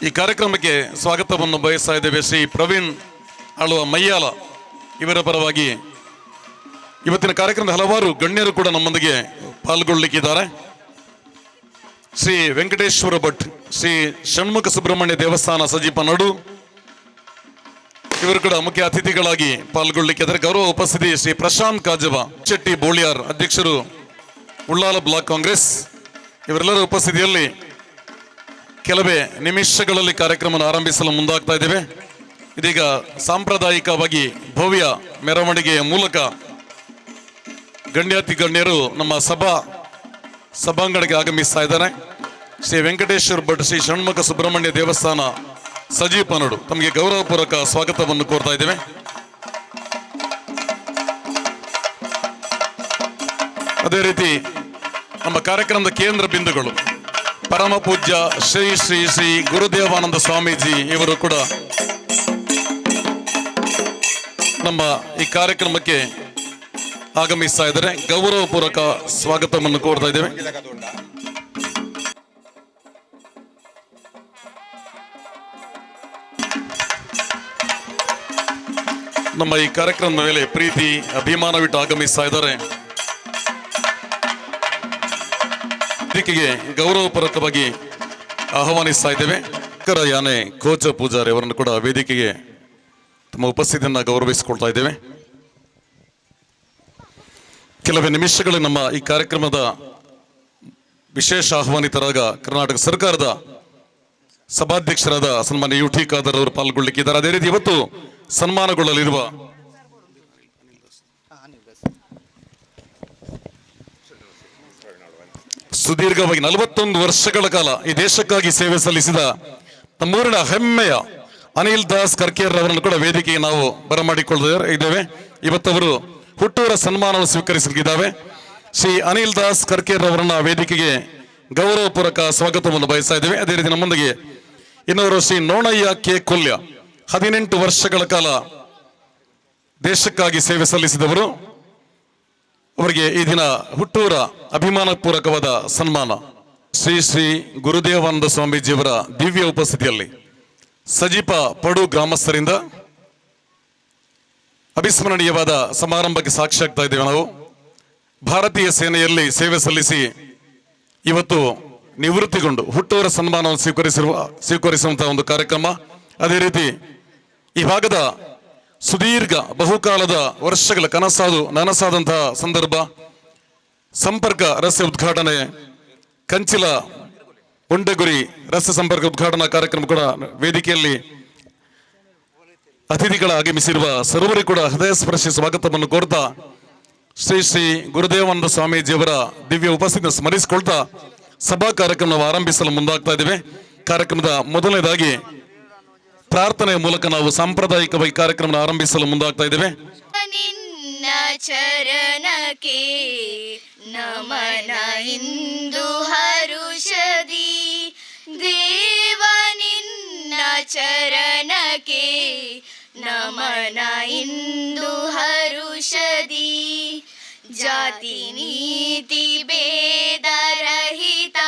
ಈ ಕಾರ್ಯಕ್ರಮಕ್ಕೆ ಸ್ವಾಗತವನ್ನು ಬಯಸ್ತಾ ಇದ್ದೇವೆ. ಶ್ರೀ ಪ್ರವೀಣ್ ಆಳುವ ಮಯ್ಯಾಲ ಇವರ ಪರವಾಗಿ ಇವತ್ತಿನ ಕಾರ್ಯಕ್ರಮದ ಹಲವಾರು ಗಣ್ಯರು ಕೂಡ ನಮ್ಮೊಂದಿಗೆ ಪಾಲ್ಗೊಳ್ಳಲಿಕ್ಕಿದ್ದಾರೆ. ಶ್ರೀ ವೆಂಕಟೇಶ್ವರ ಭಟ್, ಶ್ರೀ ಷಣ್ಮುಖ ಸುಬ್ರಹ್ಮಣ್ಯ ದೇವಸ್ಥಾನ ಸಜೀಪ ನಡು ಇವರು ಕೂಡ ಮುಖ್ಯ ಅತಿಥಿಗಳಾಗಿ ಪಾಲ್ಗೊಳ್ಳಲಿಕ್ಕಿದ್ದಾರೆ. ಗೌರವ ಉಪಸ್ಥಿತಿ ಶ್ರೀ ಪ್ರಶಾಂತ್ ಕಾಜವ ಶೆಟ್ಟಿ ಬೋಳಿಯಾರ್, ಅಧ್ಯಕ್ಷರು ಉಳ್ಳಾಲ ಬ್ಲಾಕ್ ಕಾಂಗ್ರೆಸ್. ಇವರೆಲ್ಲರ ಉಪಸ್ಥಿತಿಯಲ್ಲಿ ಕೆಲವೇ ನಿಮಿಷಗಳಲ್ಲಿ ಕಾರ್ಯಕ್ರಮವನ್ನು ಆರಂಭಿಸಲು ಮುಂದಾಗ್ತಾ ಇದ್ದೇವೆ. ಇದೀಗ ಸಾಂಪ್ರದಾಯಿಕವಾಗಿ ಭವ್ಯ ಮೆರವಣಿಗೆಯ ಮೂಲಕ ಗಣ್ಯಾತಿ ಗಣ್ಯರು ನಮ್ಮ ಸಭಾಂಗಣಕ್ಕೆ ಆಗಮಿಸ್ತಾ ಇದ್ದಾರೆ. ಶ್ರೀ ವೆಂಕಟೇಶ್ವರ ಭಟ್, ಶ್ರೀ ಷಣ್ಮುಖ ಸುಬ್ರಹ್ಮಣ್ಯ ದೇವಸ್ಥಾನ ಸಜೀಪನಡು ತಮಗೆ ಗೌರವಪೂರ್ವಕ ಸ್ವಾಗತವನ್ನು ಕೋರ್ತಾ ಇದ್ದೇವೆ. ಅದೇ ರೀತಿ ನಮ್ಮ ಕಾರ್ಯಕ್ರಮದ ಕೇಂದ್ರ ಬಿಂದುಗಳು ಪರಮ ಪೂಜ್ಯ ಶ್ರೀ ಶ್ರೀ ಶ್ರೀ ಗುರುದೇವಾನಂದ ಸ್ವಾಮೀಜಿ ಇವರು ಕೂಡ ನಮ್ಮ ಈ ಕಾರ್ಯಕ್ರಮಕ್ಕೆ ಆಗಮಿಸ್ತಾ ಇದ್ದಾರೆ. ಗೌರವಪೂರ್ವಕ ಸ್ವಾಗತವನ್ನು ಕೋರ್ತಾ ಇದ್ದೇವೆ. ನಮ್ಮ ಈ ಕಾರ್ಯಕ್ರಮದ ಮೇಲೆ ಪ್ರೀತಿ ಅಭಿಮಾನವಿಟ್ಟು ಆಗಮಿಸ್ತಾ ಇದ್ದಾರೆ. ವೇದಿಕೆಗೆ ಗೌರವಪೂರ್ವಕವಾಗಿ ಆಹ್ವಾನಿಸ್ತಾ ಇದ್ದೇವೆ. ಯಾನೆ ಕೋಚ ಪೂಜಾರಿ ಅವರನ್ನು ಕೂಡ ವೇದಿಕೆಗೆ ತಮ್ಮ ಉಪಸ್ಥಿತಿಯನ್ನು ಗೌರವಿಸಿಕೊಳ್ತಾ ಇದ್ದೇವೆ. ಕೆಲವೇ ನಿಮಿಷಗಳು ನಮ್ಮ ಈ ಕಾರ್ಯಕ್ರಮದ ವಿಶೇಷ ಆಹ್ವಾನಿತರಾದ ಕರ್ನಾಟಕ ಸರ್ಕಾರದ ಸಭಾಧ್ಯಕ್ಷರಾದ ಸನ್ಮಾನ್ಯ ಯುಟಿ ಖಾದರ್ ಅವರು ಪಾಲ್ಗೊಳ್ಳಿಕ್ಕಿದ್ದಾರೆ. ಅದೇ ರೀತಿ ಇವತ್ತು ಸನ್ಮಾನಗೊಳ್ಳಲಿರುವ ಸುದೀರ್ಘವಾಗಿ 41 ವರ್ಷಗಳ ಕಾಲ ಈ ದೇಶಕ್ಕಾಗಿ ಸೇವೆ ಸಲ್ಲಿಸಿದ ನಮ್ಮೂರಿನ ಹೆಮ್ಮೆಯ ಅನಿಲ್ ದಾಸ್ ಕರ್ಕೇರ್ ಅವರನ್ನು ಕೂಡ ವೇದಿಕೆಗೆ ನಾವು ಬರಮಾಡಿಕೊಳ್ಳಿದ್ದೇವೆ. ಇವತ್ತವರು ಹುಟ್ಟೂರ ಸನ್ಮಾನವನ್ನು ಸ್ವೀಕರಿಸಲಿದ್ದಾವೆ. ಶ್ರೀ ಅನಿಲ್ ದಾಸ್ ಕರ್ಕೇರ್ ಅವರನ್ನ ವೇದಿಕೆಗೆ ಗೌರವಪೂರ್ವಕ ಸ್ವಾಗತವನ್ನು ಬಯಸ್ತಾ ಇದ್ದೇವೆ. ಅದೇ ರೀತಿ ನಮ್ಮೊಂದಿಗೆ ಇನ್ನವರು ಶ್ರೀ ನೋಣಯ್ಯ ಕೆ ಕೊಲ್ಯ, 18 ವರ್ಷಗಳ ಕಾಲ ದೇಶಕ್ಕಾಗಿ ಸೇವೆ ಸಲ್ಲಿಸಿದವರು. ಅವರಿಗೆ ಈ ದಿನ ಹುಟ್ಟೂರ ಅಭಿಮಾನಪೂರ್ವಕವಾದ ಸನ್ಮಾನ. ಶ್ರೀ ಶ್ರೀ ಗುರುದೇವಾನಂದ ಸ್ವಾಮೀಜಿಯವರ ದಿವ್ಯ ಉಪಸ್ಥಿತಿಯಲ್ಲಿ ಸಜೀಪ ಪಡು ಗ್ರಾಮಸ್ಥರಿಂದ ಅವಿಸ್ಮರಣೀಯವಾದ ಸಮಾರಂಭಕ್ಕೆ ಸಾಕ್ಷಿ ಆಗ್ತಾ ಇದ್ದೇವೆ. ನಾವು ಭಾರತೀಯ ಸೇನೆಯಲ್ಲಿ ಸೇವೆ ಸಲ್ಲಿಸಿ ಇವತ್ತು ನಿವೃತ್ತಿಗೊಂಡು ಹುಟ್ಟೂರ ಸನ್ಮಾನವನ್ನು ಸ್ವೀಕರಿಸುವಂತಹ ಒಂದು ಕಾರ್ಯಕ್ರಮ. ಅದೇ ರೀತಿ ಈ ಭಾಗದ ಸುದೀರ್ಘ ಬಹುಕಾಲದ ವರ್ಷಗಳ ನನಸಾದಂತಹ ಸಂದರ್ಭ ಸಂಪರ್ಕ ರಸ್ತೆ ಉದ್ಘಾಟನೆ, ಕಂಚಿಲ ಉಂಡೆಗುರಿ ರಸ್ತೆ ಸಂಪರ್ಕ ಉದ್ಘಾಟನಾ ಕಾರ್ಯಕ್ರಮ ಕೂಡ ವೇದಿಕೆಯಲ್ಲಿ ಅತಿಥಿಗಳ ಆಗಮಿಸಿರುವ ಸರ್ವರಿಗೂ ಕೂಡ ಹೃದಯ ಸ್ಪರ್ಶಿ ಸ್ವಾಗತವನ್ನು ಕೋರ್ತಾ ಶ್ರೀ ಶ್ರೀ ಗುರುದೇವಾನಂದ ಸ್ವಾಮೀಜಿಯವರ ದಿವ್ಯ ಉಪಸ್ಥಿತಿಯನ್ನು ಸ್ಮರಿಸಿಕೊಳ್ತಾ ಸಭಾ ಕಾರ್ಯಕ್ರಮ ಆರಂಭಿಸಲು ಮುಂದಾಗ್ತಾ ಇದ್ದೇವೆ. ಕಾರ್ಯಕ್ರಮದ ಮೊದಲನೇದಾಗಿ ಪ್ರಾರ್ಥನೆಯ ಮೂಲಕ ನಾವು ಸಾಂಪ್ರದಾಯಿಕವಾಗಿ ಕಾರ್ಯಕ್ರಮ ಆರಂಭಿಸಲು ಮುಂದಾಗ್ತಾ ಇದ್ದೇವೆ. ನಿನ್ನ ಚರಣಕ್ಕೆ ನಮನ ಇಂದು ಹರುಷದಿ, ದೇವ ನಿನ್ನ ಚರಣಕ್ಕೆ ನಮನ ಇಂದು ಹರುಷದಿ. ಜಾತಿ ನೀತಿ ಭೇದ ರಹಿತ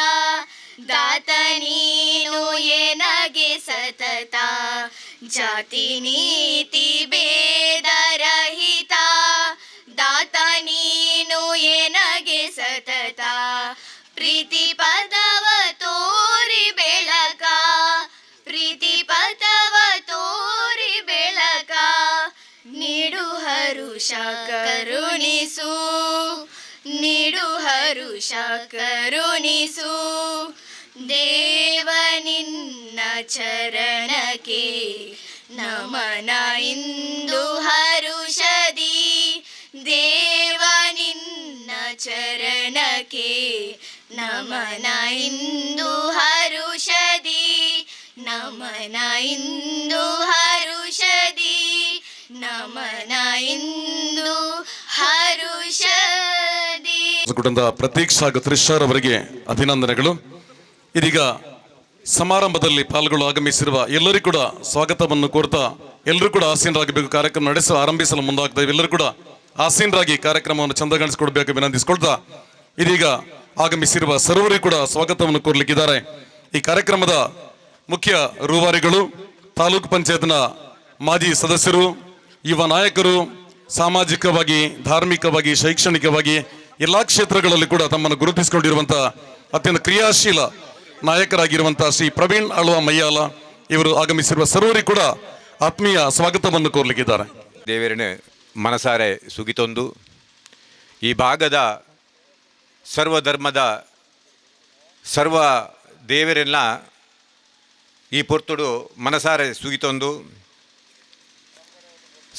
ದಾತ ನೀನು ಎನಗೆ ಸತತ. ಜಾತಿ ನೀತಿ ಭೇದ ರಹಿತ ದಾತ ನೀನು ಎನಗೆ ಸತತ. ಪ್ರೀತಿ ಪದವ ತೋರಿ ಬೆಳಕ, ಪ್ರೀತಿ ಪದವ ತೋರಿ ಬೆಳಕ. ನೀಡು ಹರುಷ ಕರುಣಿಸು, ನೀಡು ಹರುಷ ಕರುಣಿಸು. ದೇವ ನಿನ್ನ ಚರಣಕ್ಕೆ ನಮನ ಇಂದು ಹರುಷದಿ, ದೇವ ನಿನ್ನ ಚರಣಕ್ಕೆ ನಮನ ಇಂದು ಹರುಷದಿ, ನಮನ ಇಂದು ಹರುಷದಿ, ನಮನ ಇಂದು ಹರುಷದಿ. ಕುಟುಂಬದ ಪ್ರತೀಕ್ಷಾ ಗತ್ರಿಶಾರ್ ಅವರಿಗೆ ಅಭಿನಂದನೆಗಳು. ಇದೀಗ ಸಮಾರಂಭದಲ್ಲಿ ಪಾಲ್ಗೊಳ್ಳಲು ಆಗಮಿಸಿರುವ ಎಲ್ಲರಿಗೂ ಕೂಡ ಸ್ವಾಗತವನ್ನು ಕೋರ್ತಾ ಎಲ್ಲರೂ ಕೂಡ ಆಸೀನರಾಗಬೇಕು. ಕಾರ್ಯಕ್ರಮ ಆರಂಭಿಸಲು ಮುಂದಾಗ್ತಾ ಇವೆ. ಎಲ್ಲರೂ ಕೂಡ ಆಸೀನರಾಗಿ ಕಾರ್ಯಕ್ರಮವನ್ನು ಚಂದಗಾಣಿಸಿಕೊಡ್ಬೇಕು ವಿನಂತಿಸಿಕೊಳ್ತಾ ಇದೀಗ ಆಗಮಿಸಿರುವ ಸರ್ವರಿಗೂ ಕೂಡ ಸ್ವಾಗತವನ್ನು ಕೋರ್ಲಿಕ್ಕಿದ್ದಾರೆ. ಈ ಕಾರ್ಯಕ್ರಮದ ಮುಖ್ಯ ರೂವಾರಿಗಳು, ತಾಲೂಕು ಪಂಚಾಯತ್ನ ಮಾಜಿ ಸದಸ್ಯರು, ಯುವ ನಾಯಕರು, ಸಾಮಾಜಿಕವಾಗಿ, ಧಾರ್ಮಿಕವಾಗಿ, ಶೈಕ್ಷಣಿಕವಾಗಿ ಎಲ್ಲ ಕ್ಷೇತ್ರಗಳಲ್ಲಿ ಕೂಡ ತಮ್ಮನ್ನು ಗುರುತಿಸಿಕೊಂಡಿರುವಂತಹ ಅತ್ಯಂತ ಕ್ರಿಯಾಶೀಲ ನಾಯಕರಾಗಿರುವಂತಹ ಶ್ರೀ ಪ್ರವೀಣ್ ಅಳ್ವ ಮಯ್ಯಾಲ ಇವರು ಆಗಮಿಸಿರುವ ಸರ್ವರಿಗೂ ಕೂಡ ಆತ್ಮೀಯ ಸ್ವಾಗತವನ್ನು ಕೋರ್ಲಿಕ್ಕಿದ್ದಾರೆ. ದೇವರನ್ನು ಮನಸಾರೆ ಸುಗಿತೊಂದು ಈ ಭಾಗದ ಸರ್ವಧರ್ಮದ ಸರ್ವ ದೇವರೆಲ್ಲ ಈ ಪೊರ್ತುಡು ಮನಸಾರೆ ಸುಗಿತೊಂದು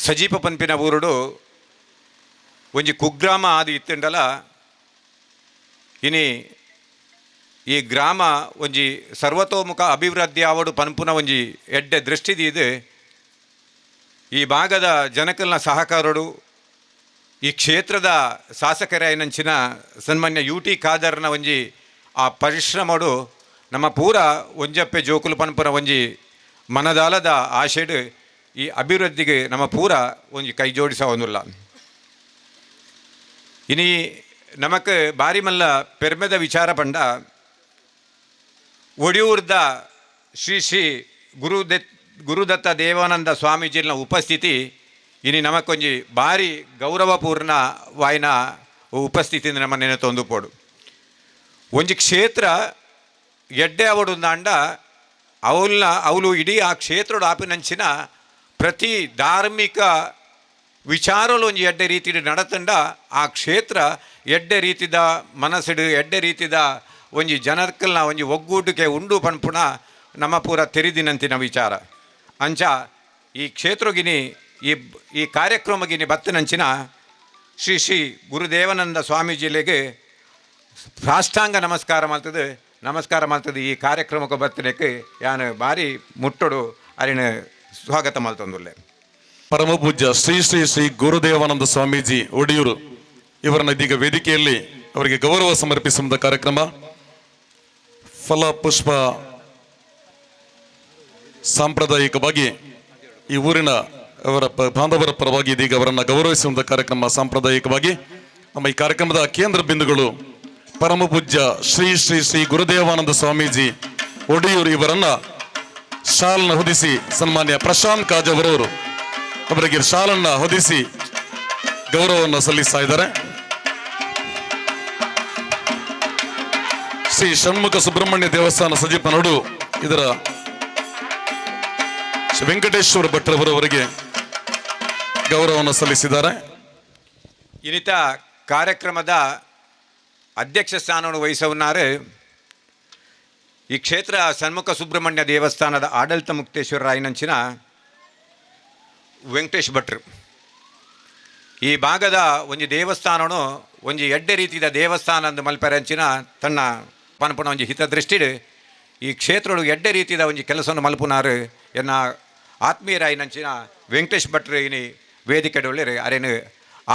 ಸಜೀಪ ಪಂಪಿನ ಊರುಡು ಒಂಜಿ ಕುಗ್ರಾಮ ಆದಿ ಇತ್ತುಂಡಲ ಇನಿ ಈ ಗ್ರಾಮ ಒಂಜಿ ಸರ್ವತೋಮುಖ ಅಭಿವೃದ್ಧಿ ಆವಡು ಪನ್ಪುನ ಒಂಜಿ ಎಡ್ಡೆ ದೃಷ್ಟಿದಿ ಇದು ಈ ಭಾಗದ ಜನಕಲ್ನ ಸಹಕಾರಡು ಈ ಕ್ಷೇತ್ರದ ಶಾಸಕರಾಯನಂಚಿನ ಸನ್ಮಾನ್ಯ UT ಖಾದರ್ನ ಒಂಜಿ ಆ ಪರಿಶ್ರಮಡು ನಮ್ಮ ಪೂರ ಒಂಜಪ್ಪೆ ಜೋಕುಲು ಪನ್ಪುನ ಒಂಜಿ ಮನದಾಲದ ಆಶೆಡು ಈ ಅಭಿವೃದ್ಧಿಗೆ ನಮ್ಮ ಪೂರ ಒಂಜಿ ಕೈ ಜೋಡಿಸ ಒಂದುಲ್ಲ ಇನಿ ನಮಕ್ ಬಾರಿ ಮಲ್ಲ ಪೆರ್ಮೆದ ವಿಚಾರ ಪಂಡ ಒಡಿಯೂರ್ದ ಶ್ರೀ ಶ್ರೀ ಗುರುದತ್ತ ದೇವಾನಂದ ಸ್ವಾಮೀಜಿನ ಉಪಸ್ಥಿತಿ ಇನಿ ನಮಕೊಂಜಿ ಭಾರಿ ಗೌರವಪೂರ್ಣ ವಾಯ್ನ ಉಪಸ್ಥಿತಿಯಿಂದ ನಮ್ಮ ನೆನೆ ತೊಂದುಪೋಡು ಒಂಜಿ ಕ್ಷೇತ್ರ ಎಡ್ಡೆ ಅವಡುಂದಾಂಡ ಅವಳು ಇಡೀ ಆ ಕ್ಷೇತ್ರದ ಆಪಿನಂಚಿನ ಪ್ರತಿ ಧಾರ್ಮಿಕ ವಿಚಾರಲು ಒಂಜಿ ಎಡ್ಡೆ ರೀತಿ ನಡತಂಡ ಆ ಕ್ಷೇತ್ರ ಎಡ್ಡೆ ರೀತಿದ ಮನಸ್ಸಿಡು ಎಡ್ಡೆ ರೀತಿದ ಒಂಜಿ ಜನಕ್ಕಲ್ನ ಒಂಜಿ ಒಗ್ಗೂಟಿಗೆ ಉಂಡು ಪನ್ಪುಣ ನಮ್ಮ ಪೂರ ತೆರಿದಿನಂತಿನ ವಿಚಾರ ಅಂಚ ಈ ಕ್ಷೇತ್ರಗಿನಿ ಈ ಕಾರ್ಯಕ್ರಮಗಿನಿ ಬತ್ತನಂಚಿನ ಶ್ರೀ ಶ್ರೀ ಗುರುದೇವಾನಂದ ಸ್ವಾಮೀಜಿಲೆಗೆ ಸಾಷ್ಟಾಂಗ ನಮಸ್ಕಾರ ಮಾಡ್ತದೆ ಈ ಕಾರ್ಯಕ್ರಮಕ್ಕೆ ಬತ್ತನಕ್ಕೆ ಯಾನು ಭಾರಿ ಮುಟ್ಟೋಡು ಅರಿನ ಸ್ವಾಗತ ಮಾಡ್ತಂದುಲ್ಲೆ. ಪರಮ ಪೂಜ್ಯ ಶ್ರೀ ಶ್ರೀ ಶ್ರೀ ಗುರುದೇವಾನಂದ ಸ್ವಾಮೀಜಿ ಒಡಿಯೂರು ಇವರನ್ನ ಇದೀಗ ವೇದಿಕೆಯಲ್ಲಿ ಅವರಿಗೆ ಗೌರವ ಸಮರ್ಪಿಸುವ ಕಾರ್ಯಕ್ರಮ. ಫಲ ಪುಷ್ಪ ಸಾಂಪ್ರದಾಯಿಕವಾಗಿ ಈ ಊರಿನ ಅವರ ಬಾಂಧವರ ಪರವಾಗಿ ಇದೀಗ ಅವರನ್ನ ಗೌರವಿಸುವಂತ ಕಾರ್ಯಕ್ರಮ ಸಾಂಪ್ರದಾಯಿಕವಾಗಿ ನಮ್ಮ ಈ ಕಾರ್ಯಕ್ರಮದ ಕೇಂದ್ರ ಬಿಂದುಗಳು ಪರಮ ಪೂಜ್ಯ ಶ್ರೀ ಶ್ರೀ ಶ್ರೀ ಗುರುದೇವಾನಂದ ಸ್ವಾಮೀಜಿ ಒಡಿಯೂರು ಇವರನ್ನ ಶಾಲನ್ನ ಹೊದಿಸಿ ಸನ್ಮಾನ್ಯ ಪ್ರಶಾಂತ್ ಕಾಜವರವರು ಅವರಿಗೆ ಶಾಲನ್ನ ಹೊದಿಸಿ ಗೌರವವನ್ನು ಸಲ್ಲಿಸ್ತಾ ಇದ್ದಾರೆ. ಶ್ರೀ ಷಣ್ಮುಖ ಸುಬ್ರಹ್ಮಣ್ಯ ದೇವಸ್ಥಾನ ಸಜಿಪನೋಡು ಇದರ ವೆಂಕಟೇಶ್ವರ ಭಟ್ರವರವರಿಗೆ ಗೌರವವನ್ನು ಸಲ್ಲಿಸಿದ್ದಾರೆ. ಇನ್ನಿತ ಕಾರ್ಯಕ್ರಮದ ಅಧ್ಯಕ್ಷ ಸ್ಥಾನವನ್ನು ವಹಿಸವನಾರು ಈ ಕ್ಷೇತ್ರ ಷಣ್ಮುಖ ಸುಬ್ರಹ್ಮಣ್ಯ ದೇವಸ್ಥಾನದ ಆಡಳಿತ ಮುಕ್ತೇಶ್ವರ ರಾಯನಂಚಿನ ವೆಂಕಟೇಶ್ ಭಟ್ರು. ಈ ಭಾಗದ ಒಂಜಿ ದೇವಸ್ಥಾನನು ಒಂಜಿ ಎಡ್ಡೆ ರೀತಿಯ ದೇವಸ್ಥಾನ ಅಂದು ಮಲ್ಪರಂಚಿನ ತನ್ನ ಪನ್ಪುನ ಒಂಜಿ ಹಿತದೃಷ್ಟಿಡು ಈ ಕ್ಷೇತ್ರಡು ಎಡ್ಡೆ ರೀತಿಯ ಒಂಜಿ ಕೆಲಸವನ್ನು ಮಲ್ಪುನಾರು ಎನ್ನ ಆತ್ಮೀಯರಾಯಿನಂಚಿನ ವೆಂಕಟೇಶ್ ಭಟ್ರು ಇನಿ ವೇದಿಕೆ ಒಳ್ಳೆರು ಅರೇನು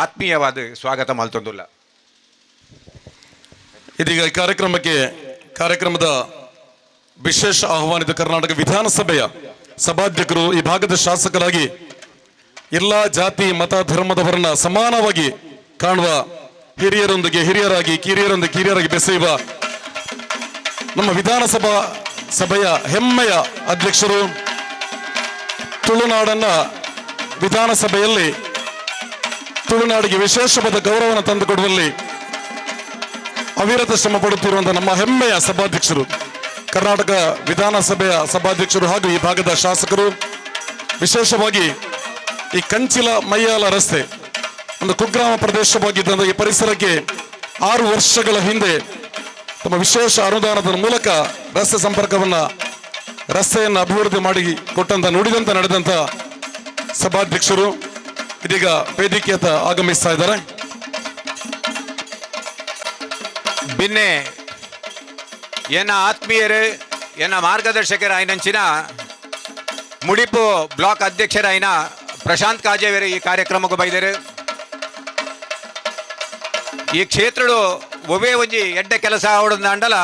ಆತ್ಮೀಯವಾದ ಸ್ವಾಗತ ಮಲ್ತೊಂದುಲ್ಲ. ಇದೀಗ ಈ ಕಾರ್ಯಕ್ರಮದ ವಿಶೇಷ ಆಹ್ವಾನಿತ ಕರ್ನಾಟಕ ವಿಧಾನಸಭೆಯ ಸಭಾಧ್ಯಕ್ಷರು, ಈ ಭಾಗದ ಶಾಸಕರಾಗಿ ಎಲ್ಲ ಜಾತಿ ಮತ ಧರ್ಮದವರನ್ನ ಸಮಾನವಾಗಿ ಕಾಣುವ ಹಿರಿಯರೊಂದಿಗೆ ಹಿರಿಯರಾಗಿ ಕಿರಿಯರಾಗಿ ಬೆಸೆಯುವ ನಮ್ಮ ವಿಧಾನಸಭಾ ಸಭೆಯ ಹೆಮ್ಮೆಯ ಅಧ್ಯಕ್ಷರು, ತುಳುನಾಡನ್ನ ವಿಧಾನಸಭೆಯಲ್ಲಿ ತುಳುನಾಡಿಗೆ ವಿಶೇಷವಾದ ಗೌರವವನ್ನು ತಂದುಕೊಡುವಲ್ಲಿ ಅವಿರತ ಶ್ರಮ ಪಡುತ್ತಿರುವಂತಹ ನಮ್ಮ ಹೆಮ್ಮೆಯ ಸಭಾಧ್ಯಕ್ಷರು, ಕರ್ನಾಟಕ ವಿಧಾನಸಭೆಯ ಸಭಾಧ್ಯಕ್ಷರು ಹಾಗೂ ಈ ಭಾಗದ ಶಾಸಕರು, ವಿಶೇಷವಾಗಿ ಈ ಕಂಚಿಲ ಮಯ್ಯಾಲ ರಸ್ತೆ ಒಂದು ಕುಗ್ರಾಮ ಪ್ರದೇಶವಾಗಿದ್ದ ಈ ಪರಿಸರಕ್ಕೆ 6 ವರ್ಷಗಳ ಹಿಂದೆ ತಮ್ಮ ವಿಶೇಷ ಅನುದಾನದ ಮೂಲಕ ರಸ್ತೆಯನ್ನು ಅಭಿವೃದ್ಧಿ ಮಾಡಿ ಕೊಟ್ಟಂತ ನಡೆದಂತ ಸಭಾಧ್ಯಕ್ಷರು ಇದೀಗ ವೇದಿಕೆಯತ್ತ ಆಗಮಿಸ್ತಾ ಇದ್ದಾರೆ. ಬಿನ್ನೆ ಎನ್ನ ಆತ್ಮೀಯರು ಎನ್ನ ಮಾರ್ಗದರ್ಶಕರಾಯಿನಂಚಿನ ಮುಡಿಪು ಬ್ಲಾಕ್ ಅಧ್ಯಕ್ಷರಾಯಿನ ಪ್ರಶಾಂತ್ ಕಾಜೇವರು ಈ ಕಾರ್ಯಕ್ರಮಕ್ಕೆ ಬೈದರು. ಈ ಕ್ಷೇತ್ರಡು ಒವೇ ಒಂಜಿ ಎಡ್ಡೆ ಕೆಲಸ ಆವಡಂದಾಂಡಲ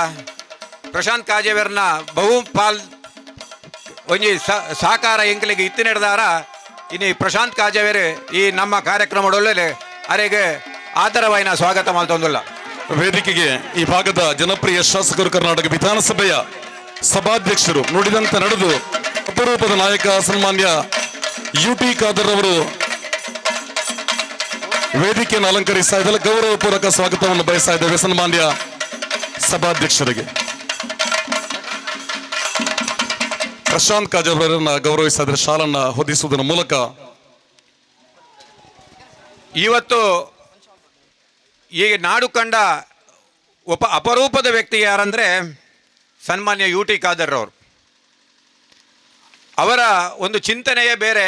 ಪ್ರಶಾಂತ್ ಕಾಜೇವರ್ನ ಬಹುಪಾಲ್ ಒಂಜಿ ಸಹಕಾರ ಎಂಕಲಿಗೆ ಇತ್ತು ನಡೆದಾರ ಇನ್ನು ಪ್ರಶಾಂತ್ ಕಾಜೇವರು ಈ ನಮ್ಮ ಕಾರ್ಯಕ್ರಮದೊಳ್ಳೆ ಅರೆಗೆ ಆದರವಾಯಿನ ಸ್ವಾಗತ ಮಾಡ್ತೊಂದಿಲ್ಲ. ವೇದಿಕೆಗೆ ಈ ಭಾಗದ ಜನಪ್ರಿಯ ಶಾಸಕರು, ಕರ್ನಾಟಕ ವಿಧಾನಸಭೆಯ ಸಭಾಧ್ಯಕ್ಷರು ನುಡಿದಂತೆ ನಡೆದು ಅಪರೂಪದ ನಾಯಕ ಸನ್ಮಾನ್ಯ ಯುಟಿ ಖಾದರ್ ಅವರು ವೇದಿಕೆಯನ್ನು ಅಲಂಕರಿಸ್ತಾ ಇದ್ದಾರೆ. ಗೌರವಪೂರ್ವಕ ಸ್ವಾಗತವನ್ನು ಬಯಸ್ತಾ ಇದ್ದೇವೆ ಸನ್ಮಾನ್ಯ ಸಭಾಧ್ಯಕ್ಷರಿಗೆ. ಪ್ರಶಾಂತ್ ಕಾಜರ್ ಅವರನ್ನ ಗೌರವಿಸ್ತಾ ಇದ್ದಾರೆ ಶಾಲನ್ನ ಹೊದಿಸುವುದರ ಮೂಲಕ. ಇವತ್ತು ಈ ನಾಡು ಕಂಡ ಒಬ್ಬ ಅಪರೂಪದ ವ್ಯಕ್ತಿ ಯಾರಂದರೆ ಸನ್ಮಾನ್ಯ ಯು ಟಿ ಖಾದರ್ ಅವರು. ಅವರ ಒಂದು ಚಿಂತನೆಯೇ ಬೇರೆ.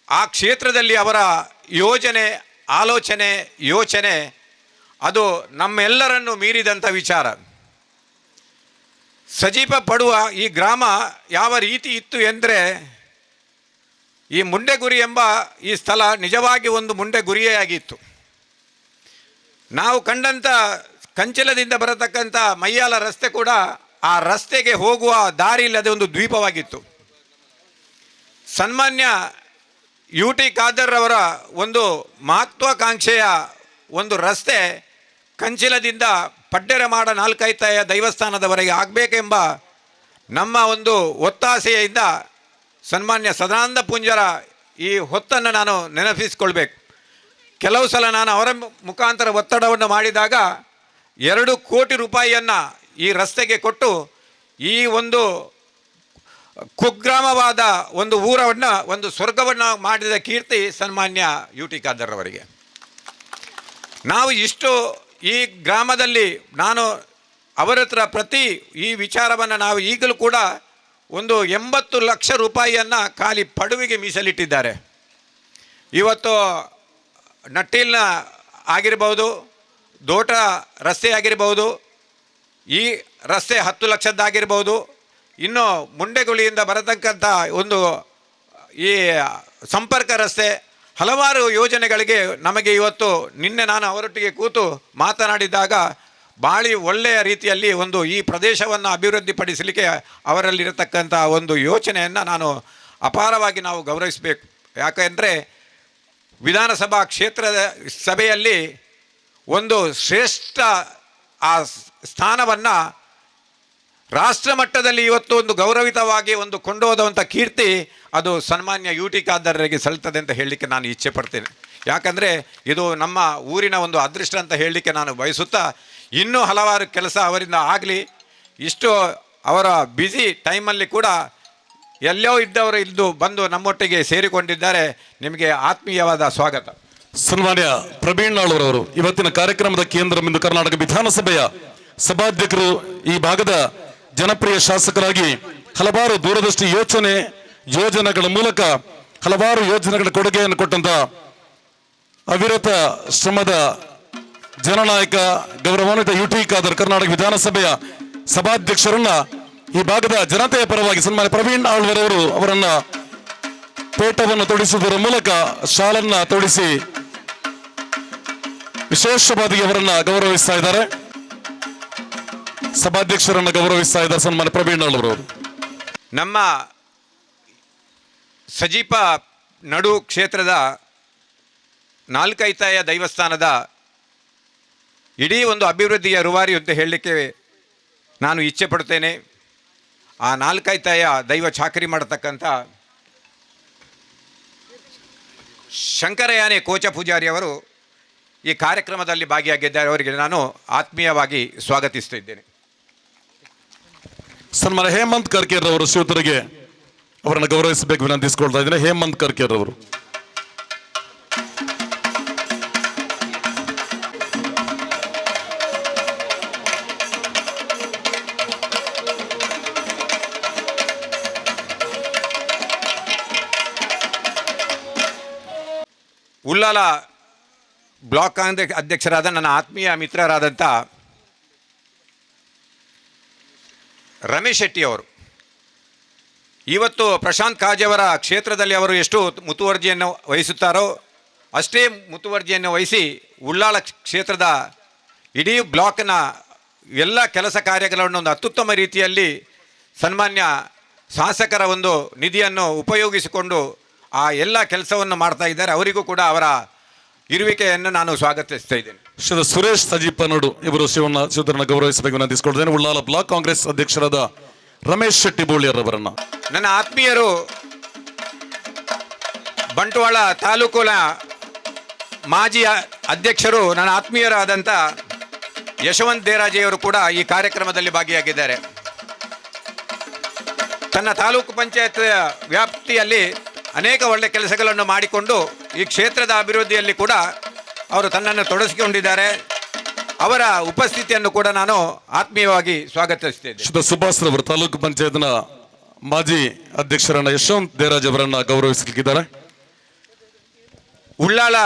ಆ ಕ್ಷೇತ್ರದಲ್ಲಿ ಅವರ ಯೋಚನೆ ಅದು ನಮ್ಮೆಲ್ಲರನ್ನು ಮೀರಿದಂಥ ವಿಚಾರ. ಸಜೀಪ ಪಡುವ ಈ ಗ್ರಾಮ ಯಾವ ರೀತಿ ಇತ್ತು ಎಂದರೆ, ಈ ಮುಂಡೆಗುರಿ ಎಂಬ ಈ ಸ್ಥಳ ನಿಜವಾಗಿ ಒಂದು ಮುಂಡೆಗುರಿಯೇ ಆಗಿತ್ತು. ನಾವು ಕಂಡಂಥ ಕಂಚಲದಿಂದ ಬರತಕ್ಕಂಥ ಮೈಯಾಲ ರಸ್ತೆ ಕೂಡ ಆ ರಸ್ತೆಗೆ ಹೋಗುವ ದಾರಿ ಇಲ್ಲದೆ ಒಂದು ದ್ವೀಪವಾಗಿತ್ತು. ಸನ್ಮಾನ್ಯ ಯು ಟಿ ಖಾದರ್ ಅವರ ಒಂದು ಮಹತ್ವಾಕಾಂಕ್ಷೆಯ ಒಂದು ರಸ್ತೆ ಕಂಚಿಲದಿಂದ ಪಡ್ಡೆರಮಾಡ ನಾಲ್ಕೈತಾಯ ದೈವಸ್ಥಾನದವರೆಗೆ ಆಗಬೇಕೆಂಬ ನಮ್ಮ ಒಂದು ಒತ್ತಾಸೆಯಿಂದ ಸನ್ಮಾನ್ಯ ಸದಾನಂದ ಪುಂಜರ ಈ ಹೊತ್ತನ್ನು ನಾನು ನೆನಪಿಸಿಕೊಳ್ಬೇಕು. ಕೆಲವು ಸಲ ನಾನು ಅವರ ಮುಖಾಂತರ ಒತ್ತಡವನ್ನು ಮಾಡಿದಾಗ 2 ಕೋಟಿ ರೂಪಾಯಿಯನ್ನು ಈ ರಸ್ತೆಗೆ ಕೊಟ್ಟು ಈ ಒಂದು ಕುಗ್ರಾಮವಾದ ಒಂದು ಊರವನ್ನು ಒಂದು ಸ್ವರ್ಗವನ್ನು ಮಾಡಿದ ಕೀರ್ತಿ ಸನ್ಮಾನ್ಯ ಯು ಟಿ ಖಾದರ್ ಅವರಿಗೆ. ನಾವು ಇಷ್ಟು ಈ ಗ್ರಾಮದಲ್ಲಿ ನಾನು ಅವರ ಹತ್ರ ಪ್ರತಿ ಈ ವಿಚಾರವನ್ನು ನಾವು ಈಗಲೂ ಕೂಡ ಒಂದು 80 ಲಕ್ಷ ರೂಪಾಯಿಯನ್ನು ಖಾಲಿ ಪಡುವಿಗೆ ಮೀಸಲಿಟ್ಟಿದ್ದಾರೆ. ಇವತ್ತು ನಟ್ಟಿಲ್ನ ಆಗಿರ್ಬೋದು, ದೋಟ ರಸ್ತೆ ಆಗಿರ್ಬೋದು, ಈ ರಸ್ತೆ 10 ಲಕ್ಷದ್ದಾಗಿರ್ಬೋದು, ಇನ್ನು ಮುಂಡೆಗುಳಿಯಿಂದ ಬರತಕ್ಕಂಥ ಒಂದು ಈ ಸಂಪರ್ಕ ರಸ್ತೆ, ಹಲವಾರು ಯೋಜನೆಗಳಿಗೆ ನಮಗೆ ಇವತ್ತು ನಿನ್ನೆ ನಾನು ಅವರೊಟ್ಟಿಗೆ ಕೂತು ಮಾತನಾಡಿದಾಗ ಭಾಳ ಒಳ್ಳೆಯ ರೀತಿಯಲ್ಲಿ ಒಂದು ಈ ಪ್ರದೇಶವನ್ನು ಅಭಿವೃದ್ಧಿಪಡಿಸಲಿಕ್ಕೆ ಅವರಲ್ಲಿರತಕ್ಕಂಥ ಒಂದು ಯೋಚನೆಯನ್ನು ನಾನು ಅಪಾರವಾಗಿ ನಾವು ಗೌರವಿಸಬೇಕು. ಯಾಕೆಂದರೆ ವಿಧಾನಸಭಾ ಕ್ಷೇತ್ರದ ಸಭೆಯಲ್ಲಿ ಒಂದು ಶ್ರೇಷ್ಠ ಆ ಸ್ಥಾನವನ್ನು ರಾಷ್ಟ್ರ ಮಟ್ಟದಲ್ಲಿ ಇವತ್ತು ಒಂದು ಗೌರವಿತವಾಗಿ ಒಂದು ಕೊಂಡೋದಂಥ ಕೀರ್ತಿ ಅದು ಸನ್ಮಾನ್ಯ ಯು ಟಿ ಖಾದರ್ರಿಗೆ ಸಲ್ತದೆ ಅಂತ ಹೇಳಲಿಕ್ಕೆ ನಾನು ಇಚ್ಛೆ ಪಡ್ತೇನೆ. ಯಾಕಂದರೆ ಇದು ನಮ್ಮ ಊರಿನ ಒಂದು ಅದೃಷ್ಟ ಅಂತ ಹೇಳಲಿಕ್ಕೆ ನಾನು ಬಯಸುತ್ತಾ, ಇನ್ನೂ ಹಲವಾರು ಕೆಲಸ ಅವರಿಂದ ಆಗಲಿ. ಇಷ್ಟು ಅವರ ಬ್ಯುಸಿ ಟೈಮಲ್ಲಿ ಕೂಡ ಎಲ್ಲೋ ಇದ್ದವರು ಇದ್ದು ಬಂದು ನಮ್ಮೊಟ್ಟಿಗೆ ಸೇರಿಕೊಂಡಿದ್ದಾರೆ. ನಿಮಗೆ ಆತ್ಮೀಯವಾದ ಸ್ವಾಗತ. ಸನ್ಮಾನ್ಯ ಪ್ರವೀಣ್ ಆಳ್ವರವರು ಇವತ್ತಿನ ಕಾರ್ಯಕ್ರಮದ ಕೇಂದ್ರ ಬಿಂದು ಕರ್ನಾಟಕ ವಿಧಾನಸಭೆಯ ಸಭಾಧ್ಯಕ್ಷರು. ಈ ಭಾಗದ ಜನಪ್ರಿಯ ಶಾಸಕರಾಗಿ ಹಲವಾರು ದೂರದೃಷ್ಟಿ ಯೋಜನೆಗಳ ಮೂಲಕ ಹಲವಾರು ಯೋಜನೆಗಳ ಕೊಡುಗೆಯನ್ನು ಕೊಟ್ಟಂತ ಅವಿರತ ಶ್ರಮದ ಜನನಾಯಕ ಗೌರವಾನ್ವಿತ ಯು ಟಿ ಖಾದರ್ ಕರ್ನಾಟಕ ವಿಧಾನಸಭೆಯ ಸಭಾಧ್ಯಕ್ಷರನ್ನ ಈ ಭಾಗದ ಜನತೆಯ ಪರವಾಗಿ ಸನ್ಮಾನ್ಯ ಪ್ರವೀಣ್ ಆಳ್ವರವರು ಅವರನ್ನ ಪೇಟವನ್ನು ತೊಡಿಸುವುದರ ಮೂಲಕ ಶಾಲನ್ನ ತೊಡಿಸಿ ವಿಶೇಷವಾಗಿ ಅವರನ್ನ ಗೌರವಿಸ್ತಾ ಇದ್ದಾರೆ. ಸಭಾಧ್ಯಕ್ಷರನ್ನು ಗೌರವಿಸ್ತಾ ಇದ್ದಾರೆ ಸನ್ಮಾನ್ಯ ಪ್ರವೀಣ್ ಆಳ್ವರವರು. ನಮ್ಮ ಸಜೀಪ ನಡು ಕ್ಷೇತ್ರದ ನಾಲ್ಕೈತಾಯ ದೈವಸ್ಥಾನದ ಇಡೀ ಒಂದು ಅಭಿವೃದ್ಧಿಯ ರೂವಾರಿ ಅಂತ ಹೇಳಲಿಕ್ಕೆ ನಾನು ಇಚ್ಛೆ ಪಡ್ತೇನೆ. ಆ ನಾಲ್ಕೈತಾಯ ದೈವ ಚಾಕರಿ ಮಾಡತಕ್ಕಂಥ ಶಂಕರಯಾನೆ ಕೋಚ ಪೂಜಾರಿ ಅವರು ಈ ಕಾರ್ಯಕ್ರಮದಲ್ಲಿ ಭಾಗಿಯಾಗಿದ್ದಾರೆ. ಅವರಿಗೆ ನಾನು ಆತ್ಮೀಯವಾಗಿ ಸ್ವಾಗತಿಸ್ತಿದ್ದೇನೆ. ಸನ್ಮಾನ್ಯ ಹೇಮಂತ್ ಕರ್ಕೇರ್ ಅವರು ಶ್ರೀಯುತರಿಗೆ ಅವರನ್ನು ಗೌರವಿಸಬೇಕು ವಿನಂತಿಸಿಕೊಳ್ತಾ ಇದ್ದೇನೆ. ಹೇಮಂತ್ ಕರ್ಕೇರ್ ಅವರು. ಉಳ್ಳಾಲ ಬ್ಲಾಕ್ ಅಧ್ಯಕ್ಷರಾದ ನನ್ನ ಆತ್ಮೀಯ ಮಿತ್ರರಾದಂಥ ರಮೇಶ್ ಶೆಟ್ಟಿ ಅವರು ಇವತ್ತು ಪ್ರಶಾಂತ್ ಕಾಜೆಯವರ ಕ್ಷೇತ್ರದಲ್ಲಿ ಅವರು ಎಷ್ಟು ಮುತುವರ್ಜಿಯನ್ನು ವಹಿಸುತ್ತಾರೋ ಅಷ್ಟೇ ಮುತುವರ್ಜಿಯನ್ನು ವಹಿಸಿ ಉಳ್ಳಾಳ ಕ್ಷೇತ್ರದ ಇಡೀ ಬ್ಲಾಕ್ನ ಎಲ್ಲ ಕೆಲಸ ಕಾರ್ಯಗಳನ್ನು ಒಂದು ಅತ್ಯುತ್ತಮ ರೀತಿಯಲ್ಲಿ ಸನ್ಮಾನ್ಯ ಶಾಸಕರ ಒಂದು ನಿಧಿಯನ್ನು ಉಪಯೋಗಿಸಿಕೊಂಡು ಆ ಎಲ್ಲ ಕೆಲಸವನ್ನು ಮಾಡ್ತಾ ಇದ್ದಾರೆ. ಅವರಿಗೂ ಕೂಡ ಅವರ ಇರುವಿಕೆಯನ್ನು ನಾನು ಸ್ವಾಗತಿಸ್ತಾ ಇದ್ದೇನೆ. ಶ್ರೀ ಸುರೇಶ್ ಸಜೀಪನಡು ಇವರು ಶಿವರನ್ನ ಗೌರವಿಸಬೇಕು ವಿನಂತಿಸಿಕೊಳ್ತೇನೆ. ಉಳ್ಳಾಲ ಬ್ಲಾಕ್ ಕಾಂಗ್ರೆಸ್ ಅಧ್ಯಕ್ಷರಾದ ರಮೇಶ್ ಶೆಟ್ಟಿ ಬೋಳಿಯರವರನ್ನ, ನನ್ನ ಆತ್ಮೀಯರು ಬಂಟ್ವಾಳ ತಾಲೂಕಿನ ಮಾಜಿ ಅಧ್ಯಕ್ಷರು ನನ್ನ ಆತ್ಮೀಯರಾದಂಥ ಯಶವಂತ್ ದೇರಾಜೆಯವರು ಕೂಡ ಈ ಕಾರ್ಯಕ್ರಮದಲ್ಲಿ ಭಾಗಿಯಾಗಿದ್ದಾರೆ. ತನ್ನ ತಾಲೂಕು ಪಂಚಾಯತ್ ವ್ಯಾಪ್ತಿಯಲ್ಲಿ ಅನೇಕ ಒಳ್ಳೆಯ ಕೆಲಸಗಳನ್ನು ಮಾಡಿಕೊಂಡು ಈ ಕ್ಷೇತ್ರದ ಅಭಿವೃದ್ಧಿಯಲ್ಲಿ ಕೂಡ ಅವರು ತನ್ನನ್ನು ತೊಡಗಿಸಿಕೊಂಡಿದ್ದಾರೆ. ಅವರ ಉಪಸ್ಥಿತಿಯನ್ನು ಕೂಡ ನಾನು ಆತ್ಮೀಯವಾಗಿ ಸ್ವಾಗತಿಸುತ್ತೇನೆ. ಶ್ರೀ ಸುಭಾಷ್ ರವರು ತಾಲೂಕು ಪಂಚಾಯತ್ನ ಮಾಜಿ ಅಧ್ಯಕ್ಷರನ್ನ ಯಶವಂತ್ ದೇರಾಜ್ ಅವರನ್ನ ಗೌರವಿಸಲಿಕ್ಕಿದ್ದಾರೆ. ಉಳ್ಳಾಳ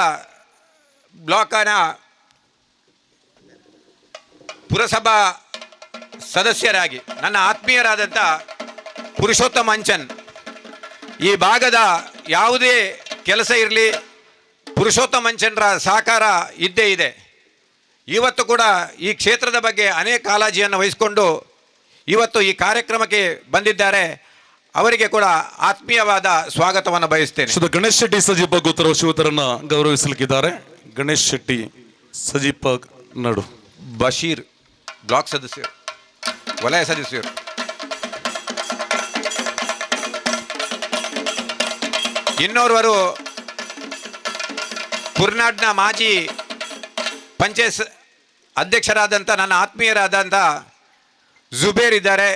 ಬ್ಲಾಕ್ನ ಪುರಸಭಾ ಸದಸ್ಯರಾಗಿ ನನ್ನ ಆತ್ಮೀಯರಾದಂಥ ಪುರುಷೋತ್ತಮ ಅಂಚನ್, ಈ ಭಾಗದ ಯಾವುದೇ ಕೆಲಸ ಇರಲಿ ಪುರುಷೋತ್ತಮ ಅಂಚನ್ರ ಸಹಕಾರ ಇದ್ದೇ ಇದೆ. ಇವತ್ತು ಕೂಡ ಈ ಕ್ಷೇತ್ರದ ಬಗ್ಗೆ ಅನೇಕ ಕಾಳಜಿಯನ್ನು ವಹಿಸಿಕೊಂಡು ಇವತ್ತು ಈ ಕಾರ್ಯಕ್ರಮಕ್ಕೆ ಬಂದಿದ್ದಾರೆ. ಅವರಿಗೆ ಕೂಡ ಆತ್ಮೀಯವಾದ ಸ್ವಾಗತವನ್ನು ಬಯಸ್ತೇನೆ. ಶ್ರೀ ಗಣೇಶ್ ಶೆಟ್ಟಿ ಸಜೀಪ ಗೋತ್ರ ಶಿವತರನ್ನ ಗೌರವಿಸಲಿಕ್ಕಿದ್ದಾರೆ. ಗಣೇಶ್ ಶೆಟ್ಟಿ ಸಜೀಪ ನಡು, ಬಶೀರ್ ಬ್ಲಾಕ್ ಸದಸ್ಯರು, ವಲಯ ಸದಸ್ಯರು. ಇನ್ನೋರ್ವರು ಕುರ್ನಾಡ್ನ ಮಾಜಿ ಪಂಚಾಯತ್ ಅಧ್ಯಕ್ಷರಾದಂಥ ನನ್ನ ಆತ್ಮೀಯರಾದಂಥ ಜುಬೇರ್ ಇದ್ದಾರೆ.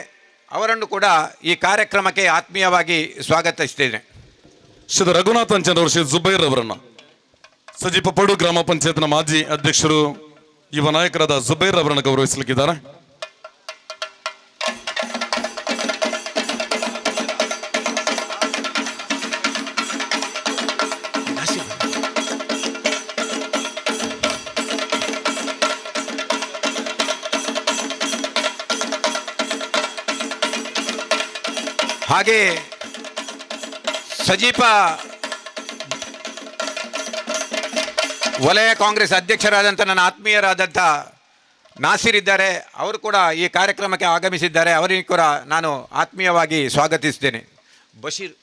ಅವರನ್ನು ಕೂಡ ಈ ಕಾರ್ಯಕ್ರಮಕ್ಕೆ ಆತ್ಮೀಯವಾಗಿ ಸ್ವಾಗತಿಸ್ತೇನೆ. ಶ್ರೀ ರಘುನಾಥ್ ಅಂಚನ್ ಅವರು ಶ್ರೀ ಜುಬೈರ್ ಅವರನ್ನ, ಸಜೀಪ ಪಡು ಗ್ರಾಮ ಪಂಚಾಯತ್ನ ಮಾಜಿ ಅಧ್ಯಕ್ಷರು ಯುವ ನಾಯಕರಾದ ಜುಬೈರ್ ಅವರನ್ನು ಗೌರವಿಸಲಿಕ್ಕಿದ್ದಾರೆ. ಹಾಗೆ ಸಜೀಪ ವಲಯ ಕಾಂಗ್ರೆಸ್ ಅಧ್ಯಕ್ಷರಾದಂಥ ನನ್ನ ಆತ್ಮೀಯರಾದಂಥ ನಾಸಿರ್ ಇದ್ದಾರೆ. ಅವರು ಕೂಡ ಈ ಕಾರ್ಯಕ್ರಮಕ್ಕೆ ಆಗಮಿಸಿದ್ದಾರೆ. ಅವರಿಗೂ ಕೂಡ ನಾನು ಆತ್ಮೀಯವಾಗಿ ಸ್ವಾಗತಿಸಿದ್ದೇನೆ. ಬಶೀರ್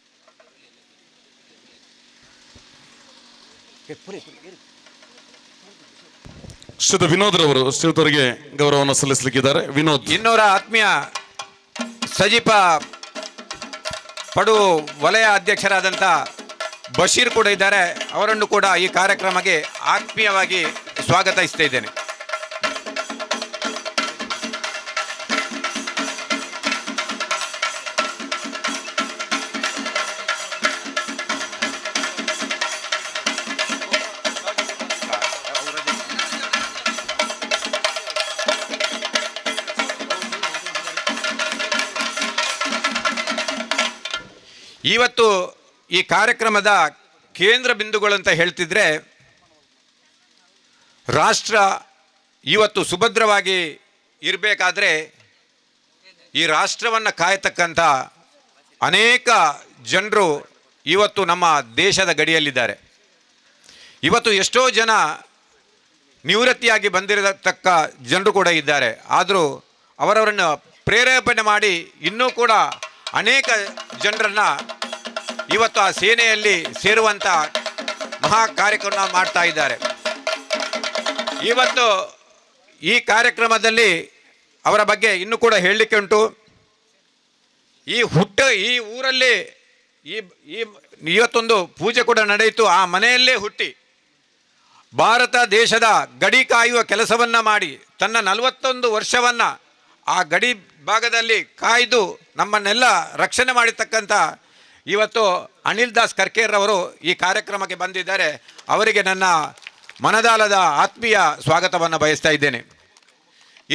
ಶ್ರೀ ವಿನೋದ್ ರವರು ಶ್ರೀಯುತರಿಗೆ ಗೌರವವನ್ನು ಸಲ್ಲಿಸಲಿಕ್ಕಿದ್ದಾರೆ. ವಿನೋದ್ ಇನ್ನೋರ ಆತ್ಮೀಯ ಸಜೀಪ ಪಡು ವಲಯ ಅಧ್ಯಕ್ಷರಾದಂಥ ಬಶೀರ್ ಕೂಡ ಇದ್ದಾರೆ. ಅವರನ್ನು ಕೂಡ ಈ ಕಾರ್ಯಕ್ರಮಕ್ಕೆ ಆತ್ಮೀಯವಾಗಿ ಸ್ವಾಗತಿಸ್ತಾ ಇದ್ದೇನೆ. ಇವತ್ತು ಈ ಕಾರ್ಯಕ್ರಮದ ಕೇಂದ್ರ ಬಿಂದುಗಳಂತ ಹೇಳ್ತಿದ್ರೆ, ರಾಷ್ಟ್ರ ಇವತ್ತು ಸುಭದ್ರವಾಗಿ ಇರಬೇಕಾದ್ರೆ ಈ ರಾಷ್ಟ್ರವನ್ನು ಕಾಯತಕ್ಕಂಥ ಅನೇಕ ಜನರು ಇವತ್ತು ನಮ್ಮ ದೇಶದ ಗಡಿಯಲ್ಲಿದ್ದಾರೆ. ಇವತ್ತು ಎಷ್ಟೋ ಜನ ನಿವೃತ್ತಿಯಾಗಿ ಬಂದಿರತಕ್ಕ ಜನರು ಕೂಡ ಇದ್ದಾರೆ. ಆದರೂ ಅವರವರನ್ನು ಪ್ರೇರೇಪಣೆ ಮಾಡಿ ಇನ್ನೂ ಕೂಡ ಅನೇಕ ಜನರನ್ನು ಇವತ್ತು ಆ ಸೇನೆಯಲ್ಲಿ ಸೇರುವಂಥ ಮಹಾ ಕಾರ್ಯಕ್ರಮ ಮಾಡ್ತಾ ಇದ್ದಾರೆ. ಇವತ್ತು ಈ ಕಾರ್ಯಕ್ರಮದಲ್ಲಿ ಅವರ ಬಗ್ಗೆ ಇನ್ನೂ ಕೂಡ ಹೇಳಲಿಕ್ಕೆ ಉಂಟು. ಈ ಊರಲ್ಲಿ ಇವತ್ತೊಂದು ಪೂಜೆ ಕೂಡ ನಡೆಯಿತು. ಆ ಮನೆಯಲ್ಲೇ ಹುಟ್ಟಿ ಭಾರತ ದೇಶದ ಗಡಿ ಕಾಯುವ ಕೆಲಸವನ್ನು ಮಾಡಿ ತನ್ನ 41 ವರ್ಷವನ್ನು ಆ ಗಡಿ ಭಾಗದಲ್ಲಿ ಕಾಯ್ದು ನಮ್ಮನ್ನೆಲ್ಲ ರಕ್ಷಣೆ ಮಾಡಿರ್ತಕ್ಕಂಥ ಇವತ್ತು ಅನಿಲ್ ದಾಸ್ ಕರ್ಕೇರ್ ಅವರು ಈ ಕಾರ್ಯಕ್ರಮಕ್ಕೆ ಬಂದಿದ್ದಾರೆ. ಅವರಿಗೆ ನನ್ನ ಮನದಾಳದ ಆತ್ಮೀಯ ಸ್ವಾಗತವನ್ನು ಬಯಸ್ತಾ ಇದ್ದೇನೆ.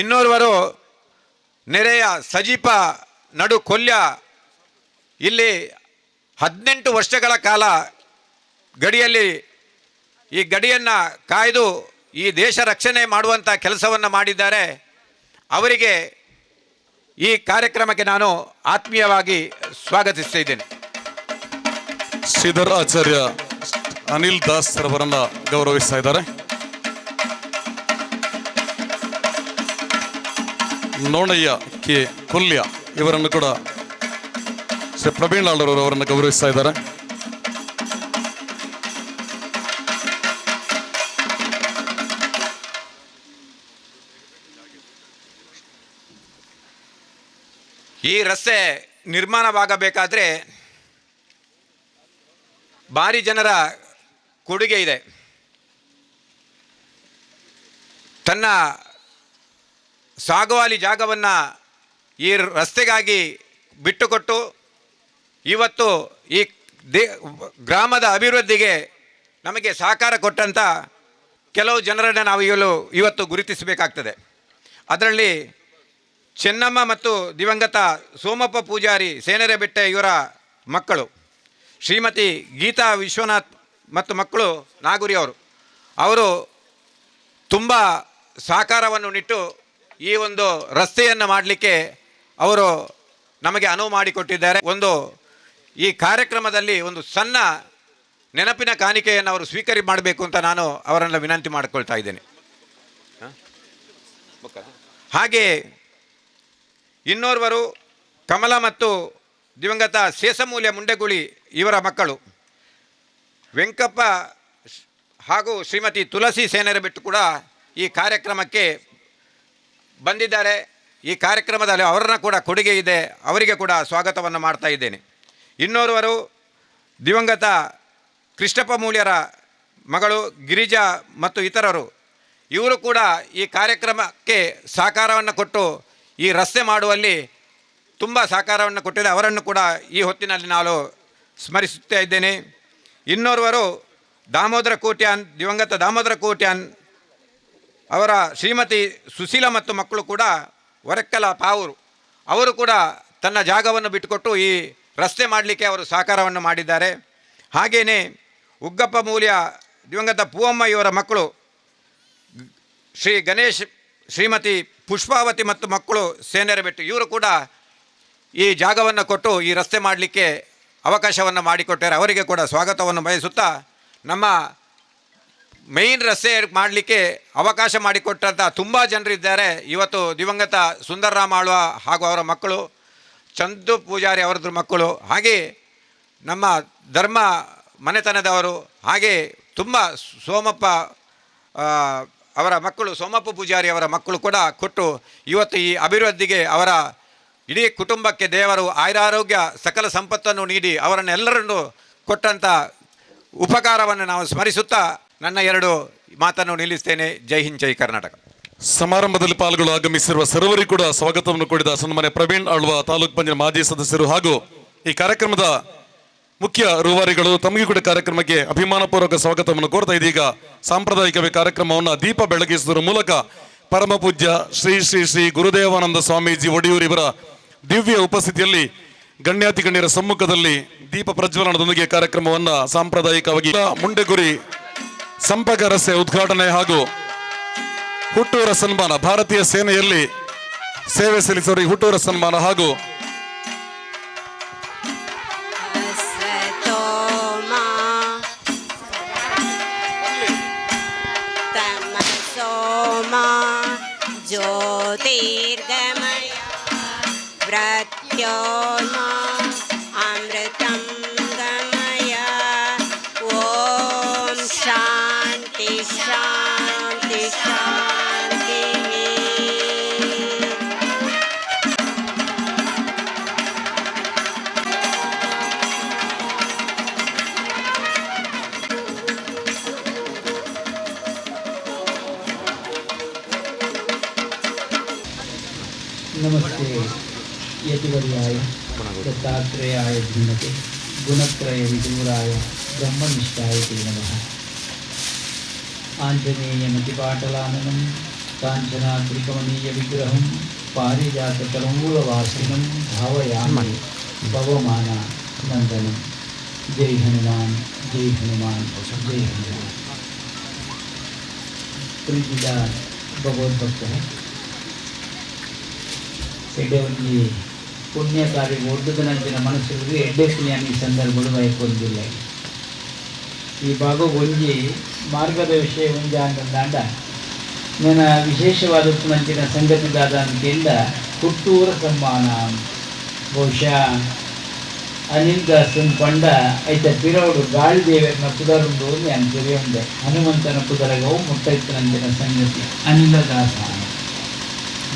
ಇನ್ನೋರ್ವರು ನೆರೆಯ ಸಜೀಪ ನಡು ಕೊಲ್ಯ ಇಲ್ಲಿ 18 ವರ್ಷಗಳ ಕಾಲ ಗಡಿಯಲ್ಲಿ ಈ ಗಡಿಯನ್ನು ಕಾಯ್ದು ಈ ದೇಶ ರಕ್ಷಣೆ ಮಾಡುವಂಥ ಕೆಲಸವನ್ನು ಮಾಡಿದ್ದಾರೆ. ಅವರಿಗೆ ಈ ಕಾರ್ಯಕ್ರಮಕ್ಕೆ ನಾನು ಆತ್ಮೀಯವಾಗಿ ಸ್ವಾಗತಿಸ್ತಾ ಇದ್ದೇನೆ. ಶ್ರೀಧರ್ ಆಚಾರ್ಯ ಅನಿಲ್ ದಾಸ್ ಅವರನ್ನ ಗೌರವಿಸ್ತಾ ಇದ್ದಾರೆ. ನೋಣಯ್ಯ ಕೆ ಕೊಲ್ಯ ಇವರನ್ನು ಕೂಡ ಶ್ರೀ ಪ್ರವೀಣ್ ಲಾಲ್ ಅವರನ್ನು ಗೌರವಿಸ್ತಾ ಇದ್ದಾರೆ. ಈ ರಸ್ತೆ ನಿರ್ಮಾಣವಾಗಬೇಕಾದ್ರೆ ಭಾರಿ ಜನರ ಕೊಡುಗೆ ಇದೆ. ತನ್ನ ಸಾಗುವಾಲಿ ಜಾಗವನ್ನು ಈ ರಸ್ತೆಗಾಗಿ ಬಿಟ್ಟುಕೊಟ್ಟು ಇವತ್ತು ಈ ಗ್ರಾಮದ ಅಭಿವೃದ್ಧಿಗೆ ನಮಗೆ ಸಹಕಾರ ಕೊಟ್ಟಂಥ ಕೆಲವು ಜನರನ್ನು ನಾವು ಇವತ್ತು ಗುರುತಿಸಬೇಕಾಗ್ತದೆ. ಅದರಲ್ಲಿ ಚೆನ್ನಮ್ಮ ಮತ್ತು ದಿವಂಗತ ಸೋಮಪ್ಪ ಪೂಜಾರಿ ಸೇನರೆಬೆಟ್ಟೆ ಇವರ ಮಕ್ಕಳು, ಶ್ರೀಮತಿ ಗೀತಾ ವಿಶ್ವನಾಥ್ ಮತ್ತು ಮಕ್ಕಳು ನಾಗುರಿ ಅವರು ತುಂಬ ಸಹಕಾರವನ್ನು ನೀಟ್ಟು ಈ ಒಂದು ರಸ್ತೆಯನ್ನು ಮಾಡಲಿಕ್ಕೆ ಅವರು ನಮಗೆ ಅನುವು ಮಾಡಿಕೊಟ್ಟಿದ್ದಾರೆ. ಈ ಕಾರ್ಯಕ್ರಮದಲ್ಲಿ ಒಂದು ಸಣ್ಣ ನೆನಪಿನ ಕಾಣಿಕೆಯನ್ನು ಅವರು ಸ್ವೀಕಾರ ಮಾಡಬೇಕು ಅಂತ ನಾನು ಅವರನ್ನು ವಿನಂತಿ ಮಾಡಿಕೊಳ್ತಾ ಇದ್ದೇನೆ. ಹಾಗೆ ಇನ್ನೋರ್ವರು ಕಮಲ ಮತ್ತು ದಿವಂಗತ ಶೇಷಮೂಲ್ಯ ಮುಂಡೆಗುಳಿ ಇವರ ಮಕ್ಕಳು ವೆಂಕಪ್ಪ ಹಾಗೂ ಶ್ರೀಮತಿ ತುಳಸಿ ಸೇನರೆಬೆಟ್ಟು ಕೂಡ ಈ ಕಾರ್ಯಕ್ರಮಕ್ಕೆ ಬಂದಿದ್ದಾರೆ. ಈ ಕಾರ್ಯಕ್ರಮದಲ್ಲಿ ಅವರನ್ನ ಕೂಡ ಕೊಡುಗೆ ಇದೆ, ಅವರಿಗೆ ಕೂಡ ಸ್ವಾಗತವನ್ನು ಮಾಡ್ತಾ ಇದ್ದೇನೆ. ಇನ್ನೋರ್ವರು ದಿವಂಗತ ಕೃಷ್ಣಪ್ಪ ಮೂಲ್ಯರ ಮಗಳು ಗಿರಿಜಾ ಮತ್ತು ಇತರರು, ಇವರು ಕೂಡ ಈ ಕಾರ್ಯಕ್ರಮಕ್ಕೆ ಸಹಕಾರವನ್ನು ಕೊಟ್ಟು ಈ ರಸ್ತೆ ಮಾಡುವಲ್ಲಿ ತುಂಬ ಸಹಕಾರವನ್ನು ಕೊಟ್ಟಿದೆ. ಅವರನ್ನು ಕೂಡ ಈ ಹೊತ್ತಿನಲ್ಲಿ ನಾನು ಸ್ಮರಿಸುತ್ತಾ ಇದ್ದೇನೆ. ಇನ್ನೋರ್ವರು ದಾಮೋದರ ಕೋಟ್ಯಾನ್, ದಿವಂಗತ ದಾಮೋದರ ಕೋಟ್ಯಾನ್ ಅವರ ಶ್ರೀಮತಿ ಸುಶೀಲ ಮತ್ತು ಮಕ್ಕಳು ಕೂಡ ಹೊರಕ್ಕಲ ಪಾವೂರು, ಅವರು ಕೂಡ ತನ್ನ ಜಾಗವನ್ನು ಬಿಟ್ಟುಕೊಟ್ಟು ಈ ರಸ್ತೆ ಮಾಡಲಿಕ್ಕೆ ಅವರು ಸಹಕಾರವನ್ನು ಮಾಡಿದ್ದಾರೆ. ಹಾಗೆಯೇ ಉಗ್ಗಪ್ಪ ಮೂಲ್ಯ ದಿವಂಗತ ಪೂವಮ್ಮ ಇವರ ಮಕ್ಕಳು ಶ್ರೀ ಗಣೇಶ್, ಶ್ರೀಮತಿ ಪುಷ್ಪಾವತಿ ಮತ್ತು ಮಕ್ಕಳು ಸೇನರೆಬೆಟ್ಟು, ಇವರು ಕೂಡ ಈ ಜಾಗವನ್ನು ಕೊಟ್ಟು ಈ ರಸ್ತೆ ಮಾಡಲಿಕ್ಕೆ ಅವಕಾಶವನ್ನು ಮಾಡಿಕೊಟ್ಟಾರೆ. ಅವರಿಗೆ ಕೂಡ ಸ್ವಾಗತವನ್ನು ಬಯಸುತ್ತಾ, ನಮ್ಮ ಮೇಯ್ನ್ ರಸ್ತೆ ಮಾಡಲಿಕ್ಕೆ ಅವಕಾಶ ಮಾಡಿಕೊಟ್ಟಂಥ ತುಂಬ ಜನರಿದ್ದಾರೆ. ಇವತ್ತು ದಿವಂಗತ ಸುಂದರರಾಮ ಆಳ್ವ ಹಾಗೂ ಅವರ ಮಕ್ಕಳು, ಚಂದು ಪೂಜಾರಿ ಅವರದ್ರ ಮಕ್ಕಳು, ಹಾಗೆ ನಮ್ಮ ಧರ್ಮ ಮನೆತನದವರು, ಹಾಗೆ ತುಂಬ ಸೋಮಪ್ಪ ಅವರ ಮಕ್ಕಳು, ಸೋಮಪ್ಪ ಪೂಜಾರಿ ಅವರ ಮಕ್ಕಳು ಕೂಡ ಕೊಟ್ಟು ಇವತ್ತು ಈ ಅಭಿವೃದ್ಧಿಗೆ ಅವರ ಇಡೀ ಕುಟುಂಬಕ್ಕೆ ದೇವರು ಆಯುರಾರೋಗ್ಯ ಸಕಲ ಸಂಪತ್ತನ್ನು ನೀಡಿ ಅವರನ್ನೆಲ್ಲರನ್ನು ಕೊಟ್ಟಂಥ ಉಪಕಾರವನ್ನು ನಾವು ಸ್ಮರಿಸುತ್ತಾ ನನ್ನ 2 ಮಾತನ್ನು ನಿಲ್ಲಿಸ್ತೇನೆ. ಜೈ ಹಿಂದ್, ಜೈ ಕರ್ನಾಟಕ. ಸಮಾರಂಭದಲ್ಲಿ ಪಾಲ್ಗೊಳ್ಳಲು ಆಗಮಿಸಿರುವ ಸರ್ವರಿಗೂ ಕೂಡ ಸ್ವಾಗತವನ್ನು ಕೊಡಿದ ಸನ್ಮಾನ್ಯ ಪ್ರವೀಣ್ ಆಳ್ವ ತಾಲೂಕು ಪಂಚಾಯತ್ ಮಾಜಿ ಸದಸ್ಯರು ಹಾಗೂ ಈ ಕಾರ್ಯಕ್ರಮದ ಮುಖ್ಯ ರೂವಾರಿಗಳು, ತಮಗೆ ಕೂಡ ಕಾರ್ಯಕ್ರಮಕ್ಕೆ ಅಭಿಮಾನಪೂರ್ವಕ ಸ್ವಾಗತವನ್ನು ಕೋರ್ತಾ ಇದೀಗ ಸಾಂಪ್ರದಾಯಿಕ ಕಾರ್ಯಕ್ರಮವನ್ನು ದೀಪ ಬೆಳಗಿಸುವುದರ ಮೂಲಕ ಪರಮ ಪೂಜ್ಯ ಶ್ರೀ ಶ್ರೀ ಶ್ರೀ ಗುರುದೇವಾನಂದ ಸ್ವಾಮೀಜಿ ಒಡಿಯೂರು ಇವರ ದಿವ್ಯ ಉಪಸ್ಥಿತಿಯಲ್ಲಿ ಗಣ್ಯಾತಿ ಗಣ್ಯರ ಸಮ್ಮುಖದಲ್ಲಿ ದೀಪ ಪ್ರಜ್ವಲನದೊಂದಿಗೆ ಕಾರ್ಯಕ್ರಮವನ್ನು ಸಾಂಪ್ರದಾಯಿಕವಾಗಿ ಮುಂಡೆಗುರಿ ಸಂಪರ್ಕ ರಸ್ತೆ ಉದ್ಘಾಟನೆ ಹಾಗೂ ಹುಟ್ಟೂರ ಸನ್ಮಾನ, ಭಾರತೀಯ ಸೇನೆಯಲ್ಲಿ ಸೇವೆ ಸಲ್ಲಿಸುವವರಿಗೆ ಹುಟ್ಟೂರ ಸನ್ಮಾನ ಹಾಗೂ ಜ್ಯೋತಿರ್ಗಮಯ ಪ್ರತ್ಯೋಮ ಅಮೃತಂ ಗಮಯ. ಓಂ ಶಾಂತಿ ಶಾಂತಿ ಶಾಂತಿ. नमस्ते यतिवर्याय दत्तात्रेयाय धीमते गुणत्रय विदूराय ब्रह्मनिष्ठाय ते नमः. आञ्जनेयमतिपाटलाननं काञ्चनाद्रिकमनीय विग्रहं पारिजाततरुमूलवासिनं भावयामि भवमाना नन्दनं. जय हनुमान, जय हनुमान, जय हनुमान. प्रीतिद भगवद्भक्त ಎಡ್ಡೆ ಒಂದು ಪುಣ್ಯ ಕಾರ್ಯ ಒಡ್ಡದನಂಚಿನ ಮನಸ್ಸು ಎಡ್ಡೆಸ್ತೀನಿ ಈ ಸಂದರ್ಭಗಳು ವೈಪೊಂದಿಲ್ಲ. ಈ ಭಾಗ ಒಂಜಿ ಮಾರ್ಗದ ವಿಷಯ ಒಂಜಿ ಅಂಗಂದಾಂಡ ನನ್ನ ವಿಶೇಷವಾದ ನಂಚಿನ ಸಂಗತಿದಾದ ಅಂತೆಂದ ಹುಟ್ಟೂರ ಸನ್ಮಾನ. ಬಹುಶಃ ಅನಿಲ್ ದಾಸನ್ ಪಂಡ ಐತ ಪಿರವಡು ಗಾಳಿ ದೇವರನ್ನ ಪುದರುಂಡು ನಾನು ತಿರಿಯುಂಡೆ. ಹನುಮಂತನ ಪುದರಗವು ಮುಟ್ಟೈತನಂಚಿನ ಸಂಗತಿ ಅನಿಲ ದಾಸ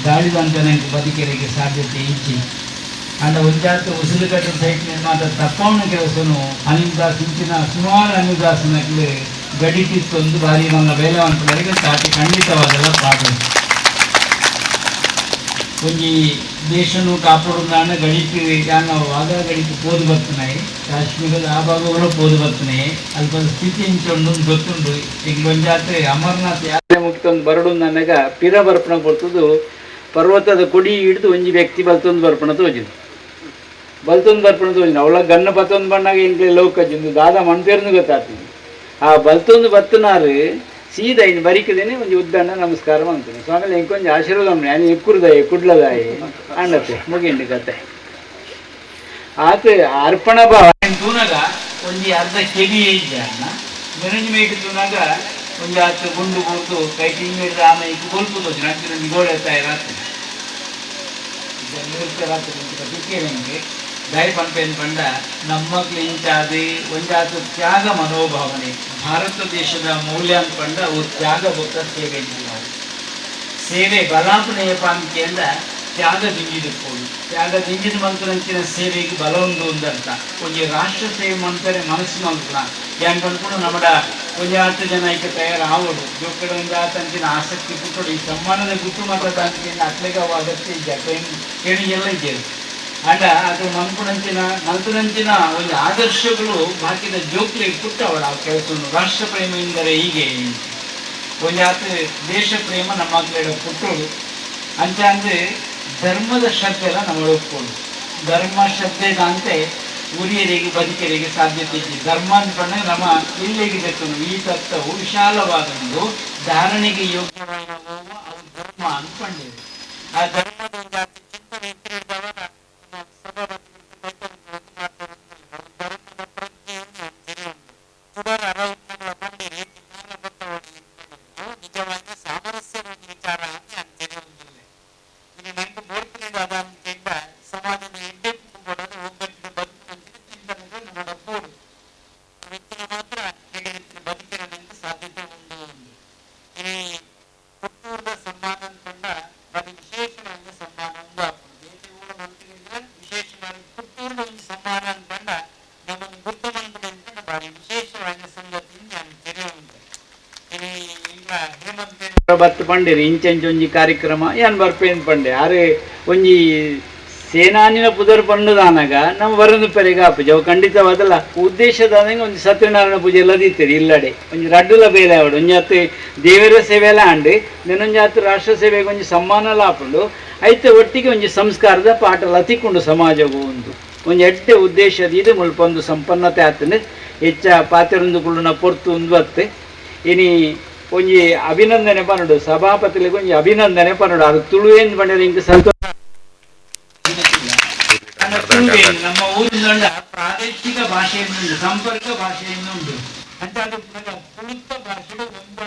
ಗಾಳಿದಂತ ನನಗೆ ಬದುಕಲಿಕ್ಕೆ ಸಾಧ್ಯತೆ ಇಚ್ಚಿ ಅಂಡ ಒಂಜಾತು ಉಸಿರುಗಟ್ಟು ಸೈಟ್ ನಿರ್ಮಾತ ತಪ್ಪವನ ಕೆಲಸನು ಅನಿಲ್ ದಾಸ್ ಇಂಚಿನ ಸುಮಾರು ಅನಿಲ್ ದಾಸನಕ್ಕೆ ಗಡಿತಿತ್ತೊಂದು ಬಾರಿ ನನ್ನ ಬೇಲೆ ಅನ್ಕೊಂಡವರಿಗೆ ತಾಟಿ ಖಂಡಿತವಾದೆಲ್ಲ ಪಾಠ ಒಂಜಿ ದೇಶನು ಕಾಪಾಡುದಾನ ಗಡಿತು ಯಾನ ಆಗ ಗಡಿತು ಪೋದು ಬರ್ತನಾಯಿ ಕಾಶ್ಮೀರದ ಆ ಭಾಗಗಳು ಪೋದು ಬರ್ತನಾಯಿ ಅಲ್ಪ ಸ್ಥಿತಿ ಇಂಚೊಂದು ಗೊತ್ತುಂಡು ಈಗ ಒಂಜಾತ್ರೆ ಅಮರನಾಥ್ ಯಾತ್ರೆ ಮುಗಿತೊಂದು ಬರಡು ನನಗ ಪಿರ ಬರ್ಪಣ ಕೊಡ್ತದು ಪರ್ವತದ ಕೊಡಿ ಹಿಡಿದು ಒಂಜಿ ವ್ಯಕ್ತಿ ಬಲ್ತೊಂದು ಬರ್ಪಣ ತೋಜಿದ್ದು ಬಲ್ತೊಂದು ಬರ್ಪಣ ತೋಜಿನ ಅವಳ ಗನ್ನ ಬತ್ತೊಂದು ಬಣ್ಣಾಗ ಇಂಗ್ಲೇ ಲೋಕಜಿಂದು ದಾದ ಮಣ್ಪೇರ್ನು ಗೊತ್ತಾಗ್ತೀನಿ ಆ ಬಲ್ತೊಂದು ಬತ್ತನಾರು ಸೀದಾ ಇನ್ನು ಬರಿಕದೇನೆ ಒಂದು ಉದ್ದಣ್ಣ ನಮಸ್ಕಾರ ಅಂತೀನಿ ಸ್ವಾಮಿ ಇಂಕೊಂದು ಆಶೀರ್ವಾದ ನಾನು ಇಕ್ಕುರ್ದಾಯಿ ಕುಡ್ಲದಾಯಿ ಅಣ್ಣತ್ತೆ ಮುಗಿಂಡು ಕತೆ ಆತ ಅರ್ಪಣ ಭಾವ ತೂನಾಗ ಒಂದು ಅರ್ಧ ಕೆಡಿ ಇದ್ದೆ ಅಣ್ಣ ಮೆರಜ್ ಮೇಟ್ ತೂನಾಗ ಒಂದು ಆತು ಗುಂಡು ಕೂತು ಕೈ ತಿಂಗಿಡ್ದು ಆಮೇಲೆ ಇಕ್ಕು ಗೋಲ್ಪುದು ನಂತರ ನಿಗೋಳೆ ತಾಯಿ ರಾತ್ರಿ ರಾತ್ರಿ ದಾರಿ ಪಂಪೇನು ಪಂಡ ನಮ್ಮಕ್ಲು ಇಂಚಾದಿ ಒಂದಾತು ತ್ಯಾಗ ಮನೋಭಾವನೆ ಭಾರತ ದೇಶದ ಮೌಲ್ಯ ಅಂತ ಪಂಡ ಅವ್ರು ತ್ಯಾಗ ಬೊಕ್ಕ ಸೇವೆ ನಾವು ಸೇವೆ ಬಲಾಪಣೆಯಪ್ಪ ಅಂದ ತ್ಯಾಗ ದಿಂಜಿದಿರ್ಬೋದು ತ್ಯಾಗ ದಿಂಜಿದ ಮಂತ್ರಂಚಿನ ಸೇವೆಗೆ ಬಲ ಒಂದಂತ ಒಂದು ರಾಷ್ಟ್ರ ಸೇವೆ ಮಾಡ್ತಾರೆ ಮನಸ್ಸು ಮಂತ್ರ ಹೆಂಗೆ ಬಂದ್ಕೊಂಡು ನಮ್ಮಡ ಒಂದು 10 ಜನ ಈಗ ತಯಾರಾಗೋದು ಜೋಕಡೆ ಒಂದು ಆತಂಚಿನ ಆಸಕ್ತಿ ಬಿಟ್ಟು ಈ ಸಮ್ಮಾನದ ಗುಟ್ಟು ಮಾತಾಡ ಅಟ್ಲೆಗೆ ಅವು ಅಗತ್ಯ ಇದೆ ಕೇಳಿಗೆಲ್ಲ ಇದ್ದೇವೆ ಆಗ ಅದು ಮಂಕುನಂಚಿನ ಒಂದು ಆದರ್ಶಗಳು ಬಾಕಿದ ಜೋಕ್ಲಿಗೆ ಪುಟ್ಟವಳ ಆ ಕೆಲಸವನ್ನು ರಾಷ್ಟ್ರ ಪ್ರೇಮ ಎಂದರೆ ಹೀಗೆ ಒಂದು ದೇಶ ಪ್ರೇಮ ನಮ್ಮ ಮಕ್ಕಳ ಪುಟ್ಟೋಳು ಅಂಚ ಅಂದ್ರೆ ಧರ್ಮದ ಶ್ರದ್ಧೆ ಎಲ್ಲ ನಮ್ಮ ಒಪ್ಕೊಳ್ಳು ಧರ್ಮ ಶ್ರದ್ಧೆದಂತೆ ಉರಿಯರಿಗೆ ಬದುಕರಿಗೆ ಸಾಧ್ಯತೆ ಇದೆ ಧರ್ಮ ಅಂತ ಬಂದಾಗ ನಮ್ಮ ಇಲ್ಲಿಗೆ ಬೇಕು ಈ ತತ್ವವು ವಿಶಾಲವಾದದ್ದು ಧಾರಣೆಗೆ ಯೋಗ್ಯವಾದ ಅದು ಧರ್ಮ ಅಂದ್ಕೊಂಡಿದೆ ಆ ಧರ್ಮದ ಚಿಂತನೆ ಇಟ್ಟಿದ್ದವರ ನಿಜವಾಗಿ ಸಾಮರಸ್ಯ ವಿಚಾರ ಅಂತ ಅಂತಿರುವುದಿಲ್ಲ ಇದು ನೆನಪು ಬೋರ್ಪುರಿದಾದ ಅಂತ ಸಮಾಜದ ಎಡ್ಡೆ ಕೊಡೋದು ಒಬ್ಬರಿಗೆ ಬದುಕುವಂತೆ ಚಿಂತನೆಗಳು ನೋಡಬಹುದು ವ್ಯಕ್ತಿಗೆ ಮಾತ್ರ ಬದುಕಿರಲಿಕ್ಕೆ ಸಾಧ್ಯತೆ ಉಂಟು ಈ ಪುತ್ತೂರದ ಸಮ್ಮಾನ ಅಂದ್ಕೊಂಡ ಅದು ವಿಶೇಷವಾದ ಸಮ್ಮಾನ ದೇಶಗಳ ಮಂತ್ರಿಗಳಿಂದ ವಿಶೇಷವಾಗಿ ಪುತ್ತೂರದ ಒಂದು ಸಮ್ಮಾನ ಅಂದ್ಕೊಂಡ ನಮ್ಮನ್ನು ಬುದ್ಧ ಮಂತ್ರಿ ಅಂತ ಭಾರಿ ವಿಶೇಷವಾದ ಸಂಗತಿಯಿಂದ ನಾನು ತೆರೆಯುವಂತೆ ಬತ್ತು ಪಂಡೇರಿ ಇಂಚಂಚೊಂಜಿ ಕಾರ್ಯಕ್ರಮ ಏನ್ ಬರ್ಪೇನ್ ಪಂಡೆ ಆರೆ ಒಂಜಿ ಸೇನಾನಿನ ಪುದರ್ ಪಂಡದಾನಾಗ ನಮ್ಮ ವರದು ಪೆರೆಗ ಆಪುಜ ಅವು ಖಂಡಿತವಾದಲ್ಲ ಉದ್ದೇಶದಾದಂಗ ಒಂದು ಸತ್ಯನಾರಾಯಣ ಪೂಜೆ ಎಲ್ಲ ದೀತೀರಿ ಇಲ್ಲಡೆ ಒಂಜಿ ರಡ್ಡುಲ ಬೇಲೆ ಆವಡು ಒಂಜಾತು ದೇವರ ಸೇವೆ ಎಲ್ಲ ಆಂಡು ನೆನೊಂಜಾತು ರಾಷ್ಟ್ರ ಸೇವೆಗೆ ಒಂಜಿ ಸಮ್ಮಾನ ಎಲ್ಲ ಹಾಕೊಂಡು ಐತೆ ಒಟ್ಟಿಗೆ ಒಂಜಿ ಸಂಸ್ಕಾರದ ಪಾಠ ಲತಿಕೊಂಡು ಸಮಾಜವು ಒಂದು ಎಡ್ಡೆ ಉದ್ದೇಶದ ಇದು ಮುಲ್ಪೊಂದು ಸಂಪನ್ನತೆ ಆತಂದ್ರೆ ಹೆಚ್ಚ ಪಾತ್ರೊಂದು ಕುಳ್ಳುನ ಪೊರ್ತು ಒಂದು ಬತ್ತೆ ಇನಿ ಒಂಜಿ ಅಭಿನಂದನೆ ಪನ್ನಡು ಸಭಾಪತಿಗಳಿಗೆ ಒಂಜಿ ಅಭಿನಂದನೆ ಪನ್ನಡು ಅದು ತುಳುವೇನು ಪಂಡರೆ ಇಂಕ ಸಂತೋಷ ನಮ್ಮ ಊರಿನ ಪ್ರಾದೇಶಿಕ ಭಾಷೆಯನ್ನು ಸಂಪರ್ಕ ಭಾಷೆಯನ್ನು ಉಂಟು ಅಂತ ಅದು ತುಳುತ್ತ ಭಾಷೆ ಒಂದು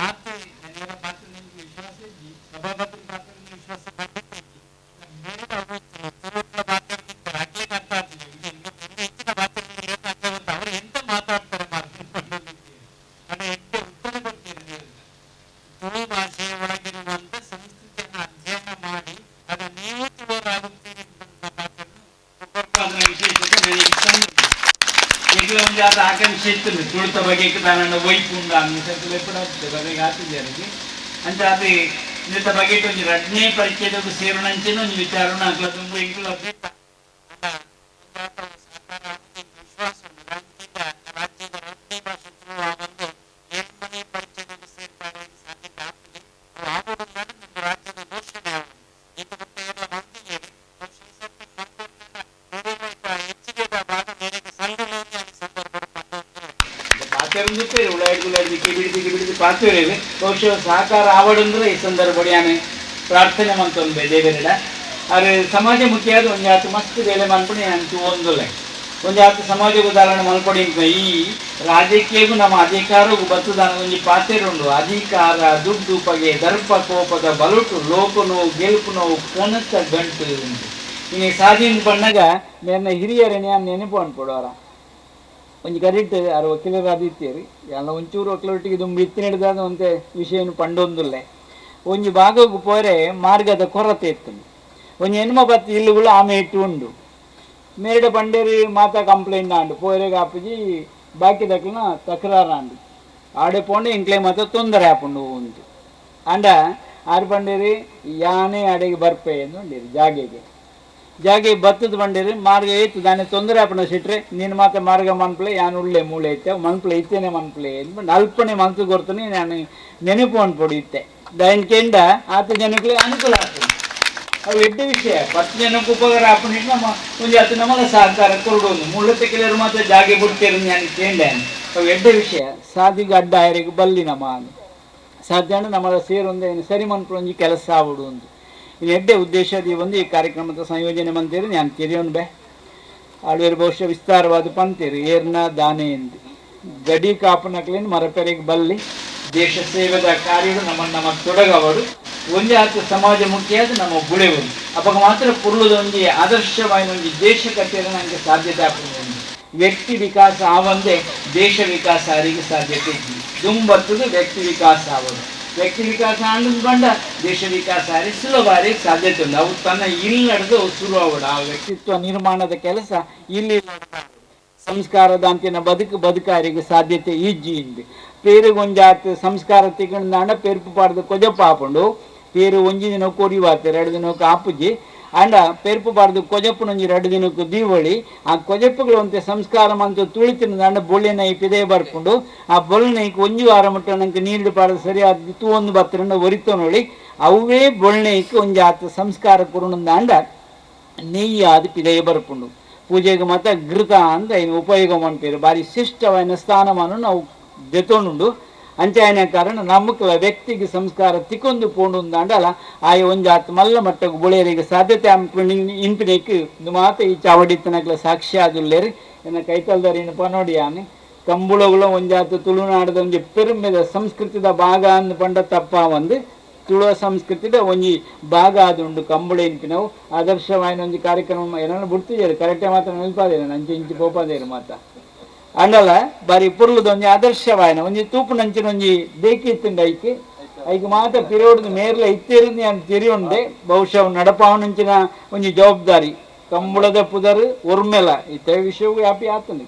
ಆತು ನನಗೆ ಪಾತ್ರ ನಿಮ್ಗೆ ವಿಶ್ವಾಸ ಇದ್ದಿ ಸಭಾಪತಿ ಪಾತ್ರ ವಿಶ್ವಾಸ ಹೆಚ್ಚಿನ ಪಾತ್ರ ಅವರು ಎಂತ ಮಾತಾಡ್ತಾರೆ ತುಳು ಭಾಷೆಯ ಒಳಗಿರುವಂತ ಸಂಸ್ಕೃತಿಯನ್ನು ಅಧ್ಯಯನ ಮಾಡಿ ಅದು ನೀವು ತುಳುವರಾಗುತ್ತೀರಿ ಒಂದು ಅದು ಆಕಾಂಕ್ಷೆ ಇತ್ತು ತುಳಿತ ಬಗ್ಗೆ ನಾನು ವೈಪುಂಡ ಬಗೆಗೆ ಹಾಕಿದ್ದಾರೆ ಅಂತ ಅದು ಇಂಥ ಬಗ್ಗೆ ಒಂದು 2ನೇ ಪರಿಚಯದ ಸೇರೋಣಂಚೆ ಒಂದು ವಿಚಾರಣ ಆಗ್ಲ ತುಂಬ ಇಂಗ್ಲ ವಿಶ್ವಾಸ ರಾಜ್ಯದ 2ನೇ ಭಾಷೆ ತುಳುವಾಗಂದು 8ನೇ ಪರಿಚಯದ ಸೇರ್ಪಾಡು ಸಾಧ್ಯತೆ ಆಗ್ತದೆ ಆಗೋದ್ರಿಂದ ನಮ್ಮ ರಾಜ್ಯದ ಘೋಷಣೆ ಆಗುದು ಇಂಥ ಮಂದಿಗೆ ಹೆಚ್ಚಿಗೆ ಭಾಗ ಮೇರೆಗೆ ಸಂಘಟನೆ ಸಂದರ್ಭ ಪಾತ್ರೆ ಉಳ್ಳಾಡಿ ಬಿಡಿದು ಪಾತ್ರೆ ಬಹುಶಃ ಸಹಕಾರ ಆವಡಂದ್ರೆ ಈ ಸಂದರ್ಭ ಆನೆ ಪ್ರಾರ್ಥನೆ ಮಂತೊಂದು ದೇವರಿಡ ಅರೆ ಸಮಾಜ ಮುಖ್ಯವಾದ ಒಂದು ಆತು ಮಸ್ತ್ ಬೇಲೆ ಮಾಡ್ಕೊಂಡು ಅಂತು ಒಂದಲ್ಲ ಒಂದು ಆತು ಸಮಾಜ ಉದಾಹರಣೆ ಮಾಡ್ಕೊಡಿ ಈ ರಾಜಕೀಯಗೂ ನಮ್ಮ ಅಧಿಕಾರಗೂ ಬತ್ತದಾನ ಒಂದು ಪಾತ್ರೆ ಉಂಡು ಅಧಿಕಾರ ದುಡ್ಡು ಪಗೆ ದರ್ಪ ಕೋಪದ ಬಲುಟು ಲೋಕ ನೋವು ಗೆಲ್ಪು ನೋವು ಕೊನತ್ತ ಗಂಟು ಉಂಟು ಇನ್ನು ಸಾಧೀನ ಪಣ್ಣಾಗ ನನ್ನ ಹಿರಿಯರೇ ನೆನಪು ಅನ್ಕೊಡೋರ ಒಂದು ಕರೆಕ್ಟ್ ಯಾರು ವಕೀಲರಾದಿತ್ತೀರಿ ಎಲ್ಲ ಒಂಚೂರು ಒಕ್ಕಲೊಟ್ಟಿಗೆ ತುಂಬ ಇತ್ತು ಹಿಡಿದಾದ ಒಂದೇ ವಿಷಯನು ಪಂಡೊಂದಿಲ್ಲ ಒಂದು ಭಾಗಕ್ಕೆ ಪೋರೆ ಮಾರ್ಗದ ಕೊರತೆ ಇತ್ತು ಒಂಜಿ ಎನ್ಮ ಬತ್ತು ಇಲ್ಲುಗಳು ಆಮೆ ಇಟ್ಟು ಉಂಡು ಮೇಡ ಪಂಡೇರಿ ಮಾತಾ ಕಂಪ್ಲೇಂಟ್ ಆಂಡು ಪೋರೆಗೆ ಆಪುಜಿ ಬಾಕಿ ದಕ್ಕನ ತಕರಾರು ಆಡೆ ಪೋಂಡು ಇಂಕ್ಲೆ ಮಾತ ತೊಂದರೆ ಆಪುಂಡು ಉಂಟು ಅಂಡ ಆರು ಪಂಡೇರಿ ಯಾನೆ ಅಡೆಗೆ ಬರ್ಪೆ ಎಂದು ಉಂಡಿರಿ ಜಾಗೆ ಬತ್ತದ ಬಂಡೇರಿ ಮಾರ್ಗ ಏತು ದಾನೆ ತೊಂದರೆ ಆಪಣ ಸಿಟ್ರೆ ನೀನು ಮಾತ ಮಾರ್ಗ ಮನ್ಪಲೆ ಯಾನು ಉಳ್ಳೆ ಮೂಳೆ ಐತೆ ಮನ್ಪಲೆ ಇತ್ತೇನೆ ಮನ್ಪಲೆ ಅಂದ್ಬಿಟ್ಟು ಅಲ್ಪನೆ ಮನ್ಸು ಕೊಡ್ತಾನೆ ನಾನು ನೆನಪು ಅನ್ಪೊಡಿ ಇತ್ತೆ దాని కింద ఆత ಜನಕ್ಕೆ ಅನುಕೂಲ ಆಗ್ತದೆ ಅವು ಎಡ್ಡ ವಿಷಯ 10 ಜನಕ್ಕೆ ಉಪಕಾರ ಆಪಣಿಟ್ಟು ನಮ್ಮ ಒಂದು ಹತ್ತು ನಮಗೆ ಸಹಕಾರ ಕೊಡೋದು ಮುಳ್ಳತ್ತೆ ಕೆಲವರು ಮಾತ್ರ ಜಾಗೆ ಬಿಡ್ತೇನೆ ನಾನು ಕೇಂದ್ರ ಅವು ಎಡ್ಡ ವಿಷಯ ಸಾದಿಗೆ ಅಡ್ಡ ಆಯರಿಗೆ ಬಲ್ಲಿ ನಮ್ಮ ಸಾಧ್ಯ ನಮ್ಮದ ಸೇರೊಂದೇ ಸರಿ ಮನ್ಪೊಂಜಿ ಕೆಲಸ ಆಗುಡು ಒಂದು ಇದು ಎಡ್ಡೆ ಉದ್ದೇಶದಿ ಒಂದು ಈ ಕಾರ್ಯಕ್ರಮದ ಸಂಯೋಜನೆ ಮಂತೇರಿ ನಾನು ತೆರೆಯೋನು ಬೇ ಆಳ್ವೇರು ಬಹುಶಃ ವಿಸ್ತಾರವಾದ ಪಂತೇರಿ ಏರ್ನ ದಾನೆ ಎಂದು ಗಡಿ ಕಾಪನಕ್ಲೇನು ಮರಪೆರೆಗೆ ಬಲ್ಲಿ ದೇಶ ಸೇವೆದ ಕಾರ್ಯಗಳು ನಮ್ಮ ತೊಡಗವರು ಒಂದೇ ಆತ ಸಮಾಜ ಮುಖ್ಯಾದ ನಮ್ಮ ಗುಳೆವರು ಅವಾಗ ಮಾತ್ರ ಪುರ್ಲದ ಒಂಜಿ ಆದರ್ಶವಾದ ಒಂದು ದೇಶ ಕಟ್ಟಿದ್ರೆ ನನಗೆ ಸಾಧ್ಯತೆ ಆಗ್ತದೆ ವ್ಯಕ್ತಿ ವಿಕಾಸ ಆವಂದೇ ದೇಶ ವಿಕಾಸ ಅವರಿಗೆ ಸಾಧ್ಯತೆ ಇದ್ವಿ ದುಂಬತ್ತದು ವ್ಯಕ್ತಿ ವಿಕಾಸ ಆಗೋದು ವ್ಯಕ್ತಿ ವಿಕಾಸ ಅಂಡ ದೇಶ ವಿಕಾಸ ಆರಿ ಸುಲಭ ಸಾಧ್ಯತೆ ಉಂಟು ಅವು ತನ್ನ ಇಲ್ಲಿ ನಡೆದು ಶುರು ಆಗೋದು ಆ ವ್ಯಕ್ತಿತ್ವ ನಿರ್ಮಾಣದ ಕೆಲಸ ಇಲ್ಲಿ ಸಂಸ್ಕಾರದ ಅಂತಿನ ಬದುಕಾರಿಗೆ ಸಾಧ್ಯತೆ ಈಜಿ ಇಂದು ಪೇರುಗೊಂಜಾತ್ ಸಂಸ್ಕಾರ ತಿಗೊಂಡ ಪೇರ್ಪು ಪಾಡ್ದು ಕೊಜಪ್ಪ ಹಾಕೊಂಡು ಪೇರು ಒಂಜಿ ದಿನಕ್ಕೆ ಒರಿವಾತ 2 ದಿನಕ್ಕೆ ಆಪುಜಿ ಅಂಡ ಪೇರ್ಪು ಪಾಡ್ದು ಕೊಜಪ್ಪನೊಂಜಿ 2 ದಿನಕ್ಕೆ ದೀವಳಿ ಆ ಕೊಜಪ್ಪುಗಳು ಅಂತೆ ಸಂಸ್ಕಾರ ಮಂತು ತುಳಿತಿನ ಅಂಡ ಬೊಳ್ಳೆನ ಪಿದೆ ಬರ್ಕೊಂಡು ಆ ಬೊಳ್ಳೆನೈಕ್ ಒಂಜಿ ವಾರ ಮುಟ್ಟ ನಂಗೆ ನೀರು ಪಾಡ್ದು ಸರಿಯಾದ ತೂವೊಂದು ಬತ್ತರನ್ನ ಒರಿತೋ ನೋಡಿ ಅವೇ ಬೊಳ್ಳೆನೈಕ್ ಒಂಜಿ ಆತ ಸಂಸ್ಕಾರ ಕೊರೋಣದ ಅಂಡ ನೆಯ್ಯಿ ಆದ ಪಿದೆ ಬರ್ಪುಂಡು ಪೂಜೆಗೆ ಮಾತ್ರ ಘೃತ ಅಂತ ಏನು ಉಪಯೋಗ ಮಾಡ್ತೀರಿ ಭಾರಿ ಶಿಷ್ಟವಾದ ಸ್ಥಾನಮಾನ ನಾವು ದೆತೊಂಡು ಅಂಚಾಯನ ಕಾರಣ ನಮ್ಮಕ್ಲ ವ್ಯಕ್ತಿಗೆ ಸಂಸ್ಕಾರ ತಿಕ್ಕೊಂದು ಪೋಂಡು ಅಂಡಲ್ಲ ಆಯ ಒಂಜಿ ಆತ ಮಲ್ಲ ಮಟ್ಟಕ್ಕೆ ಬುಳೆಯರಿಗೆ ಸಾಧ್ಯತೆ ಇಂಪಿನೇಕ್ ಮಾತ ಈ ಚಾವಡಿತನಕ್ಲ ಸಾಕ್ಷಿ ಆದುಲ್ಲೇರಿ ಎನ್ನ ಕೈತಲ್ದಾರಿನ ಪನೋಡಿ ಆನೆ ಕಂಬುಳಗಳು ಒಂಜಾತ ತುಳುನಾಡದ ಒಂಜಿ ಪೆರುಮೆದ ಸಂಸ್ಕೃತಿದ ಭಾಗ ಅಂದು ಪಂಡ ತಪ್ಪ ಒಂದು ತುಳುವ ಸಂಸ್ಕೃತಿದ ಒಂಜಿ ಭಾಗ ಆದುಂಡು ಕಂಬುಳ ಇಂಪಿನವು ಆದರ್ಶವಾಯಿನ ಒಂಜಿ ಕಾರ್ಯಕ್ರಮ ಏನಾದ್ರು ಬಿಡ್ತಿದ್ದಾರೆ ಕರೆಕ್ಟೇ ಮಾತ್ರ ನೆನಪಾದೇನೆ ನಂಚೆ ಇಂಚಿ ಪೋಪಾದೇರು ಮಾತ ಅಂಡಲ ಬಾರಿ ಪುರ್ಲದ ಒಂಜಿ ಆದರ್ಶವಾಯಿನ ಒಂಜಿ ತೂಪು ನಂಚಿನ ಒಂಜಿ ಬೇಕಿತ್ತುಂಡು ಐಕೆ ಮಾತ್ರ ಪಿರೋಡ್ದು ಮೇರ್ಲ ಇತ್ತೇರಿಂದ ನಾನು ತಿರಿಯುಂಡೆ ಬಹುಶಃ ನಡಪಾವನಂಚಿನ ಒಂಜಿ ಜವಾಬ್ದಾರಿ ಕಂಬುಳದ ಪುದರು ಒರ್ಮೆಲ ಇತರ ವಿಷಯವು ವ್ಯಾಪಿ ಆತನು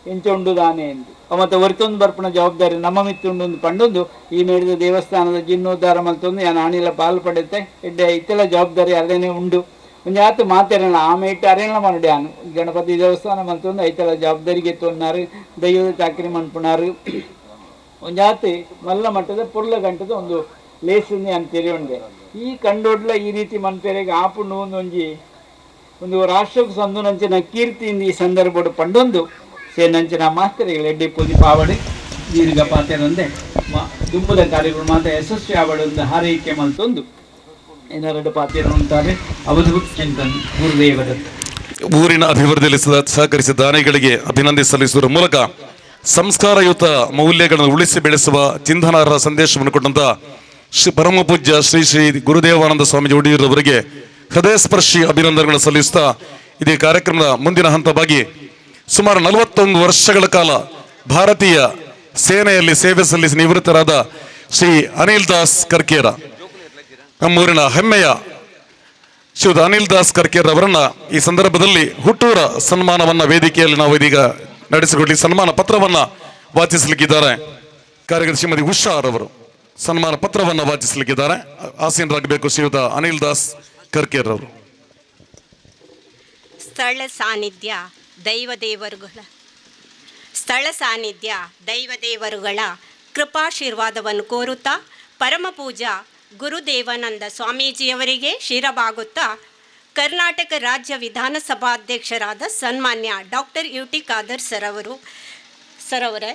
ಎಂಚುಂಡು ದಾನೆ ಎಂದು ಮತ್ತು ಒರಿತೊಂದು ಬರ್ಪಣ ಜವಾಬ್ದಾರಿ ನಮ್ಮ ಮಿತ್ತುಂಡು ಪಂಡೊಂದು ಈ ಮೇಡಿದ ದೇವಸ್ಥಾನದ ಜೀರ್ಣೋದ್ಧಾರ ಮಲ್ತೊಂದು ನಾನು ಆಣಿಲ ಪಾಲು ಪಡೆಯುತ್ತೆ ಎಡ್ಡೆ ಇತ್ತೆಲ್ಲ ಜವಾಬ್ದಾರಿ ಅದೇನೇ ಉಂಡು ಒಂದು ಆತು ಮಾತಾಡೋಣ ಆಮೆ ಇಟ್ಟು ಅರೇಣ ಮಾಡಿ ಆನು ಗಣಪತಿ ದೇವಸ್ಥಾನ ಮಲ್ತೊಂದು ಐತೆಲ್ಲ ಜವಾಬ್ದಾರಿಗೆ ತೊన్నారు ದೈವದ ಚಾಕರಿ ಮನ್ಪುಣಾರು ಒಂದು ಆತು ಮಲ್ಲ ಮಟ್ಟದ ಪುರ್ಲ ಗಂಟದ ಒಂದು ಲೇಸಿಂದ ನಾನು ತೆರೆಯುಂಡೆ ಈ ಕಂಡೋಡ್ಲ ಈ ರೀತಿ ಮನ್ಪೇರೆಗೆ ಆಪುಂಡು ಒಂದು ರಾಷ್ಟ್ರಕ್ಕೆ ಸಂದು ನಂಚಿನ ಕೀರ್ತಿಯಿಂದ ಈ ಸಂದರ್ಭ ಪಂಡೊಂದು ಸೇನಂಚಿನ ಮಾಸ್ತರಿಗಳು ಎಡ್ಡೆ ಪೂಜಿ ಪಾವಡಿ ದೀರ್ಘ ಪಾತ್ರಂದೆ ದುಂಬದ ಕಾರ್ಯಗಳು ಮಾತ್ರ ಯಶಸ್ವಿ ಆವಡೊಂದು ಹಾರೈಕೆ ಮಲ್ತೊಂದು ಏನಾರು ಪಾತ್ರ ಅಂತಾರೆ ಅವಧೂತ ಚಿಂತನ್ ಗುರುದೇವದತ್ತ ಊರಿನ ಅಭಿವೃದ್ಧಿಯಲ್ಲಿ ಸಹಕರಿಸಿದ ದಾನಿಗಳಿಗೆ ಅಭಿನಂದನೆ ಸಲ್ಲಿಸುವ ಮೂಲಕ ಸಂಸ್ಕಾರಯುತ ಮೌಲ್ಯಗಳನ್ನು ಉಳಿಸಿ ಬೆಳೆಸುವ ಚಿಂತನಾರ್ಹ ಸಂದೇಶವನ್ನು ಕೊಟ್ಟಂತ ಶ್ರೀ ಪರಮ ಪೂಜ್ಯ ಶ್ರೀ ಶ್ರೀ ಗುರುದೇವಾನಂದ ಸ್ವಾಮೀಜಿ ಒಡೆಯರವರಿಗೆ ಹೃದಯಸ್ಪರ್ಶಿ ಅಭಿನಂದನೆಗಳನ್ನು ಸಲ್ಲಿಸುತ್ತಾ ಇದೇ ಕಾರ್ಯಕ್ರಮದ ಮುಂದಿನ ಹಂತವಾಗಿ ಸುಮಾರು 41 ವರ್ಷಗಳ ಕಾಲ ಭಾರತೀಯ ಸೇನೆಯಲ್ಲಿ ಸೇವೆ ಸಲ್ಲಿಸಿ ನಿವೃತ್ತರಾದ ಶ್ರೀ ಅನಿಲ್ ದಾಸ್ ಕರ್ಕೇರ ನಮ್ಮೂರಿನ ಹೆಮ್ಮೆಯ ಶ್ರೀಯುತ ಅನಿಲ್ ದಾಸ್ ಕರ್ಕೇರ್ ಅವರನ್ನ ಈ ಸಂದರ್ಭದಲ್ಲಿ ಹುಟ್ಟೂರ ಸನ್ಮಾನವನ್ನ ವೇದಿಕೆಯಲ್ಲಿ ನಾವು ಇದೀಗ ನಡೆಸಿಕೊಡ್ಲಿ ಸನ್ಮಾನ ಪತ್ರವನ್ನ ವಾಚಿಸಲಿಕ್ಕಿದ್ದಾರೆ ಕಾರ್ಯದರ್ಶಿ ಶ್ರೀಮತಿ ಹುಷಾರ್ ಅವರು ಸನ್ಮಾನ ಪತ್ರವನ್ನ ವಾಚಿಸಲಿಕ್ಕಿದ್ದಾರೆ ಆಸೀನರಾಗಬೇಕು ಶ್ರೀಯುತ ಅನಿಲ್ ದಾಸ್ ಕರ್ಕೇರ್ ಅವರು ಸ್ಥಳ ಸಾನ್ನಿಧ್ಯ ದೈವದೇವರುಗಳ ಕೃಪಾಶೀರ್ವಾದವನ್ನು ಕೋರುತ್ತಾ ಪರಮ ಪೂಜಾ ಗುರುದೇವಾನಂದ ಸ್ವಾಮೀಜಿಯವರಿಗೆ ಶಿರಬಾಗುತ್ತಾ ಕರ್ನಾಟಕ ರಾಜ್ಯ ವಿಧಾನಸಭಾಧ್ಯಕ್ಷರಾದ ಸನ್ಮಾನ್ಯ ಡಾಕ್ಟರ್ ಯು ಟಿ ಖಾದರ್ ಸರವರ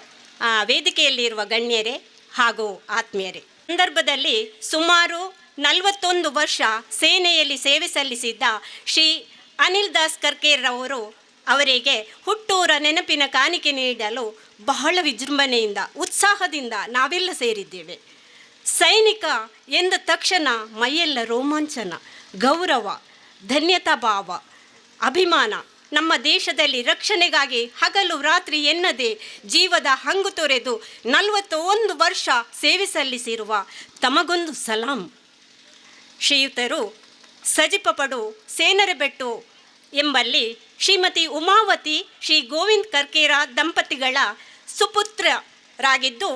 ವೇದಿಕೆಯಲ್ಲಿರುವ ಗಣ್ಯರೇ ಹಾಗೂ ಆತ್ಮೀಯರೇ, ಸಂದರ್ಭದಲ್ಲಿ ಸುಮಾರು 41 ವರ್ಷ ಸೇನೆಯಲ್ಲಿ ಸೇವೆ ಸಲ್ಲಿಸಿದ್ದ ಶ್ರೀ ಅನಿಲ್ ದಾಸ್ ಕರ್ಕೇರ್ ಅವರಿಗೆ ಹುಟ್ಟೂರ ನೆನಪಿನ ಕಾಣಿಕೆ ನೀಡಲು ಬಹಳ ವಿಜೃಂಭಣೆಯಿಂದ ಉತ್ಸಾಹದಿಂದ ನಾವೆಲ್ಲ ಸೇರಿದ್ದೇವೆ. ಸೈನಿಕ ಎಂದ ತಕ್ಷಣ ಮೈಯೆಲ್ಲ ರೋಮಾಂಚನ, ಗೌರವ, ಧನ್ಯತಾ ಭಾವ, ಅಭಿಮಾನ. ನಮ್ಮ ದೇಶದಲ್ಲಿ ರಕ್ಷಣೆಗಾಗಿ ಹಗಲು ರಾತ್ರಿ ಎನ್ನದೆ ಜೀವದ ಹಂಗು ತೊರೆದು 41 ವರ್ಷ ಸೇವೆ ಸಲ್ಲಿಸಿರುವ ತಮಗೊಂದು ಸಲಾಂ. ಶ್ರೀಯುತರು ಸಜಿಪಪಡು ಸೇನರಬೆಟ್ಟು ಎಂಬಲ್ಲಿ ಶ್ರೀಮತಿ ಉಮಾವತಿ ಶ್ರೀ ಗೋವಿಂದ್ ಕರ್ಕೇರ ದಂಪತಿಗಳ ಸುಪುತ್ರರಾಗಿದ್ದು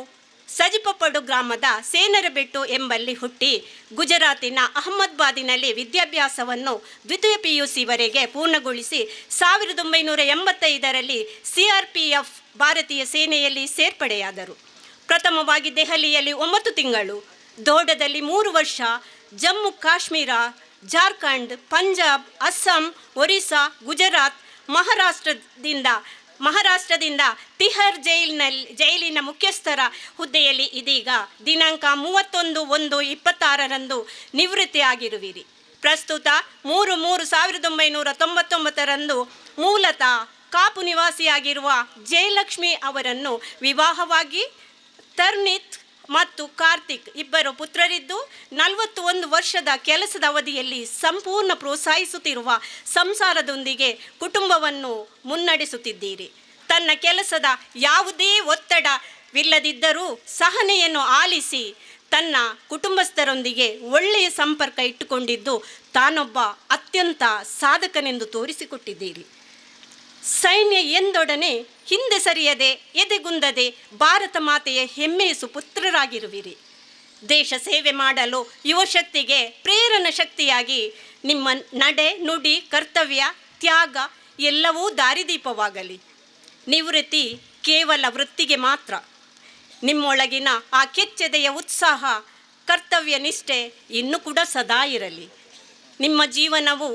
ಸಜಿಪಪಡು ಗ್ರಾಮದ ಸೇನರಬೆಟ್ಟು ಎಂಬಲ್ಲಿ ಹುಟ್ಟಿ ಗುಜರಾತಿನ ಅಹಮದಾಬಾದಿನಲ್ಲಿ ವಿದ್ಯಾಭ್ಯಾಸವನ್ನು ದ್ವಿತೀಯ PUCವರೆಗೆ ಪೂರ್ಣಗೊಳಿಸಿ 1985ರಲ್ಲಿ CRPF ಭಾರತೀಯ ಸೇನೆಯಲ್ಲಿ ಸೇರ್ಪಡೆಯಾದರು. ಪ್ರಥಮವಾಗಿ ದೆಹಲಿಯಲ್ಲಿ 9 ತಿಂಗಳು, ದೋಡದಲ್ಲಿ 3 ವರ್ಷ, ಜಮ್ಮು ಕಾಶ್ಮೀರ, ಜಾರ್ಖಂಡ್, ಪಂಜಾಬ್, ಅಸ್ಸಾಂ, ಒರಿಸ್ಸಾ, ಗುಜರಾತ್, ಮಹಾರಾಷ್ಟ್ರದಿಂದ ತಿಹರ್ ಜೈಲಿನ ಮುಖ್ಯಸ್ಥರ ಹುದ್ದೆಯಲ್ಲಿ ಇದೀಗ ದಿನಾಂಕ 31/1/26ರಂದು ನಿವೃತ್ತಿಯಾಗಿರುವಿರಿ. ಪ್ರಸ್ತುತ 3/3/1999ರಂದು ಮೂಲತಃ ಕಾಪು ನಿವಾಸಿಯಾಗಿರುವ ಜಯಲಕ್ಷ್ಮಿ ಅವರನ್ನು ವಿವಾಹವಾಗಿ ತರ್ನಿತ್ ಮತ್ತು ಕಾರ್ತಿಕ್ ಇಬ್ಬರು ಪುತ್ರರಿದ್ದು 41 ವರ್ಷದ ಕೆಲಸದ ಅವಧಿಯಲ್ಲಿ ಸಂಪೂರ್ಣ ಪ್ರೋತ್ಸಾಹಿಸುತ್ತಿರುವ ಸಂಸಾರದೊಂದಿಗೆ ಕುಟುಂಬವನ್ನು ಮುನ್ನಡೆಸುತ್ತಿದ್ದೀರಿ. ತನ್ನ ಕೆಲಸದ ಯಾವುದೇ ಒತ್ತಡವಿಲ್ಲದಿದ್ದರೂ ಸಹನೆಯನ್ನು ಆಲಿಸಿ ತನ್ನ ಕುಟುಂಬಸ್ಥರೊಂದಿಗೆ ಒಳ್ಳೆಯ ಸಂಪರ್ಕ ಇಟ್ಟುಕೊಂಡಿದ್ದು ತಾನೊಬ್ಬ ಅತ್ಯಂತ ಸಾಧಕನೆಂದು ತೋರಿಸಿಕೊಟ್ಟಿದ್ದೀರಿ. ಸೈನ್ಯ ಎಂದೊಡನೆ ಹಿಂದೆ ಸರಿಯದೆ ಎದೆಗುಂದದೆ ಭಾರತ ಮಾತೆಯ ಹೆಮ್ಮೆಯ ಸುಪುತ್ರರಾಗಿರುವಿರಿ. ದೇಶ ಸೇವೆ ಮಾಡಲು ಯುವಶಕ್ತಿಗೆ ಪ್ರೇರಣ ಶಕ್ತಿಯಾಗಿ ನಿಮ್ಮ ನಡೆ, ನುಡಿ, ಕರ್ತವ್ಯ, ತ್ಯಾಗ ಎಲ್ಲವೂ ದಾರಿದೀಪವಾಗಲಿ. ನಿವೃತ್ತಿ ಕೇವಲ ವೃತ್ತಿಗೆ ಮಾತ್ರ. ನಿಮ್ಮೊಳಗಿನ ಆ ಕೆಚ್ಚೆದೆಯ ಉತ್ಸಾಹ, ಕರ್ತವ್ಯ ನಿಷ್ಠೆ ಇನ್ನೂ ಕೂಡ ಸದಾ ಇರಲಿ. ನಿಮ್ಮ ಜೀವನವು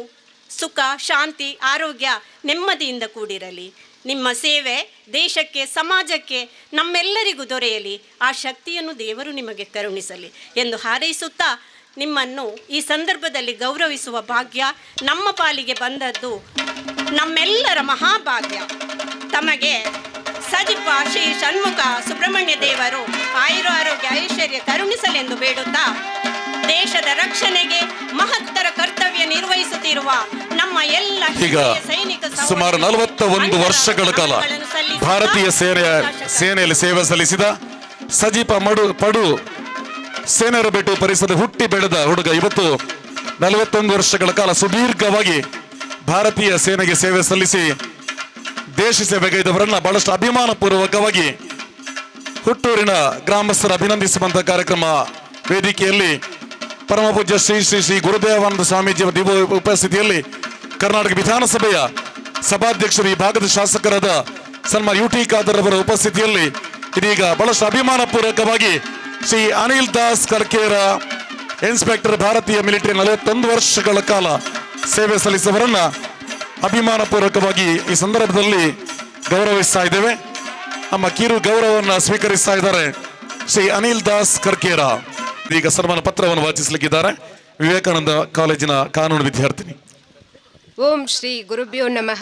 ಸುಖ, ಶಾಂತಿ, ಆರೋಗ್ಯ, ನೆಮ್ಮದಿಯಿಂದ ಕೂಡಿರಲಿ. ನಿಮ್ಮ ಸೇವೆ ದೇಶಕ್ಕೆ, ಸಮಾಜಕ್ಕೆ, ನಮ್ಮೆಲ್ಲರಿಗೂ ದೊರೆಯಲಿ. ಆ ಶಕ್ತಿಯನ್ನು ದೇವರು ನಿಮಗೆ ಕರುಣಿಸಲಿ ಎಂದು ಹಾರೈಸುತ್ತಾ, ನಿಮ್ಮನ್ನು ಈ ಸಂದರ್ಭದಲ್ಲಿ ಗೌರವಿಸುವ ಭಾಗ್ಯ ನಮ್ಮ ಪಾಲಿಗೆ ಬಂದದ್ದು ನಮ್ಮೆಲ್ಲರ ಮಹಾಭಾಗ್ಯ. ತಮಗೆ ಸಜಿಪ ಶ್ರೀ ಷಣ್ಮುಖ ಸುಬ್ರಹ್ಮಣ್ಯ ದೇವರು ಆಯುರಾರೋಗ್ಯ ಐಶ್ವರ್ಯ ಕರುಣಿಸಲೆಂದು ಬೇಡುತ್ತಾ, ದೇಶದ ರಕ್ಷಣೆಗೆ ಮಹತ್ತರ ಕರ್ತವ್ಯ ನಿರ್ವಹಿಸುತ್ತಿರುವ ನಮ್ಮ ಎಲ್ಲ ಈಗ ಸುಮಾರು 41 ವರ್ಷಗಳ ಕಾಲ ಭಾರತೀಯ ಸೇನೆಯಲ್ಲಿ ಸೇವೆ ಸಲ್ಲಿಸಿದ ಸಜಿಪ ಪಡು ಸೇನರಬೆಟ್ಟು ಪರಿಸರದ ಹುಟ್ಟಿ ಬೆಳೆದ ಹುಡುಗ ಇವತ್ತು 41 ವರ್ಷಗಳ ಕಾಲ ಸುದೀರ್ಘವಾಗಿ ಭಾರತೀಯ ಸೇನೆಗೆ ಸೇವೆ ಸಲ್ಲಿಸಿ ದೇಶ ಸೇವೆಗೈದವರನ್ನ ಬಹಳಷ್ಟು ಅಭಿಮಾನಪೂರ್ವಕವಾಗಿ ಹುಟ್ಟೂರಿನ ಗ್ರಾಮಸ್ಥರ ಅಭಿನಂದಿಸುವಂತಹ ಕಾರ್ಯಕ್ರಮ ವೇದಿಕೆಯಲ್ಲಿ ಪರಮ ಪೂಜ್ಯ ಶ್ರೀ ಶ್ರೀ ಶ್ರೀ ಗುರುದೇವಾನಂದ ಸ್ವಾಮೀಜಿಯವರ ದಿವ್ಯ ಉಪಸ್ಥಿತಿಯಲ್ಲಿ ಕರ್ನಾಟಕ ವಿಧಾನಸಭೆಯ ಸಭಾಧ್ಯಕ್ಷರು, ಈ ಭಾಗದ ಶಾಸಕರಾದ ಸನ್ಮಾನ್ UT ಖಾದರ್ ಅವರ ಉಪಸ್ಥಿತಿಯಲ್ಲಿ ಇದೀಗ ಬಹಳಷ್ಟು ಅಭಿಮಾನಪೂರ್ವಕವಾಗಿ ಶ್ರೀ ಅನಿಲ್ ದಾಸ್ ಕರ್ಕೇರ ಇನ್ಸ್ಪೆಕ್ಟರ್ ಭಾರತೀಯ ಮಿಲಿಟರಿ 41 ವರ್ಷಗಳ ಕಾಲ ಸೇವೆ ಸಲ್ಲಿಸುವವರನ್ನ ಅಭಿಮಾನಪೂರ್ವಕವಾಗಿ ಈ ಸಂದರ್ಭದಲ್ಲಿ ಗೌರವಿಸ್ತಾ ಇದ್ದೇವೆ. ನಮ್ಮ ಕಿರು ಗೌರವವನ್ನು ಸ್ವೀಕರಿಸ್ತಾ ಇದ್ದಾರೆ ಶ್ರೀ ಅನಿಲ್ ದಾಸ್ ಕರ್ಕೇರ. ಈಗ ಸನ್ಮಾನ ಪತ್ರವನ್ನು ವಾಚಿಸಲಿಕ್ಕಿದ್ದಾರೆ ವಿವೇಕಾನಂದ ಕಾಲೇಜಿನ ಕಾನೂನು ವಿದ್ಯಾರ್ಥಿನಿ. ಓಂ ಶ್ರೀ ಗುರುಭ್ಯೋ ನಮಃ.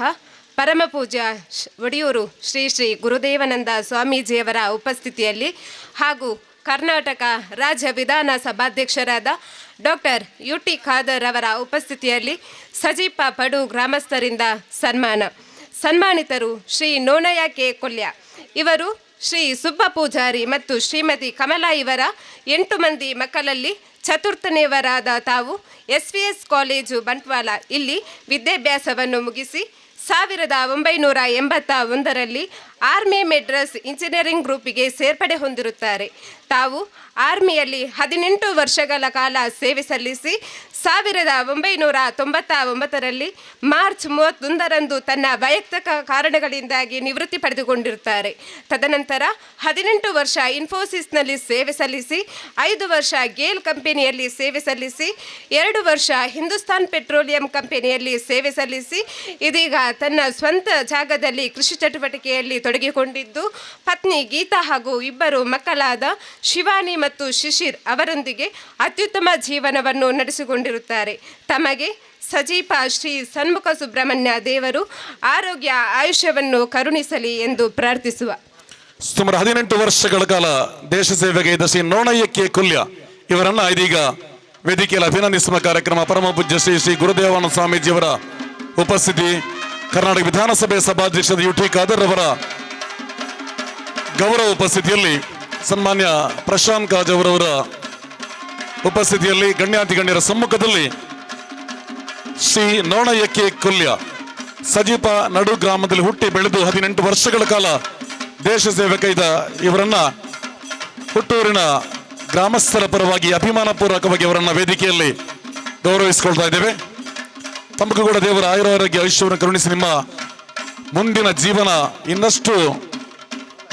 ಪರಮ ಪೂಜ್ಯ ಒಡಿಯೂರು ಶ್ರೀ ಶ್ರೀ ಗುರುದೇವಾನಂದ ಸ್ವಾಮೀಜಿಯವರ ಉಪಸ್ಥಿತಿಯಲ್ಲಿ ಹಾಗೂ ಕರ್ನಾಟಕ ರಾಜ್ಯ ವಿಧಾನ ಸಭಾಧ್ಯಕ್ಷರಾದ ಡಾಕ್ಟರ್ UT ಖಾದರ್ ಅವರ ಉಪಸ್ಥಿತಿಯಲ್ಲಿ ಸಜಿಪ ಪಡು ಗ್ರಾಮಸ್ಥರಿಂದ ಸನ್ಮಾನಿತರು ಶ್ರೀ ನೋನಯ್ಯ ಕೆ ಕೊಲ್ಯ ಇವರು ಶ್ರೀ ಸುಬ್ಬ ಪೂಜಾರಿ ಮತ್ತು ಶ್ರೀಮತಿ ಕಮಲಾ ಇವರ 8 ಮಂದಿ ಮಕ್ಕಳಲ್ಲಿ ಚತುರ್ಥನೆಯವರಾದ ತಾವು SVS ಕಾಲೇಜು ಬಂಟ್ವಾಳ ಇಲ್ಲಿ ವಿದ್ಯಾಭ್ಯಾಸವನ್ನು ಮುಗಿಸಿ 1981ರಲ್ಲಿ ಆರ್ಮಿ ಮೆಡ್ರಾಸ್ ಇಂಜಿನಿಯರಿಂಗ್ ಗ್ರೂಪಿಗೆ ಸೇರ್ಪಡೆ ಹೊಂದಿರುತ್ತಾರೆ. ತಾವು ಆರ್ಮಿಯಲ್ಲಿ 18 ವರ್ಷಗಳ ಕಾಲ ಸೇವೆ ಸಲ್ಲಿಸಿ 1999ರಲ್ಲಿ ಮಾರ್ಚ್ 31ರಂದು ತನ್ನ ವೈಯಕ್ತಿಕ ಕಾರಣಗಳಿಂದಾಗಿ ನಿವೃತ್ತಿ ಪಡೆದುಕೊಂಡಿರುತ್ತಾರೆ. ತದನಂತರ 18 ವರ್ಷ ಇನ್ಫೋಸಿಸ್ನಲ್ಲಿ ಸೇವೆ ಸಲ್ಲಿಸಿ 5 ವರ್ಷ ಗೇಲ್ ಕಂಪನಿಯಲ್ಲಿ ಸೇವೆ ಸಲ್ಲಿಸಿ 2 ವರ್ಷ ಹಿಂದೂಸ್ತಾನ್ ಪೆಟ್ರೋಲಿಯಂ ಕಂಪನಿಯಲ್ಲಿ ಸೇವೆ ಸಲ್ಲಿಸಿ ಇದೀಗ ತನ್ನ ಸ್ವಂತ ಜಾಗದಲ್ಲಿ ಕೃಷಿ ಚಟುವಟಿಕೆಯಲ್ಲಿ ತೊಡಗಿಕೊಂಡಿದ್ದು ಪತ್ನಿ ಗೀತಾ ಹಾಗೂ 2 ಮಕ್ಕಳಾದ ಶಿವಾನಿ ಮತ್ತು ಶಿಶಿರ್ ಅವರೊಂದಿಗೆ ಅತ್ಯುತ್ತಮ ಜೀವನವನ್ನು ನಡೆಸಿಕೊಂಡಿರುತ್ತಾರೆ. ತಮಗೆ ಸಜಿಪ ಶ್ರೀ ಷಣ್ಮುಖ ಸುಬ್ರಹ್ಮಣ್ಯ ದೇವರು ಆರೋಗ್ಯ ಆಯುಷ್ಯವನ್ನು ಕರುಣಿಸಲಿ ಎಂದು ಪ್ರಾರ್ಥಿಸುವ. ಸುಮಾರು 18 ವರ್ಷಗಳ ಕಾಲ ದೇಶ ಸೇವೆಗೆ ಇದ್ದ ಶ್ರೀ ನೋನಯ್ಯ ಕೆ ಕೊಲ್ಯ ಇವರನ್ನ ಇದೀಗ ವೇದಿಕೆಯಲ್ಲಿ ಅಭಿನಂದಿಸುವ ಕಾರ್ಯಕ್ರಮ ಪರಮ ಪೂಜ್ಯ ಶ್ರೀ ಶ್ರೀ ಗುರುದೇವಾನಂದ ಸ್ವಾಮೀಜಿಯವರ ಉಪಸ್ಥಿತಿ, ಕರ್ನಾಟಕ ವಿಧಾನಸಭೆ ಸಭಾಧ್ಯಕ್ಷರಾದ UT ಖಾದರ್ ಅವರ ಗೌರವ ಉಪಸ್ಥಿತಿಯಲ್ಲಿ ಸನ್ಮಾನ್ಯ ಪ್ರಶಾಂತ್ ಕಾಜ್ ಅವರವರ ಉಪಸ್ಥಿತಿಯಲ್ಲಿ ಗಣ್ಯಾತಿ ಗಣ್ಯರ ಸಮ್ಮುಖದಲ್ಲಿ ಶ್ರೀ ನೋಣಯಕ್ಕೆ ಕೊಲ್ಯ ಸಜೀಪ ನಡು ಗ್ರಾಮದಲ್ಲಿ ಹುಟ್ಟಿ ಬೆಳೆದು 18 ವರ್ಷಗಳ ಕಾಲ ದೇಶ ಸೇವೆ ಕೈದ ಇವರನ್ನ ಹುಟ್ಟೂರಿನ ಗ್ರಾಮಸ್ಥರ ಪರವಾಗಿ ಅಭಿಮಾನಪೂರ್ವಕವಾಗಿ ಅವರನ್ನ ವೇದಿಕೆಯಲ್ಲಿ ಗೌರವಿಸಿಕೊಳ್ತಾ ಇದ್ದೇವೆ. ತಮಗೂ ಕೂಡ ದೇವರ ಆಯುರಾರೋಗ್ಯ ಐಶ್ವರ್ಯ ಕರುಣಿಸಿ ನಿಮ್ಮ ಮುಂದಿನ ಜೀವನ ಇನ್ನಷ್ಟು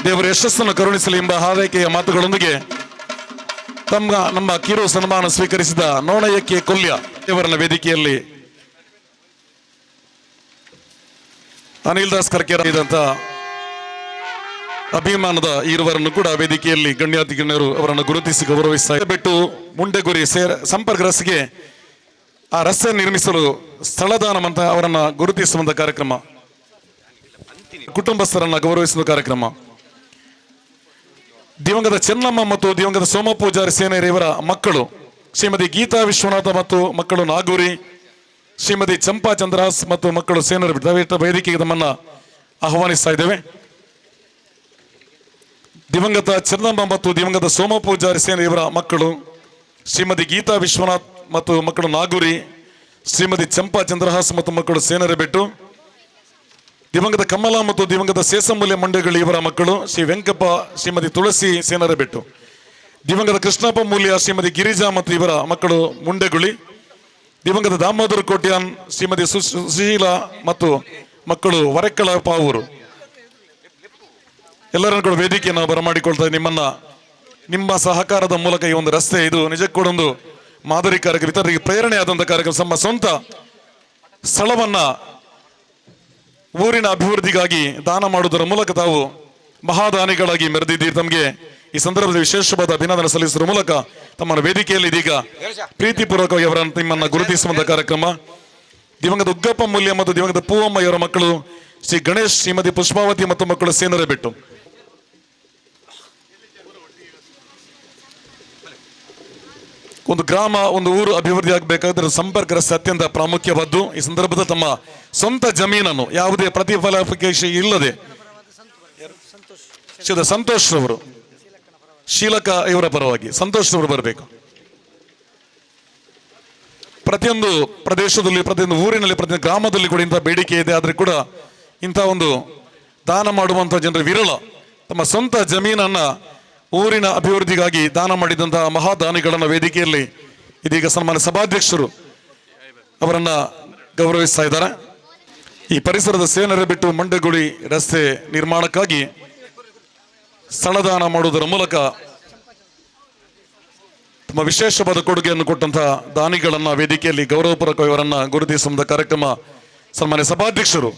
ದೇವರ ಯಶಸ್ಸನ್ನು ಕರುಣಿಸಲಿ ಎಂಬ ಹಾರೈಕೆಯ ಮಾತುಗಳೊಂದಿಗೆ ನಮ್ಮ ಕಿರು ಸನ್ಮಾನ ಸ್ವೀಕರಿಸಿದ ನೋಣಯಕ್ಕೆ ಕೊಲ್ಯ ಇವರನ್ನ ವೇದಿಕೆಯಲ್ಲಿ ಅನಿಲ್ ದಾಸ್ ಕರ್ಕೇರಂತ ಅಭಿಮಾನದ ಇರುವರನ್ನು ಕೂಡ ವೇದಿಕೆಯಲ್ಲಿ ಗಣ್ಯಾತಿ ಗಣ್ಯರು ಅವರನ್ನು ಗುರುತಿಸಿ ಗೌರವಿಸ್ತಾ ಬಿಟ್ಟು ಮುಂಡೆಗುರಿ ಸಂಪರ್ಕ ರಸ್ತೆಗೆ ಆ ರಸ್ತೆ ನಿರ್ಮಿಸಲು ಸ್ಥಳದಾನ ಅಂತ ಅವರನ್ನ ಗುರುತಿಸುವಂತ ಕಾರ್ಯಕ್ರಮ, ಕುಟುಂಬಸ್ಥರನ್ನ ಗೌರವಿಸುವ ಕಾರ್ಯಕ್ರಮ. ದಿವಂಗತ ಚೆನ್ನಮ್ಮ ಮತ್ತು ದಿವಂಗತ ಸೋಮ ಪೂಜಾರಿ ಸೇನೆಯರ ಇವರ ಮಕ್ಕಳು ಶ್ರೀಮತಿ ಗೀತಾ ವಿಶ್ವನಾಥ ಮತ್ತು ಮಕ್ಕಳು ನಾಗೂರಿ, ಶ್ರೀಮತಿ ಚಂಪಾ ಚಂದ್ರಾಸ್ ಮತ್ತು ಮಕ್ಕಳು ಸೇನರ ವೇದಿಕೆಗೆ ತಮ್ಮನ್ನ ಆಹ್ವಾನಿಸ್ತಾ ಇದ್ದೇವೆ. ದಿವಂಗತ ಚೆನ್ನಮ್ಮ ಮತ್ತು ದಿವಂಗತ ಸೋಮ ಪೂಜಾರಿ ಸೇನೆಯವರ ಮಕ್ಕಳು ಶ್ರೀಮತಿ ಗೀತಾ ವಿಶ್ವನಾಥ್ ಮತ್ತು ಮಕ್ಕಳು ನಾಗೂರಿ, ಶ್ರೀಮತಿ ಚಂಪಾ ಚಂದ್ರಹಾಸ್ ಮತ್ತು ಮಕ್ಕಳು ಸೇನರಬೆಟ್ಟು, ದಿವಂಗತ ಕಮಲ ಮತ್ತು ದಿವಂಗತ ಸೇಸಮೂಲ್ಯ ಮಂಡ್ಯಗಳಿ ಇವರ ಮಕ್ಕಳು ಶ್ರೀ ವೆಂಕಪ್ಪ, ಶ್ರೀಮತಿ ತುಳಸಿ ಸೇನರಬೆಟ್ಟು, ದಿವಂಗತ ಕೃಷ್ಣಪ್ಪ ಮೂಲ್ಯ, ಶ್ರೀಮತಿ ಗಿರಿಜಾ ಮತ್ತು ಇವರ ಮಕ್ಕಳು ಮುಂಡೆಗುಳಿ, ದಿವಂಗತ ದಾಮೋದರ ಕೋಟ್ಯಾನ್, ಶ್ರೀಮತಿ ಸುಶೀಲಾ ಮತ್ತು ಮಕ್ಕಳು ವರೆಕ್ಕಳ ಪಾವೂರು. ಎಲ್ಲರನ್ನು ಕೂಡ ವೇದಿಕೆಯನ್ನು ಬರಮಾಡಿಕೊಳ್ತಾ ನಿಮ್ಮ ಸಹಕಾರದ ಮೂಲಕ ಈ ಒಂದು ರಸ್ತೆ ಇದು ನಿಜಕ್ಕೂ ಒಂದು ಮಾದರಿ ಕಾರ್ಯಕ್ರಮ, ಇತರರಿಗೆ ಪ್ರೇರಣೆಯಾದಂಥ ಕಾರ್ಯಕ್ರಮ. ನಮ್ಮ ಸ್ವಂತ ಸ್ಥಳವನ್ನ ಊರಿನ ಅಭಿವೃದ್ಧಿಗಾಗಿ ದಾನ ಮಾಡುವುದರ ಮೂಲಕ ತಾವು ಮಹಾದಾನಿಗಳಾಗಿ ಮೆರೆದಿದ್ದೀರಿ. ತಮಗೆ ಈ ಸಂದರ್ಭದಲ್ಲಿ ವಿಶೇಷವಾದ ಅಭಿನಂದನೆ ಸಲ್ಲಿಸುವ ಮೂಲಕ ತಮ್ಮ ವೇದಿಕೆಯಲ್ಲಿ ಇದೀಗ ಪ್ರೀತಿಪೂರ್ವಕವಾಗಿ ಅವರನ್ನು ನಿಮ್ಮನ್ನ ಗುರುತಿಸುವಂತ ಕಾರ್ಯಕ್ರಮ. ದಿವಂಗತ ಉಗ್ಗಪ್ಪ ಮೂಲ್ಯ ಮತ್ತು ದಿವಂಗತ ಪೂವಮ್ಮ ಇವರ ಮಕ್ಕಳು ಶ್ರೀ ಗಣೇಶ್, ಶ್ರೀಮತಿ ಪುಷ್ಪಾವತಿ ಮತ್ತು ಮಕ್ಕಳು ಸೇನರಬೆಟ್ಟು. ಒಂದು ಗ್ರಾಮ, ಒಂದು ಊರು ಅಭಿವೃದ್ಧಿ ಆಗಬೇಕಾದ್ರೆ ಸಂಪರ್ಕ ರಸ್ತೆ ಅತ್ಯಂತ ಪ್ರಾಮುಖ್ಯವಾದ್ದು. ಈ ಸಂದರ್ಭದಲ್ಲಿ ತಮ್ಮ ಸ್ವಂತ ಜಮೀನನ್ನು ಯಾವುದೇ ಪ್ರತಿಫಲಾಪೇಕ್ಷೆ ಇಲ್ಲದೆ ಸಂತೋಷ್ ರವರು, ಶೀಲಕ ಇವರ ಪರವಾಗಿ ಸಂತೋಷ್ ರವರು ಬರಬೇಕು. ಪ್ರತಿಯೊಂದು ಪ್ರದೇಶದಲ್ಲಿ, ಪ್ರತಿಯೊಂದು ಊರಿನಲ್ಲಿ, ಪ್ರತಿಯೊಂದು ಗ್ರಾಮದಲ್ಲಿ ಕೂಡ ಇಂಥ ಬೇಡಿಕೆ ಇದೆ. ಆದ್ರೆ ಕೂಡ ಇಂಥ ಒಂದು ದಾನ ಮಾಡುವಂಥ ಜನರು ವಿರಳ. ತಮ್ಮ ಸ್ವಂತ ಜಮೀನನ್ನ ಊರಿನ ಅಭಿವೃದ್ಧಿಗಾಗಿ ದಾನ ಮಾಡಿದಂತಹ ಮಹಾದಾನಿಗಳನ್ನ ವೇದಿಕೆಯಲ್ಲಿ ಇದೀಗ ಸನ್ಮಾನ್ಯ ಸಭಾಧ್ಯಕ್ಷರು ಅವರನ್ನ ಗೌರವಿಸ್ತಾ ಇದ್ದಾರೆ. ಈ ಪರಿಸರದ ಸೇನರಬೆಟ್ಟು ಮಂಡಗುಳಿ ರಸ್ತೆ ನಿರ್ಮಾಣಕ್ಕಾಗಿ ಸ್ಥಳದಾನ ಮಾಡುವುದರ ಮೂಲಕ ತಮ್ಮ ವಿಶೇಷವಾದ ಕೊಡುಗೆಯನ್ನು ಕೊಟ್ಟಂತಹ ದಾನಿಗಳನ್ನ ವೇದಿಕೆಯಲ್ಲಿ ಗೌರವಪೂರ್ವಕ ಇವರನ್ನ ಗುರುತಿಸುವಂತ ಕಾರ್ಯಕ್ರಮ ಸನ್ಮಾನ್ಯ ಸಭಾಧ್ಯಕ್ಷರು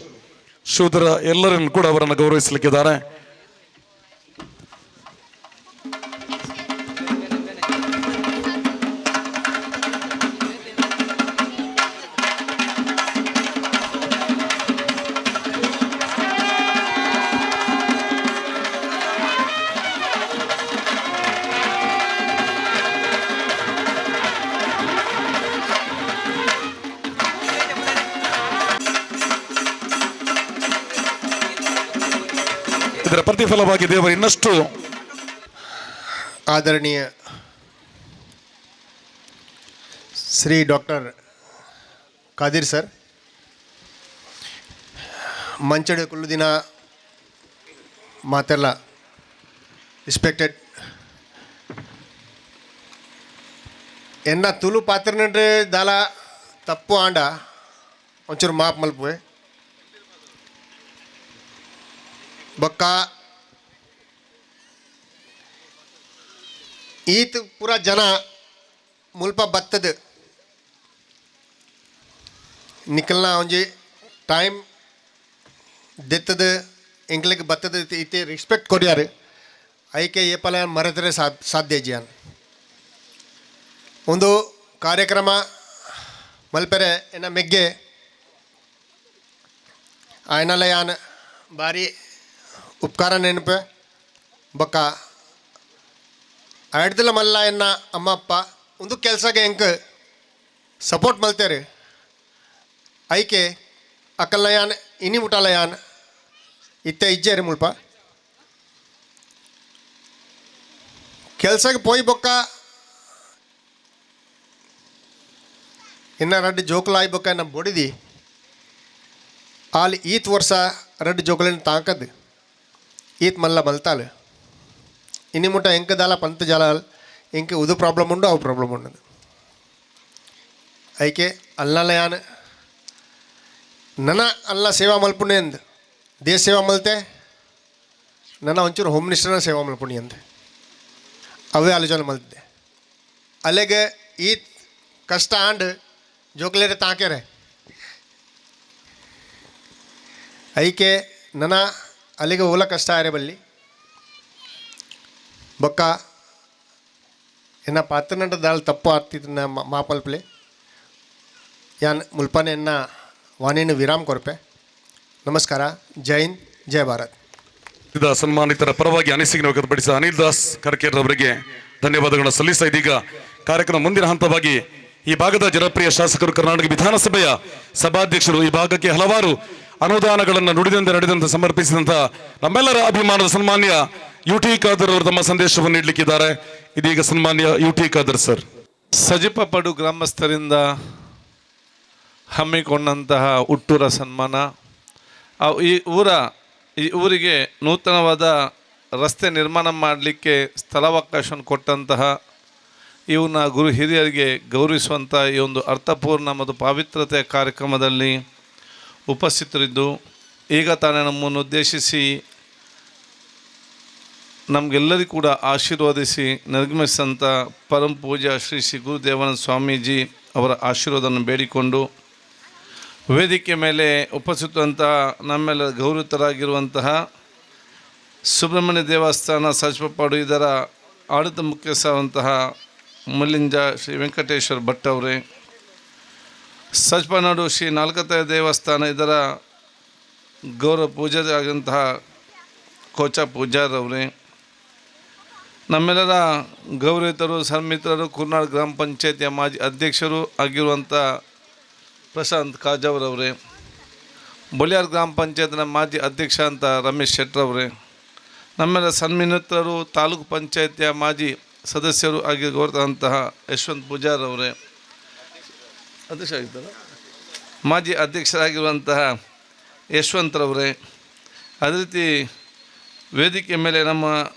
ಶೂದ್ರ ಎಲ್ಲರನ್ನು ಕೂಡ ಅವರನ್ನು ಗೌರವಿಸಲಿಕ್ಕಿದ್ದಾರೆ. ಇದರ ಪ್ರತಿಫಲವಾಗಿ ದೇವರು ಇನ್ನಷ್ಟು ಆದರಣೀಯ ಶ್ರೀ ಡಾಕ್ಟರ್ ಕಾದಿರ್ ಸರ್, ಮಂಚಡೆ ಕುಲ್ಲುದಿನ ಮಾತೆಲ್ಲ ರಿಸ್ಪೆಕ್ಟೆಡ್ ಎನ್ನ ತುಳು ಪಾತ್ರನಂದ್ರೆ ದಾಲ ತಪ್ಪು ಆಂಡ ಒಂಚೂರು ಮಾಪ್ ಮಲ್ಪುವೆ ಬೊಕ್ಕ ಈತ್ ಪೂರ ಜನ ಮುಲ್ಪ ಬತ್ತದ ನಿಕಲ್ನ ಒಂಜಿ ಟೈಮ್ ದೆತ್ತದ ಎಂಕ್ಲಿಗೆ ಬತ್ತದ ಇತ್ತೆ ರೆಸ್ಪೆಕ್ಟ್ ಕೊಡ್ಯಾರು ಐಕೆ ಏಪಲ ಮರೆತರೆ ಸಾಧ್ಯ ಜಿಯಾನ್ ಒಂದು ಕಾರ್ಯಕ್ರಮ ಮಲ್ಪೆರೆ ಎನ್ನ ಮೆಗ್ಗೆ ಆಯ್ನಲ್ಲ ಯಾನ್ ಬಾರಿ ಉಪಕಾರ ನೆನಪೆ ಬೊಕ್ಕ ಆಡ್ದಿಲ್ಲ ಮಲ್ಲ ಎನ್ನ ಅಮ್ಮ ಅಪ್ಪ ಒಂದು ಕೆಲಸಕ್ಕೆ ಹೆಂಗೆ ಸಪೋರ್ಟ್ ಮಲ್ತೇರಿ ಐಕೆ ಅಕ್ಕಲ್ಲ ಯಾನ್ ಇನಿ ಮುಟ್ಟಲ್ಲ ಯಾನ್ ಇತ್ತೆ ಇಜ್ಜೇರಿ ಮುಲ್ಪ ಕೆಲಸಕ್ಕೆ ಪೋಯ್ ಬೊಕ್ಕ ಇನ್ನು ರಡ್ಡು ಜೋಕುಲು ಆಯ್ಬೇಕಾ ಬೊಡಿದಿ ಆಲ್ ಈತ್ ವರ್ಷ ರಡ್ಡು ಜೋಕುಲಿನ ತಾಕದ್ ಈತ್ ಮಲ್ಲ ಮಲ್ತಾಲ್ ಇನ್ನು ಮುಟ್ಟ ಎಂಕ ದಾಲ ಪಂತ ಜಾಲ ಇಂಕ ಉದು ಪ್ರಾಬ್ಲಮ್ ಉಂಡು ಅವು ಪ್ರಾಬ್ಲಮ್ ಉಂಡು ಐಕೆ ಅಲ್ಲಲ್ಲ ಯಾನ್ ನನ್ನ ಅಲ್ಲ ಸೇವಾ ಮಲ್ಪುಣೆ ಅಂದ್ ದೇಶ ಸೇವಾ ಮಲ್ತೆ ನನ್ನ ಒಂಚೂರು ಹೋಮ್ ಮಿನಿಸ್ಟರ್ನ ಸೇವಾ ಮಲ್ಪುಣಿ ಅಂದ್ ಅವೇ ಆಲೋಚನೆ ಮಲ್ತಿದ್ದೆ ಅಲ್ಲಿಗೆ ಈ ಕಷ್ಟ ಆಂಡ್ ಜೋಕ್ಲೇರೆ ತಾಕ್ಯಾರೆ ಐಕೆ ನನ್ನ ಅಲ್ಲಿಗೆ ಓಲ ಕಷ್ಟ ಆರೆ ಬಲ್ಲಿ ಬೊಕ್ಕ ಎನ್ನ ಪಾತ್ರನಂಟ ದಾಲ್ ತಪ್ಪು ಆಗ್ತಿತ್ತು ನ ಮಾಪಲ್ಪಲೆ ಯಾನ್ ಮುಲ್ಪಾನೆ ಎನ್ನ ವಾಣಿಯನ್ನು ವಿರಾಮ್ ಕೊರಪೆ ನಮಸ್ಕಾರ ಜೈ ಹಿಂದ್ ಜೈ ಭಾರತ್ ಸನ್ಮಾನಿತರ ಪರವಾಗಿ ಅನಿಸಿಕೆ ವ್ಯಕ್ತಪಡಿಸಿದ ಅನಿಲ್ ದಾಸ್ ಕರ್ಕೇರ್ ಅವರಿಗೆ ಧನ್ಯವಾದಗಳನ್ನು ಸಲ್ಲಿಸ ಇದೀಗ ಕಾರ್ಯಕ್ರಮ ಮುಂದಿನ ಹಂತವಾಗಿ ಈ ಭಾಗದ ಜನಪ್ರಿಯ ಶಾಸಕರು ಕರ್ನಾಟಕ ವಿಧಾನಸಭೆಯ ಸಭಾಧ್ಯಕ್ಷರು ಈ ಭಾಗಕ್ಕೆ ಹಲವಾರು ಅನುದಾನಗಳನ್ನು ನುಡಿದಂತೆ ನಡೆದಂತೆ ಸಮರ್ಪಿಸಿದಂತ ನಮ್ಮೆಲ್ಲರ ಅಭಿಮಾನದ ಸನ್ಮಾನ್ಯ UT ಖಾದರ್ ಅವರು ತಮ್ಮ ಸಂದೇಶವನ್ನು ನೀಡಲಿಕ್ಕಿದ್ದಾರೆ. ಇದೀಗ ಸನ್ಮಾನ್ಯ UT ಖಾದರ್ ಸರ್. ಸಜಿಪಪಡು ಗ್ರಾಮಸ್ಥರಿಂದ ಹಮ್ಮಿಕೊಂಡಂತಹ ಹುಟ್ಟೂರ ಸನ್ಮಾನ, ಈ ಊರಿಗೆ ನೂತನವಾದ ರಸ್ತೆ ನಿರ್ಮಾಣ ಮಾಡಲಿಕ್ಕೆ ಸ್ಥಳಾವಕಾಶವನ್ನು ಕೊಟ್ಟಂತಹ ಇವನ್ನ ಗುರು ಹಿರಿಯರಿಗೆ ಗೌರವಿಸುವಂಥ ಈ ಒಂದು ಅರ್ಥಪೂರ್ಣ ಮತ್ತು ಪಾವಿತ್ರತೆಯ ಕಾರ್ಯಕ್ರಮದಲ್ಲಿ ಉಪಸ್ಥಿತರಿದ್ದು ಈಗ ತಾನೇ ನಮ್ಮನ್ನು ಉದ್ದೇಶಿಸಿ ನಮಗೆಲ್ಲರಿಗೂ ಕೂಡ ಆಶೀರ್ವದಿಸಿ ನಿರ್ಗಮಿಸಿದಂಥ ಪರಮ ಪೂಜ್ಯ ಶ್ರೀ ಗುರುದೇವಾನಂದ ಸ್ವಾಮೀಜಿ ಅವರ ಆಶೀರ್ವಾದವನ್ನು ಬೇಡಿಕೊಂಡು ವೇದಿಕೆ ಮೇಲೆ ಉಪಸ್ಥಿತವಂಥ ನಮ್ಮೆಲ್ಲ ಗೌರವಿತರಾಗಿರುವಂತಹ ಸುಬ್ರಹ್ಮಣ್ಯ ದೇವಸ್ಥಾನ ಸಜಿಪಪಾಡು ಇದರ ಆಡಳಿತ ಮುಖ್ಯಸ್ಥರಾದಂತಹ ಮುಲ್ಲಿಂಜ ಶ್ರೀ ವೆಂಕಟೇಶ್ವರ ಭಟ್ ಅವರೇ, ಸಜಿಪನಾಡು ಶ್ರೀ ನಾಲ್ಕತೆಯ ದೇವಸ್ಥಾನ ಇದರ ಗೌರವ ಪೂಜಾರಿಯಾದಂತಹ ಕೋಚ ಪೂಜಾರವರೇ, ನಮ್ಮೆಲ್ಲರ ಗೌರವಿತರು ಸನ್ಮಿತ್ರರು ಕುರ್ನಾಡ್ ಗ್ರಾಮ ಪಂಚಾಯತಿಯ ಮಾಜಿ ಅಧ್ಯಕ್ಷರು ಆಗಿರುವಂಥ ಪ್ರಶಾಂತ್ ಕಾಜಾವ್ರವರೇ, ಬೊಲಿಯಾರ್ ಗ್ರಾಮ ಪಂಚಾಯತ್ನ ಮಾಜಿ ಅಧ್ಯಕ್ಷ ಅಂತ ರಮೇಶ್ ಶೆಟ್ರವರೇ, ನಮ್ಮೆಲ್ಲ ಸನ್ಮಿತ್ರರು ತಾಲೂಕು ಪಂಚಾಯತಿಯ ಮಾಜಿ ಸದಸ್ಯರು ಆಗಿರುವಂತಹ ಯಶವಂತ್ ಪೂಜಾರವರೇ, ಅಧ್ಯಕ್ಷ ಆಗಿದ್ದಾರ ಮಾಜಿ ಅಧ್ಯಕ್ಷರಾಗಿರುವಂತಹ ಯಶವಂತರವರೇ, ಅದೇ ರೀತಿ ವೇದಿಕೆ ಮೇಲೆ ನಮ್ಮ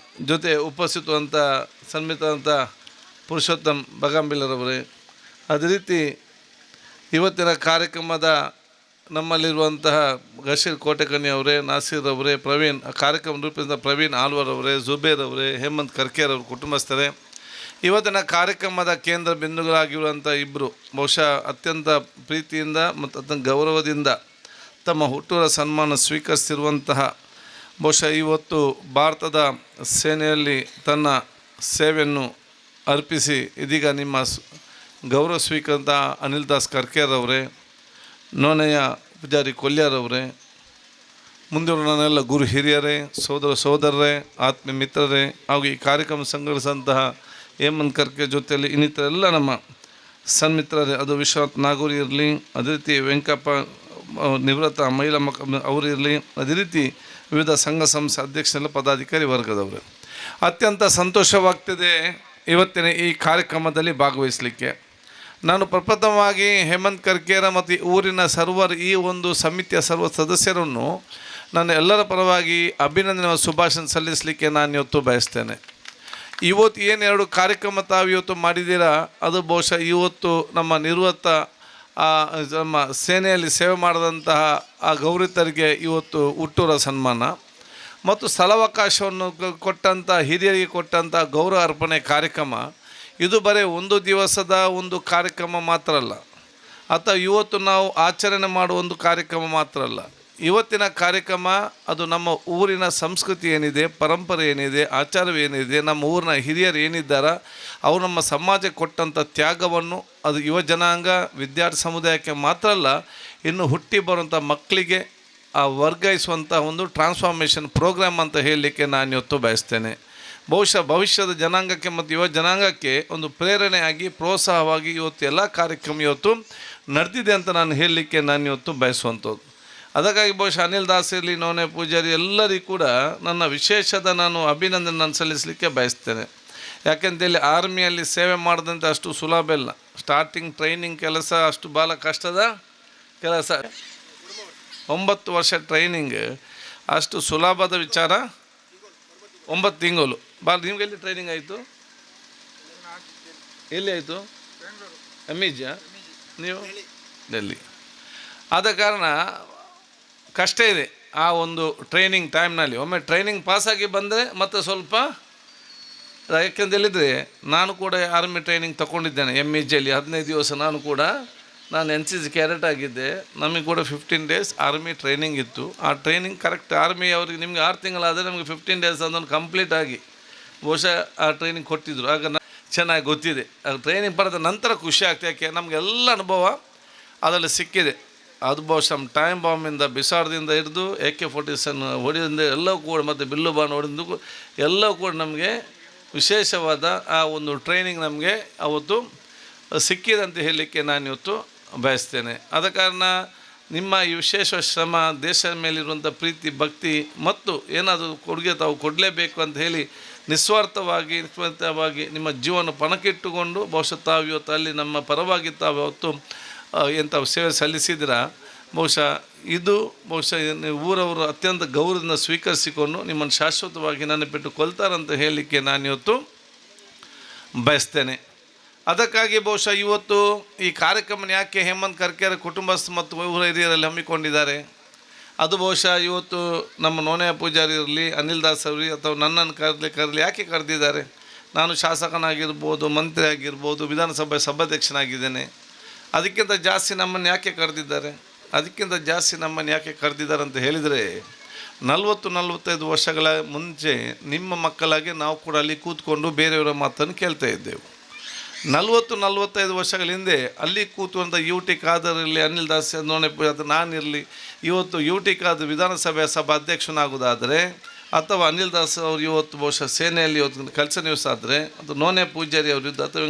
ಜೊತೆ ಉಪಸ್ಥಿತವಂಥ ಸನ್ಮಿತವಂಥ ಪುರುಷೋತ್ತಮ್ ಬಗಾಂಬಿಲರವರೇ, ಅದೇ ರೀತಿ ಇವತ್ತಿನ ಕಾರ್ಯಕ್ರಮದ ನಮ್ಮಲ್ಲಿರುವಂತಹ ಗಶೀರ್ ಕೋಟೆಕಣ್ಣಿ ಅವರೇ, ನಾಸೀರ್ ಅವರೇ, ಪ್ರವೀಣ್ ಕಾರ್ಯಕ್ರಮ ರೂಪಿಸಿದ ಪ್ರವೀಣ್ ಆಲ್ವರ್ ಅವರೇ, ಜುಬೇರ್ ಅವರೇ, ಹೇಮಂತ್ ಕರ್ಕೇರ್ ಅವರ ಕುಟುಂಬಸ್ಥರೇ, ಇವತ್ತಿನ ಕಾರ್ಯಕ್ರಮದ ಕೇಂದ್ರ ಬಿಂದುಗಳಾಗಿರುವಂಥ ಇಬ್ಬರು ಬಹುಶಃ ಅತ್ಯಂತ ಪ್ರೀತಿಯಿಂದ ಮತ್ತು ಅತ್ಯಂತ ಗೌರವದಿಂದ ತಮ್ಮ ಹುಟ್ಟೂರ ಸನ್ಮಾನ ಸ್ವೀಕರಿಸಿರುವಂತಹ ಬಹುಶಃ ಇವತ್ತು ಭಾರತದ ಸೇನೆಯಲ್ಲಿ ತನ್ನ ಸೇವೆಯನ್ನು ಅರ್ಪಿಸಿ ಇದೀಗ ನಿಮ್ಮ ಗೌರವ ಸ್ವೀಕೃತ ಅನಿಲ್ ದಾಸ್ ಕರ್ಕೇರ್ ಅವರೇ, ನೋನೆಯ ಪೂಜಾರಿ ಕೊಲ್ಯಾರವರೇ, ಮುಂದಿರುವ ನನ್ನೆಲ್ಲ ಗುರು ಹಿರಿಯರೇ, ಸೋದರರೇ, ಆತ್ಮೀಯ ಮಿತ್ರರೇ ಹಾಗೂ ಈ ಕಾರ್ಯಕ್ರಮ ಸಂಘಟಿಸಿದಂತಹ ಹೇಮಂತ್ ಕರ್ಕೆ ಜೊತೆಯಲ್ಲಿ ಇನ್ನಿತರೆಲ್ಲ ನಮ್ಮ ಸನ್ಮಿತ್ರರೇ, ಅದು ವಿಶ್ವನಾಥ್ ನಾಗೂರಿ ಇರಲಿ, ಅದೇ ರೀತಿ ವೆಂಕಪ್ಪ ನಿವೃತ್ತ ಮಹಿಳಾ ಅವರು ಇರಲಿ, ಅದೇ ರೀತಿ ವಿವಿಧ ಸಂಘ ಸಂಸ್ಥೆ ಅಧ್ಯಕ್ಷರೆಲ್ಲ ಪದಾಧಿಕಾರಿ ವರ್ಗದವರು, ಅತ್ಯಂತ ಸಂತೋಷವಾಗ್ತಿದೆ ಇವತ್ತಿನ ಈ ಕಾರ್ಯಕ್ರಮದಲ್ಲಿ ಭಾಗವಹಿಸಲಿಕ್ಕೆ. ನಾನು ಪ್ರಪ್ರಥಮವಾಗಿ ಹೇಮಂತ್ ಕರ್ಕೇರ ಮತ್ತು ಊರಿನ ಸರ್ವರ್ ಈ ಒಂದು ಸಮಿತಿಯ ಸರ್ವ ಸದಸ್ಯರನ್ನು ನಾನು ಎಲ್ಲರ ಪರವಾಗಿ ಅಭಿನಂದನೆ ಶುಭಾಶಯ ಸಲ್ಲಿಸಲಿಕ್ಕೆ ನಾನು ಇವತ್ತು ಬಯಸ್ತೇನೆ. ಇವತ್ತು ಏನು 2 ಕಾರ್ಯಕ್ರಮ ತಾವು ಇವತ್ತು ಮಾಡಿದ್ದೀರಾ, ಅದು ಬಹುಶಃ ಇವತ್ತು ನಮ್ಮ ನಿವೃತ್ತ ನಮ್ಮ ಸೇನೆಯಲ್ಲಿ ಸೇವೆ ಮಾಡಿದಂತಹ ಆ ಗೌರವಿತರಿಗೆ ಇವತ್ತು ಹುಟ್ಟೂರ ಸನ್ಮಾನ ಮತ್ತು ಸ್ಥಳಾವಕಾಶವನ್ನು ಕೊಟ್ಟಂಥ ಹಿರಿಯರಿಗೆ ಕೊಟ್ಟಂಥ ಗೌರವ ಅರ್ಪಣೆ ಕಾರ್ಯಕ್ರಮ, ಇದು ಬರೀ ಒಂದು ದಿವಸದ ಒಂದು ಕಾರ್ಯಕ್ರಮ ಮಾತ್ರ ಅಲ್ಲ, ಅಥವಾ ಇವತ್ತು ನಾವು ಆಚರಣೆ ಮಾಡುವ ಒಂದು ಕಾರ್ಯಕ್ರಮ ಮಾತ್ರ ಅಲ್ಲ. ಇವತ್ತಿನ ಕಾರ್ಯಕ್ರಮ ಅದು ನಮ್ಮ ಊರಿನ ಸಂಸ್ಕೃತಿ ಏನಿದೆ, ಪರಂಪರೆ ಏನಿದೆ, ಆಚಾರವೇನಿದೆ, ನಮ್ಮ ಊರಿನ ಹಿರಿಯರು ಏನಿದ್ದಾರೆ ಅವರು ನಮ್ಮ ಸಮಾಜಕ್ಕೆ ಕೊಟ್ಟಂಥ ತ್ಯಾಗವನ್ನು ಅದು ಯುವ ಜನಾಂಗ ವಿದ್ಯಾರ್ಥಿ ಸಮುದಾಯಕ್ಕೆ ಮಾತ್ರ ಅಲ್ಲ, ಇನ್ನು ಹುಟ್ಟಿ ಬರುವಂಥ ಮಕ್ಕಳಿಗೆ ವರ್ಗಾಯಿಸುವಂಥ ಒಂದು ಟ್ರಾನ್ಸ್ಫಾರ್ಮೇಷನ್ ಪ್ರೋಗ್ರಾಮ್ ಅಂತ ಹೇಳಲಿಕ್ಕೆ ನಾನು ಇವತ್ತು ಬಯಸ್ತೇನೆ. ಬಹುಶಃ ಭವಿಷ್ಯದ ಜನಾಂಗಕ್ಕೆ ಮತ್ತು ಯುವ ಜನಾಂಗಕ್ಕೆ ಒಂದು ಪ್ರೇರಣೆಯಾಗಿ ಪ್ರೋತ್ಸಾಹವಾಗಿ ಇವತ್ತು ಎಲ್ಲ ಕಾರ್ಯಕ್ರಮ ಇವತ್ತು ನಡೆದಿದೆ ಅಂತ ನಾನು ಹೇಳಲಿಕ್ಕೆ ನಾನು ಇವತ್ತು ಬಯಸುವಂಥದ್ದು. ಅದಕ್ಕಾಗಿ ಬಹುಶಃ ಅನಿಲ್ ದಾಸ್ ಇರಲಿ, ನೋನೆ ಪೂಜಾರಿ ಎಲ್ಲರಿಗೂ ಕೂಡ ನನ್ನ ವಿಶೇಷದ ನಾನು ಅಭಿನಂದನೆ ನಾನು ಸಲ್ಲಿಸಲಿಕ್ಕೆ ಬಯಸ್ತೇನೆ. ಯಾಕೆಂತೇಳಿ ಆರ್ಮಿಯಲ್ಲಿ ಸೇವೆ ಮಾಡಿದಂತೆ ಅಷ್ಟು ಸುಲಭ ಇಲ್ಲ. ಸ್ಟಾರ್ಟಿಂಗ್ ಟ್ರೈನಿಂಗ್ ಕೆಲಸ ಅಷ್ಟು ಭಾಳ ಕಷ್ಟದ ಕೆಲಸ. 9 ವರ್ಷ ಟ್ರೈನಿಂಗ್ ಅಷ್ಟು ಸುಲಭದ ವಿಚಾರ. 9 ತಿಂಗಳು ಭಾಳ. ನಿಮ್ಗೆ ಎಲ್ಲಿ ಟ್ರೈನಿಂಗ್ ಆಯಿತು? ಎಲ್ಲಿ ಆಯಿತು? ಅಮೀಜಾ? ನೀವು ಡೆಲ್ಲಿ. ಆದ ಕಾರಣ ಕಷ್ಟ ಇದೆ ಆ ಒಂದು ಟ್ರೈನಿಂಗ್ ಟೈಮ್ನಲ್ಲಿ. ಒಮ್ಮೆ ಟ್ರೈನಿಂಗ್ ಪಾಸಾಗಿ ಬಂದರೆ ಮತ್ತೆ ಸ್ವಲ್ಪ, ಯಾಕೆಂತ ಹೇಳಿದರೆ ನಾನು ಕೂಡ ಆರ್ಮಿ ಟ್ರೈನಿಂಗ್ ತಗೊಂಡಿದ್ದೇನೆ MHಯಲ್ಲಿ 15 ದಿವಸ. ನಾನು NCC ಕ್ಯಾಡೆಟ್ ಆಗಿದ್ದೆ. ನಮಗೆ ಕೂಡ 15 ಡೇಸ್ ಆರ್ಮಿ ಟ್ರೈನಿಂಗ್ ಇತ್ತು. ಆ ಟ್ರೈನಿಂಗ್ ಕರೆಕ್ಟ್ ಆರ್ಮಿ ಅವರಿಗೆ ನಿಮಗೆ 6 ತಿಂಗಳಾದರೆ ನಮಗೆ 15 ಡೇಸ್ ಅದನ್ನು ಕಂಪ್ಲೀಟ್ ಆಗಿ ಬಹುಶಃ ಆ ಟ್ರೈನಿಂಗ್ ಕೊಟ್ಟಿದ್ದರು. ಆಗ ಚೆನ್ನಾಗಿ ಗೊತ್ತಿದೆ. ಆ ಟ್ರೈನಿಂಗ್ ಪಡೆದ ನಂತರ ಖುಷಿ ಆಗ್ತದೆ. ಯಾಕೆ ನಮಗೆಲ್ಲ ಅನುಭವ ಅದರಲ್ಲಿ ಸಿಕ್ಕಿದೆ. ಅದು ಬಹುಶಃ ಟೈಮ್ ಬಾಂಬಿಂದ ಬಿಸಾಡದಿಂದ ಹಿಡಿದು AK-47 ಹೊಡೆದಿಂದ ಎಲ್ಲವೂ ಕೂಡ, ಮತ್ತು ಬಿಲ್ಲು ಬಾಣ ಹೊಡೆದು ಎಲ್ಲವೂ ಕೂಡ ನಮಗೆ ವಿಶೇಷವಾದ ಆ ಒಂದು ಟ್ರೈನಿಂಗ್ ನಮಗೆ ಅವತ್ತು ಸಿಕ್ಕಿದೆ ಅಂತ ಹೇಳಲಿಕ್ಕೆ ನಾನು ಇವತ್ತು ಬಯಸ್ತೇನೆ. ಆದ ಕಾರಣ ನಿಮ್ಮ ಈ ವಿಶೇಷ ಶ್ರಮ, ದೇಶದ ಮೇಲಿರುವಂಥ ಪ್ರೀತಿ, ಭಕ್ತಿ ಮತ್ತು ಏನಾದರೂ ಕೊಡುಗೆ ತಾವು ಕೊಡಲೇಬೇಕು ಅಂತ ಹೇಳಿ ನಿಸ್ವಾರ್ಥವಾಗಿ ನಿಮ್ಮ ಜೀವನ ಪಣಕ್ಕಿಟ್ಟುಕೊಂಡು ಬಹುಶಃ ತಾವು ಇವತ್ತು ಅಲ್ಲಿ ನಮ್ಮ ಪರವಾಗಿ ತಾವು ಅವತ್ತು ಎಂಥ ಸೇವೆ ಸಲ್ಲಿಸಿದಿರ. ಬಹುಶಃ ಊರವರು ಅತ್ಯಂತ ಗೌರವದಿಂದ ಸ್ವೀಕರಿಸಿಕೊಂಡು ನಿಮ್ಮನ್ನು ಶಾಶ್ವತವಾಗಿ ನೆನಪಿಟ್ಟು ಕೊಲ್ತಾರಂತ ಹೇಳಲಿಕ್ಕೆ ನಾನು ಇವತ್ತು ಬಯಸ್ತೇನೆ. ಅದಕ್ಕಾಗಿ ಬಹುಶಃ ಇವತ್ತು ಈ ಕಾರ್ಯಕ್ರಮ ಯಾಕೆ ಹೇಮಂತ್ ಕರ್ಕೇರ ಕುಟುಂಬಸ್ಥ ಮತ್ತು ಊರ ಹಿರಿಯರಲ್ಲಿ ಹಮ್ಮಿಕೊಂಡಿದ್ದಾರೆ, ಅದು ಬಹುಶಃ ಇವತ್ತು ನಮ್ಮ ನೋನೆಯ ಪೂಜಾರಿ ಇರಲಿ, ಅನಿಲ್ ದಾಸ್ ಅವರಿ ಅಥವಾ ನನ್ನನ್ನು ಕರಲಿ ಯಾಕೆ ಕರೆದಿದ್ದಾರೆ. ನಾನು ಶಾಸಕನಾಗಿರ್ಬೋದು, ಮಂತ್ರಿ ಆಗಿರ್ಬೋದು, ವಿಧಾನಸಭೆ ಸಭಾಧ್ಯಕ್ಷನಾಗಿದ್ದೇನೆ. ಅದಕ್ಕಿಂತ ಜಾಸ್ತಿ ನಮ್ಮನ್ನು ಯಾಕೆ ಕರೆದಿದ್ದಾರೆ ಅಂತ ಹೇಳಿದರೆ, 40-45 ವರ್ಷಗಳ ಮುಂಚೆ ನಿಮ್ಮ ಮಕ್ಕಳಾಗಿ ನಾವು ಕೂಡ ಅಲ್ಲಿ ಕೂತ್ಕೊಂಡು ಬೇರೆಯವರ ಮಾತನ್ನು ಕೇಳ್ತಾ ಇದ್ದೆವು. 40-45 ವರ್ಷಗಳ ಹಿಂದೆ ಅಲ್ಲಿ ಕೂತುವಂಥ UT ಖಾದರ್ ಇರಲಿ, ಅನಿಲ್ ದಾಸ್ ನೋನೆ ಅಥವಾ ನಾನಿರಲಿ, ಇವತ್ತು UT ಖಾದರ್ ವಿಧಾನಸಭೆಯ ಸಭಾ ಅಧ್ಯಕ್ಷನಾಗೋದಾದರೆ, ಅಥವಾ ಅನಿಲ್ ದಾಸ್ ಅವರು ಇವತ್ತು ಬಹುಶಃ ಸೇನೆಯಲ್ಲಿ ಇವತ್ತು ಕೆಲಸ ನಿರ್ವಹಿಸಾದರೆ, ಅಥವಾ ನೋನೆ ಪೂಜಾರಿ ಅವರಿದ್ದು, ಅಥವಾ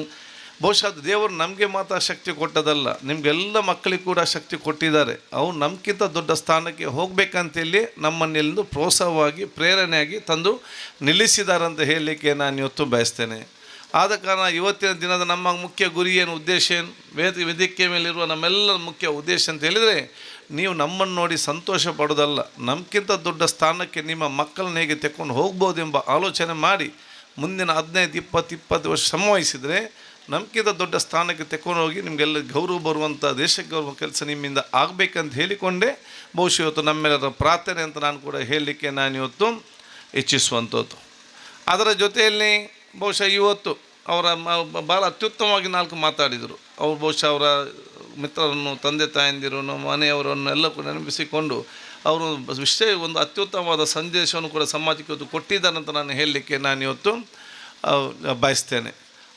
ಬಹುಶಃ ಅದು ದೇವರು ನಮಗೆ ಮಾತ್ರ ಶಕ್ತಿ ಕೊಟ್ಟದಲ್ಲ, ನಿಮಗೆಲ್ಲ ಮಕ್ಕಳಿಗೆ ಕೂಡ ಶಕ್ತಿ ಕೊಟ್ಟಿದ್ದಾರೆ. ಅವ್ರು ನಮಗಿಂತ ದೊಡ್ಡ ಸ್ಥಾನಕ್ಕೆ ಹೋಗಬೇಕಂತೇಳಿ ನಮ್ಮನ್ನೆಲ್ಲೂ ಪ್ರೋತ್ಸಾಹವಾಗಿ ಪ್ರೇರಣೆಯಾಗಿ ತಂದು ನಿಲ್ಲಿಸಿದ್ದಾರೆ ಅಂತ ಹೇಳಲಿಕ್ಕೆ ನಾನು ಇವತ್ತು ಬಯಸ್ತೇನೆ. ಆದ ಕಾರಣ ಇವತ್ತಿನ ದಿನದ ನಮ್ಮ ಮುಖ್ಯ ಗುರಿ ಏನು, ಉದ್ದೇಶ ಏನು, ವೇದಿಕೆ ಮೇಲಿರುವ ನಮ್ಮೆಲ್ಲರ ಮುಖ್ಯ ಉದ್ದೇಶ ಅಂತ ಹೇಳಿದರೆ, ನೀವು ನಮ್ಮನ್ನು ನೋಡಿ ಸಂತೋಷ ಪಡೋದಲ್ಲ, ನಮಗಿಂತ ದೊಡ್ಡ ಸ್ಥಾನಕ್ಕೆ ನಿಮ್ಮ ಮಕ್ಕಳನ್ನ ಹೇಗೆ ತೆಕ್ಕೊಂಡು ಹೋಗ್ಬೋದೆಂಬ ಆಲೋಚನೆ ಮಾಡಿ ಮುಂದಿನ 15-20 ವರ್ಷ ಶ್ರಮವಹಿಸಿದರೆ ನಮಗಿಂತ ದೊಡ್ಡ ಸ್ಥಾನಕ್ಕೆ ತೆಕ್ಕೊಂಡು ಹೋಗಿ ನಿಮಗೆಲ್ಲ ಗೌರವ ಬರುವಂಥ, ದೇಶಕ್ಕೆ ಗೌರವ ಕೆಲಸ ನಿಮ್ಮಿಂದ ಆಗಬೇಕಂತ ಹೇಳಿಕೊಂಡೇ ಬಹುಶಃ ಇವತ್ತು ನಮ್ಮೆಲ್ಲರ ಪ್ರಾರ್ಥನೆ ಅಂತ ನಾನು ಕೂಡ ಹೇಳಲಿಕ್ಕೆ ನಾನು ಇವತ್ತು ಇಚ್ಛಿಸುವಂಥದ್ದು. ಅದರ ಜೊತೆಯಲ್ಲಿ ಬಹುಶಃ ಇವತ್ತು ಅವರ ಭಾಳ ಅತ್ಯುತ್ತಮವಾಗಿ 4 ಮಾತಾಡಿದರು. ಅವರು ಬಹುಶಃ ಅವರ ಮಿತ್ರರನ್ನು, ತಂದೆ ತಾಯಂದಿರನ್ನು, ಮನೆಯವರನ್ನು ಎಲ್ಲ ಕೂಡ ನೆನಪಿಸಿಕೊಂಡು ಅವರು ಒಂದು ಅತ್ಯುತ್ತಮವಾದ ಸಂದೇಶವನ್ನು ಕೂಡ ಸಮಾಜಕ್ಕೆ ಇವತ್ತು ಕೊಟ್ಟಿದ್ದಾರೆ ಅಂತ ನಾನು ಹೇಳಲಿಕ್ಕೆ ನಾನು ಇವತ್ತು ಬಯಸ್ತೇನೆ.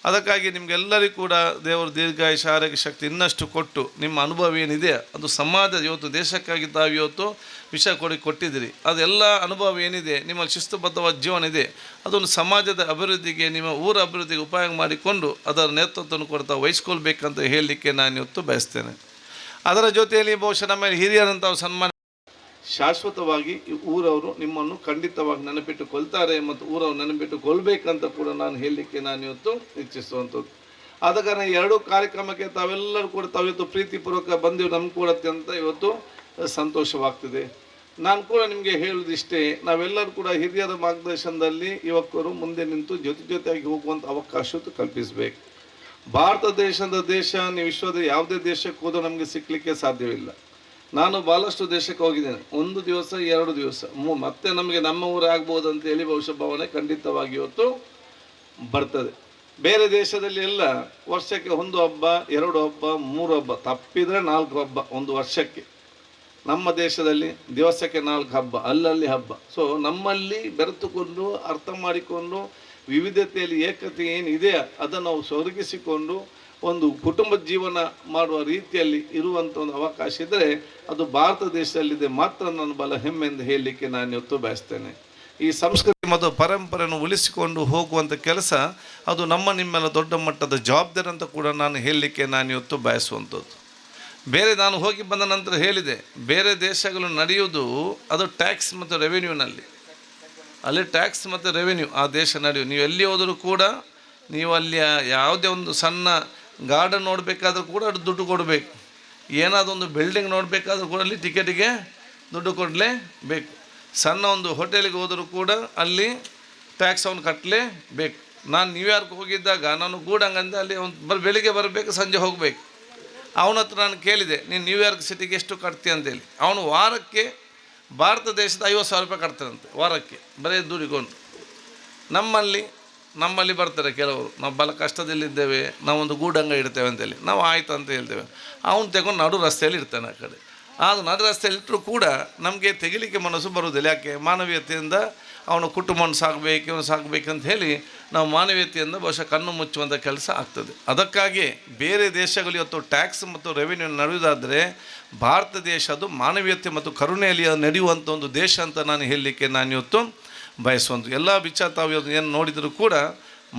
ಅದಕ್ಕಾಗಿ ನಿಮಗೆಲ್ಲರಿಗೂ ಕೂಡ ದೇವರು ದೀರ್ಘಾಯುಷ ಆರೋಗ್ಯ ಶಕ್ತಿ ಇನ್ನಷ್ಟು ಕೊಟ್ಟು ನಿಮ್ಮ ಅನುಭವ ಏನಿದೆ ಅದು ಸಮಾಜ ಇವತ್ತು ದೇಶಕ್ಕಾಗಿ ತಾವು ಇವತ್ತು ವಿಷಯ ಕೊಟ್ಟಿದ್ದೀರಿ. ಅದೆಲ್ಲ ಅನುಭವ ಏನಿದೆ, ನಿಮ್ಮಲ್ಲಿ ಶಿಸ್ತುಬದ್ಧವಾದ ಜೀವನ ಇದೆ, ಅದೊಂದು ಸಮಾಜದ ಅಭಿವೃದ್ಧಿಗೆ, ನಿಮ್ಮ ಊರ ಅಭಿವೃದ್ಧಿಗೆ ಉಪಯೋಗ ಮಾಡಿಕೊಂಡು ಅದರ ನೇತೃತ್ವವನ್ನು ಕೂಡ ತಾವು ವಹಿಸ್ಕೊಳ್ಬೇಕಂತ ಹೇಳಲಿಕ್ಕೆ ನಾನು ಇವತ್ತು ಬಯಸ್ತೇನೆ. ಅದರ ಜೊತೆಯಲ್ಲಿ ಬಹುಶಃ ನಮ್ಮ ಹಿರಿಯರಂಥ ಸನ್ಮಾನ ಶಾಶ್ವತವಾಗಿ ಊರವರು ನಿಮ್ಮನ್ನು ಖಂಡಿತವಾಗಿ ನೆನಪಿಟ್ಟುಕೊಳ್ತಾರೆ ಮತ್ತು ಊರವರು ನೆನಪಿಟ್ಟುಕೊಳ್ಬೇಕಂತ ಕೂಡ ನಾನು ಹೇಳಲಿಕ್ಕೆ ನಾನು ಇವತ್ತು ಇಚ್ಛಿಸುವಂಥದ್ದು. ಆದ ಕಾರಣ 2 ಕಾರ್ಯಕ್ರಮಕ್ಕೆ ತಾವೆಲ್ಲರೂ ಕೂಡ ತಾವಿವತ್ತು ಪ್ರೀತಿಪೂರ್ವಕ ಬಂದು ನಮ್ಗೆ ಕೂಡ ಅತ್ಯಂತ ಇವತ್ತು ಸಂತೋಷವಾಗ್ತಿದೆ. ನಾನು ಕೂಡ ನಿಮಗೆ ಹೇಳೋದಿಷ್ಟೇ, ನಾವೆಲ್ಲರೂ ಕೂಡ ಹಿರಿಯರ ಮಾರ್ಗದರ್ಶನದಲ್ಲಿ ಯುವಕರು ಮುಂದೆ ನಿಂತು ಜೊತೆಯಾಗಿ ಹೋಗುವಂಥ ಅವಕಾಶ ಕಲ್ಪಿಸಬೇಕು. ಭಾರತ ದೇಶ ನೀವು ವಿಶ್ವದ ಯಾವುದೇ ದೇಶಕ್ಕೆ ಹೋದರೂ ನಮಗೆ ಸಿಕ್ಕಲಿಕ್ಕೆ ಸಾಧ್ಯವಿಲ್ಲ. ನಾನು ಭಾಳಷ್ಟು ದೇಶಕ್ಕೆ ಹೋಗಿದ್ದೇನೆ, 1 ದಿವಸ 2 ದಿವಸ ಮತ್ತೆ ನಮಗೆ ನಮ್ಮ ಊರು ಆಗ್ಬೋದು ಅಂತೇಳಿ ಬಹುಶಃ ಭಾವನೆ ಖಂಡಿತವಾಗಿ ಇವತ್ತು ಬರ್ತದೆ. ಬೇರೆ ದೇಶದಲ್ಲಿ ಎಲ್ಲ ವರ್ಷಕ್ಕೆ 1 ಹಬ್ಬ, 2 ಹಬ್ಬ, 3 ಹಬ್ಬ, ತಪ್ಪಿದರೆ 4 ಹಬ್ಬ ಒಂದು ವರ್ಷಕ್ಕೆ. ನಮ್ಮ ದೇಶದಲ್ಲಿ ದಿವಸಕ್ಕೆ 4 ಹಬ್ಬ, ಅಲ್ಲಲ್ಲಿ ಹಬ್ಬ. ಸೊ ನಮ್ಮಲ್ಲಿ ಬೆರೆತುಕೊಂಡು ಅರ್ಥ ಮಾಡಿಕೊಂಡು ವಿವಿಧತೆಯಲ್ಲಿ ಏಕತೆ ಏನಿದೆ ಅದನ್ನು ನಾವು ಸೊರಗಿಸಿಕೊಂಡು ಒಂದು ಕುಟುಂಬದ ಜೀವನ ಮಾಡುವ ರೀತಿಯಲ್ಲಿ ಇರುವಂಥ ಒಂದು ಅವಕಾಶ ಇದ್ದರೆ ಅದು ಭಾರತ ದೇಶದಲ್ಲಿದೆ ಮಾತ್ರ ನಾನು ಬಹಳ ಹೆಮ್ಮೆಯಿಂದ ಹೇಳಲಿಕ್ಕೆ ನಾನು ಇವತ್ತು ಬಯಸ್ತೇನೆ. ಈ ಸಂಸ್ಕೃತಿ ಮತ್ತು ಪರಂಪರೆಯನ್ನು ಉಳಿಸಿಕೊಂಡು ಹೋಗುವಂಥ ಕೆಲಸ ಅದು ನಿಮ್ಮೆಲ್ಲ ದೊಡ್ಡ ಮಟ್ಟದ ಜವಾಬ್ದಾರಿ ಅಂತ ಕೂಡ ನಾನು ಹೇಳಲಿಕ್ಕೆ ನಾನು ಇವತ್ತು ಬಯಸುವಂಥದ್ದು. ನಾನು ಹೋಗಿ ಬಂದ ನಂತರ ಹೇಳಿದೆ, ಬೇರೆ ದೇಶಗಳು ನಡೆಯುವುದು ಅದು ಟ್ಯಾಕ್ಸ್ ಮತ್ತು ರೆವೆನ್ಯೂನಲ್ಲಿ, ಅಲ್ಲಿ ಟ್ಯಾಕ್ಸ್ ಮತ್ತು ರೆವೆನ್ಯೂ ಆ ದೇಶ ನಡೆಯುವುದು. ನೀವು ಎಲ್ಲಿ ಹೋದರೂ ಕೂಡ ನೀವು ಅಲ್ಲಿ ಯಾವುದೇ ಒಂದು ಸಣ್ಣ ಗಾರ್ಡನ್ ನೋಡಬೇಕಾದ್ರೂ ಕೂಡ ಅದು ದುಡ್ಡು ಕೊಡಬೇಕು. ಏನಾದೊಂದು ಬಿಲ್ಡಿಂಗ್ ನೋಡಬೇಕಾದ್ರೂ ಕೂಡ ಅಲ್ಲಿ ಟಿಕೆಟಿಗೆ ದುಡ್ಡು ಕೊಡಲೇಬೇಕು. ಸಣ್ಣ ಒಂದು ಹೋಟೆಲಿಗೆ ಹೋದರೂ ಕೂಡ ಅಲ್ಲಿ ಟ್ಯಾಕ್ಸ್ ಅವನು ಕಟ್ಟಲೇಬೇಕು. ನಾನು ನ್ಯೂಯಾರ್ಕ್ ಹೋಗಿದ್ದಾಗ ನಾನು ಗೂಡಂಗಂದೆ ಅಲ್ಲಿ ಅವ್ನು ಬೆಳಿಗ್ಗೆ ಬರಬೇಕು, ಸಂಜೆ ಹೋಗಬೇಕು. ಅವನ ಹತ್ರ ನಾನು ಕೇಳಿದೆ, ನೀನು ನ್ಯೂಯಾರ್ಕ್ ಸಿಟಿಗೆ ಎಷ್ಟು ಕಟ್ತೀಯ ಅಂತೇಳಿ. ಅವನು ವಾರಕ್ಕೆ ಭಾರತ ದೇಶದ 50,000 ರೂಪಾಯಿ ಕಟ್ತಾರಂತೆ ವಾರಕ್ಕೆ, ಬರೀ ದುಡಿಕೊಂಡು. ನಮ್ಮಲ್ಲಿ ಬರ್ತಾರೆ ಕೆಲವರು, ನಾವು ಬಹಳ ಕಷ್ಟದಲ್ಲಿದ್ದೇವೆ, ನಾವೊಂದು ಗೂಡಂಗ ಇಡ್ತೇವೆ ಅಂತೇಳಿ. ನಾವು ಆಯ್ತು ಅಂತ ಹೇಳ್ತೇವೆ. ಅವನು ತಗೊಂಡು ನಡು ರಸ್ತೆಯಲ್ಲಿ ಇರ್ತಾನೆ ಆ ಕಡೆ. ಅದು ನಡು ರಸ್ತೆಯಲ್ಲಿ ಇಟ್ಟರು ಕೂಡ ನಮಗೆ ತೆಗಿಲಿಕ್ಕೆ ಮನಸ್ಸು ಬರುವುದಿಲ್ಲ. ಯಾಕೆ? ಮಾನವೀಯತೆಯಿಂದ ಅವನು ಕುಟುಂಬವನ್ನು ಸಾಕಬೇಕು, ಇವನು ಸಾಕಬೇಕಂತ ಹೇಳಿ ನಾವು ಮಾನವೀಯತೆಯಿಂದ ಬಹುಶಃ ಕಣ್ಣು ಮುಚ್ಚುವಂಥ ಕೆಲಸ ಆಗ್ತದೆ. ಅದಕ್ಕಾಗಿ ಬೇರೆ ದೇಶಗಳು ಇವತ್ತು ಟ್ಯಾಕ್ಸ್ ಮತ್ತು ರೆವಿನ್ಯೂ ನಡೆಯುವುದಾದರೆ ಭಾರತ ದೇಶ ಅದು ಮಾನವೀಯತೆ ಮತ್ತು ಕರುಣೆಯಲ್ಲಿ ನಡೆಯುವಂಥ ಒಂದು ದೇಶ ಅಂತ ನಾನು ಹೇಳಲಿಕ್ಕೆ ನಾನು ಇವತ್ತು ಬಯಸುವಂಥ ಎಲ್ಲ ವಿಚಾರ ತಾವು ಏನು ನೋಡಿದರೂ ಕೂಡ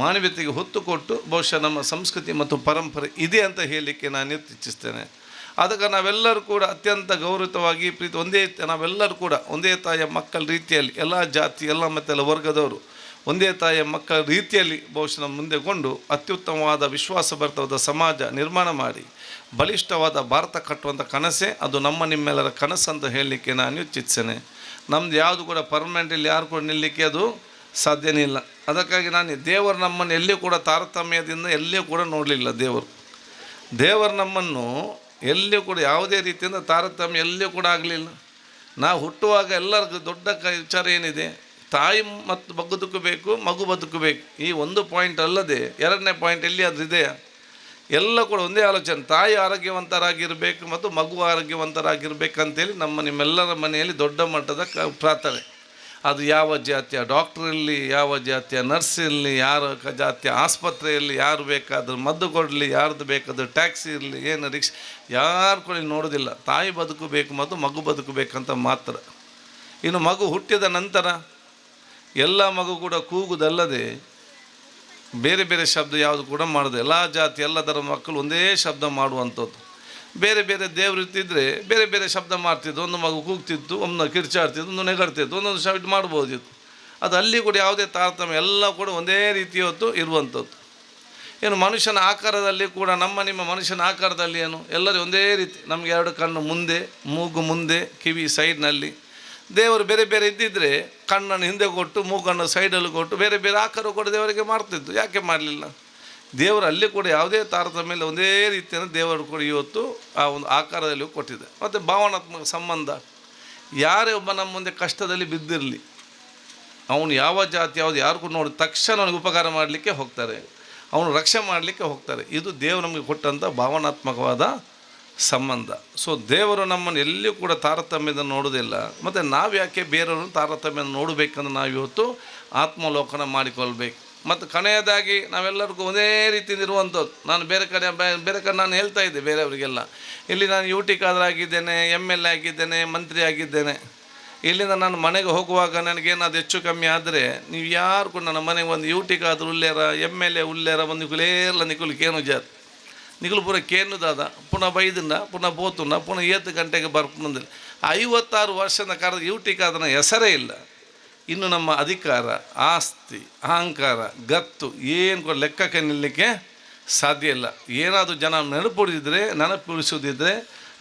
ಮಾನವೀಯತೆಗೆ ಹೊತ್ತು ಕೊಟ್ಟು ಬಹುಶಃ ನಮ್ಮ ಸಂಸ್ಕೃತಿ ಮತ್ತು ಪರಂಪರೆ ಇದೆ ಅಂತ ಹೇಳಲಿಕ್ಕೆ ನಾನು ಇಚ್ಛಿಸ್ತೇನೆ. ಅದಕ್ಕೆ ನಾವೆಲ್ಲರೂ ಕೂಡ ಅತ್ಯಂತ ಗೌರವವಾಗಿ ಪ್ರೀತಿ ನಾವೆಲ್ಲರೂ ಕೂಡ ಒಂದೇ ತಾಯಿಯ ಮಕ್ಕಳ ರೀತಿಯಲ್ಲಿ ಎಲ್ಲ ಜಾತಿ ಎಲ್ಲ ಮತ್ತೆಲ್ಲ ವರ್ಗದವರು ಒಂದೇ ತಾಯಿಯ ಮಕ್ಕಳ ರೀತಿಯಲ್ಲಿ ಬಹುಶಃ ನಮ್ಮ ಮುಂದೆ ಕೊಂಡು ಅತ್ಯುತ್ತಮವಾದ ವಿಶ್ವಾಸಭರಿತವಾದ ಸಮಾಜ ನಿರ್ಮಾಣ ಮಾಡಿ ಬಲಿಷ್ಠವಾದ ಭಾರತ ಕಟ್ಟುವಂಥ ಕನಸೇ ಅದು ನಮ್ಮ ನಿಮ್ಮೆಲ್ಲರ ಕನಸು ಅಂತ ಹೇಳಲಿಕ್ಕೆ ನಾನು ಇಚ್ಛಿಸ್ತೇನೆ. ನಮ್ಮದು ಯಾವುದು ಕೂಡ ಪರ್ಮನೆಂಟಲ್ಲಿ ಯಾರು ಕೂಡ ನಿಲ್ಲಲಿಕ್ಕೆ ಅದು ಸಾಧ್ಯನೇ ಇಲ್ಲ. ಅದಕ್ಕಾಗಿ ನಾನು ದೇವರು ನಮ್ಮನ್ನು ಎಲ್ಲಿಯೂ ಕೂಡ ತಾರತಮ್ಯದಿಂದ ಎಲ್ಲಿಯೂ ಕೂಡ ನೋಡಲಿಲ್ಲ. ದೇವರು ನಮ್ಮನ್ನು ಎಲ್ಲಿಯೂ ಕೂಡ ಯಾವುದೇ ರೀತಿಯಿಂದ ತಾರತಮ್ಯ ಎಲ್ಲಿಯೂ ಕೂಡ ಆಗಲಿಲ್ಲ. ನಾವು ಹುಟ್ಟುವಾಗ ಎಲ್ಲರಿಗೂ ದೊಡ್ಡ ವಿಚಾರ ಏನಿದೆ, ತಾಯಿ ಮತ್ತು ಬದುಕಬೇಕು, ಮಗು ಬದುಕಬೇಕು. ಈ ಒಂದು ಪಾಯಿಂಟ್ ಅಲ್ಲದೆ ಎರಡನೇ ಪಾಯಿಂಟ್ ಎಲ್ಲಿ ಅದು ಇದೆಯಾ? ಎಲ್ಲ ಕೂಡ ಒಂದೇ ಆಲೋಚನೆ, ತಾಯಿ ಆರೋಗ್ಯವಂತರಾಗಿರಬೇಕು ಮತ್ತು ಮಗು ಆರೋಗ್ಯವಂತರಾಗಿರ್ಬೇಕಂತೇಳಿ ನಿಮ್ಮೆಲ್ಲರ ಮನೆಯಲ್ಲಿ ದೊಡ್ಡ ಮಟ್ಟದ ಪ್ರಾರ್ಥನೆ. ಅದು ಯಾವ ಜಾತಿಯ ಡಾಕ್ಟ್ರ್ ಇರಲಿ, ಯಾವ ಜಾತಿಯ ನರ್ಸ್ ಇರಲಿ, ಯಾರ ಜಾತಿಯ ಆಸ್ಪತ್ರೆಯಲ್ಲಿ ಯಾರು ಬೇಕಾದರೂ ಮದ್ದು ಕೊಡಲಿ, ಯಾರ್ದು ಬೇಕಾದರೂ ಟ್ಯಾಕ್ಸಿ ಇರಲಿ, ಏನು ರಿಕ್ಷಾ, ಯಾರು ಕೂಡ ನೋಡೋದಿಲ್ಲ. ತಾಯಿ ಬದುಕಬೇಕು ಮತ್ತು ಮಗು ಬದುಕಬೇಕಂತ ಮಾತ್ರ. ಇನ್ನು ಮಗು ಹುಟ್ಟಿದ ನಂತರ ಎಲ್ಲ ಮಗು ಕೂಡ ಕೂಗುವುದಲ್ಲದೆ ಬೇರೆ ಬೇರೆ ಶಬ್ದ ಯಾವುದು ಕೂಡ ಮಾಡೋದು. ಎಲ್ಲ ಜಾತಿ ಎಲ್ಲ ಥರ ಮಕ್ಕಳು ಒಂದೇ ಶಬ್ದ ಮಾಡುವಂಥದ್ದು. ಬೇರೆ ಬೇರೆ ದೇವರು ಇರ್ತಿದ್ರೆ ಬೇರೆ ಬೇರೆ ಶಬ್ದ ಮಾಡ್ತಿದ್ದು. ಒಂದು ಮಗು ಕೂಗ್ತಿತ್ತು, ಒಂದು ಕಿರ್ಚಾಡ್ತಿದ್ದು, ಒಂದು ನೆಗಡ್ತಿತ್ತು, ಒಂದೊಂದು ಶಬ್ದ ಮಾಡ್ಬೋದಿತ್ತು. ಅದು ಅಲ್ಲಿ ಕೂಡ ಯಾವುದೇ ತಾರತಮ್ಯ, ಎಲ್ಲ ಕೂಡ ಒಂದೇ ರೀತಿಯವತ್ತು ಇರುವಂಥದ್ದು. ಏನು ಮನುಷ್ಯನ ಆಕಾರದಲ್ಲಿ ಕೂಡ ನಿಮ್ಮ ಮನುಷ್ಯನ ಆಕಾರದಲ್ಲಿ ಏನು ಎಲ್ಲರೂ ಒಂದೇ ರೀತಿ. ನಮಗೆ 2 ಕಣ್ಣು ಮುಂದೆ, ಮೂಗು ಮುಂದೆ, ಕಿವಿ ಸೈಡ್ನಲ್ಲಿ. ದೇವರು ಬೇರೆ ಬೇರೆ ಇದ್ದಿದ್ದರೆ ಕಣ್ಣನ್ನು ಹಿಂದೆ ಕೊಟ್ಟು ಮೂಗನ್ನು ಸೈಡಲ್ಲಿ ಕೊಟ್ಟು ಬೇರೆ ಬೇರೆ ಆಕಾರ ಕೂಡ ದೇವರಿಗೆ ಮಾಡ್ತಿದ್ದು. ಯಾಕೆ ಮಾಡಲಿಲ್ಲ? ದೇವರು ಅಲ್ಲಿ ಕೂಡ ಯಾವುದೇ ತಾರತಮ್ಯ ಇಲ್ಲ, ಒಂದೇ ರೀತಿಯನ್ನು ದೇವರು ಕೂಡ ಇವತ್ತು ಆ ಒಂದು ಆಕಾರದಲ್ಲಿ ಕೊಟ್ಟಿದೆ. ಮತ್ತು ಭಾವನಾತ್ಮಕ ಸಂಬಂಧ. ಯಾರೇ ಒಬ್ಬ ನಮ್ಮ ಮುಂದೆ ಕಷ್ಟದಲ್ಲಿ ಬಿದ್ದಿರಲಿ, ಅವನು ಯಾವ ಜಾತಿ ಯಾವುದು ಯಾರು ಕೂಡ ನೋಡಿ ತಕ್ಷಣ ಅವನಿಗೆ ಉಪಕಾರ ಮಾಡಲಿಕ್ಕೆ ಹೋಗ್ತಾರೆ, ಅವನು ರಕ್ಷಣೆ ಮಾಡಲಿಕ್ಕೆ ಹೋಗ್ತಾರೆ. ಇದು ದೇವರು ನಮಗೆ ಕೊಟ್ಟಂಥ ಭಾವನಾತ್ಮಕವಾದ ಸಂಬಂಧ. ಸೊ ದೇವರು ನಮ್ಮನ್ನು ಎಲ್ಲಿಯೂ ಕೂಡ ತಾರತಮ್ಯದ ನೋಡೋದಿಲ್ಲ. ಮತ್ತು ನಾವು ಯಾಕೆ ಬೇರೆಯವ್ರನ್ನ ತಾರತಮ್ಯ ನೋಡಬೇಕಂದ್ರೆ ನಾವು ಇವತ್ತು ಆತ್ಮಲೋಕನ ಮಾಡಿಕೊಳ್ಬೇಕು. ಮತ್ತು ಕೊನೆಯದಾಗಿ ನಾವೆಲ್ಲರಿಗೂ ಒಂದೇ ರೀತಿಯಿಂದ ಇರುವಂಥದ್ದು. ನಾನು ಬೇರೆ ಕಡೆ ನಾನು ಹೇಳ್ತಾ ಇದ್ದೆ ಬೇರೆಯವರಿಗೆಲ್ಲ, ಇಲ್ಲಿ ನಾನು UT ಕಾದರಾಗಿದ್ದೇನೆ, MLA ಆಗಿದ್ದೇನೆ, ಮಂತ್ರಿ ಆಗಿದ್ದೇನೆ. ಇಲ್ಲಿಂದ ನಾನು ಮನೆಗೆ ಹೋಗುವಾಗ ನನಗೇನಾದ್ರು ಹೆಚ್ಚು ಕಮ್ಮಿ ಆದರೆ ನೀವು ಯಾರು ಕೂಡ ನನ್ನ ಮನೆಗೆ ಒಂದು UT ಕಾದ್ರು ಉಲ್ಲೇರ, MLA ಉಲ್ಲೇರ, ಒಂದು ನಿಕುಲೇರ್ಲ ನಿಕುಲು ಕೇನು ಜಾತ್ ನಿಕುಲು ಪೂರ ಕೇನು ದಾದ ಪುನಃ ಬೈದನ್ನ ಪುನಃ ಬೋತುನ್ನ ಪುನಃ 7 ಗಂಟೆಗೆ ಬರ್ಕೊಂಡ್ರೆ 56 ವರ್ಷದ ಕಾಲದ UT ಕಾದನ ಹೆಸರೇ ಇಲ್ಲ. ಇನ್ನು ನಮ್ಮ ಅಧಿಕಾರ, ಆಸ್ತಿ, ಅಹಂಕಾರ, ಗತ್ತು ಏನು ಕೂಡ ಲೆಕ್ಕಕ್ಕೆ ನಿಲ್ಲಲಿಕ್ಕೆ ಸಾಧ್ಯ ಇಲ್ಲ. ಏನಾದರೂ ಜನ ನೆನಪುಳಿಸುವುದಿದ್ದರೆ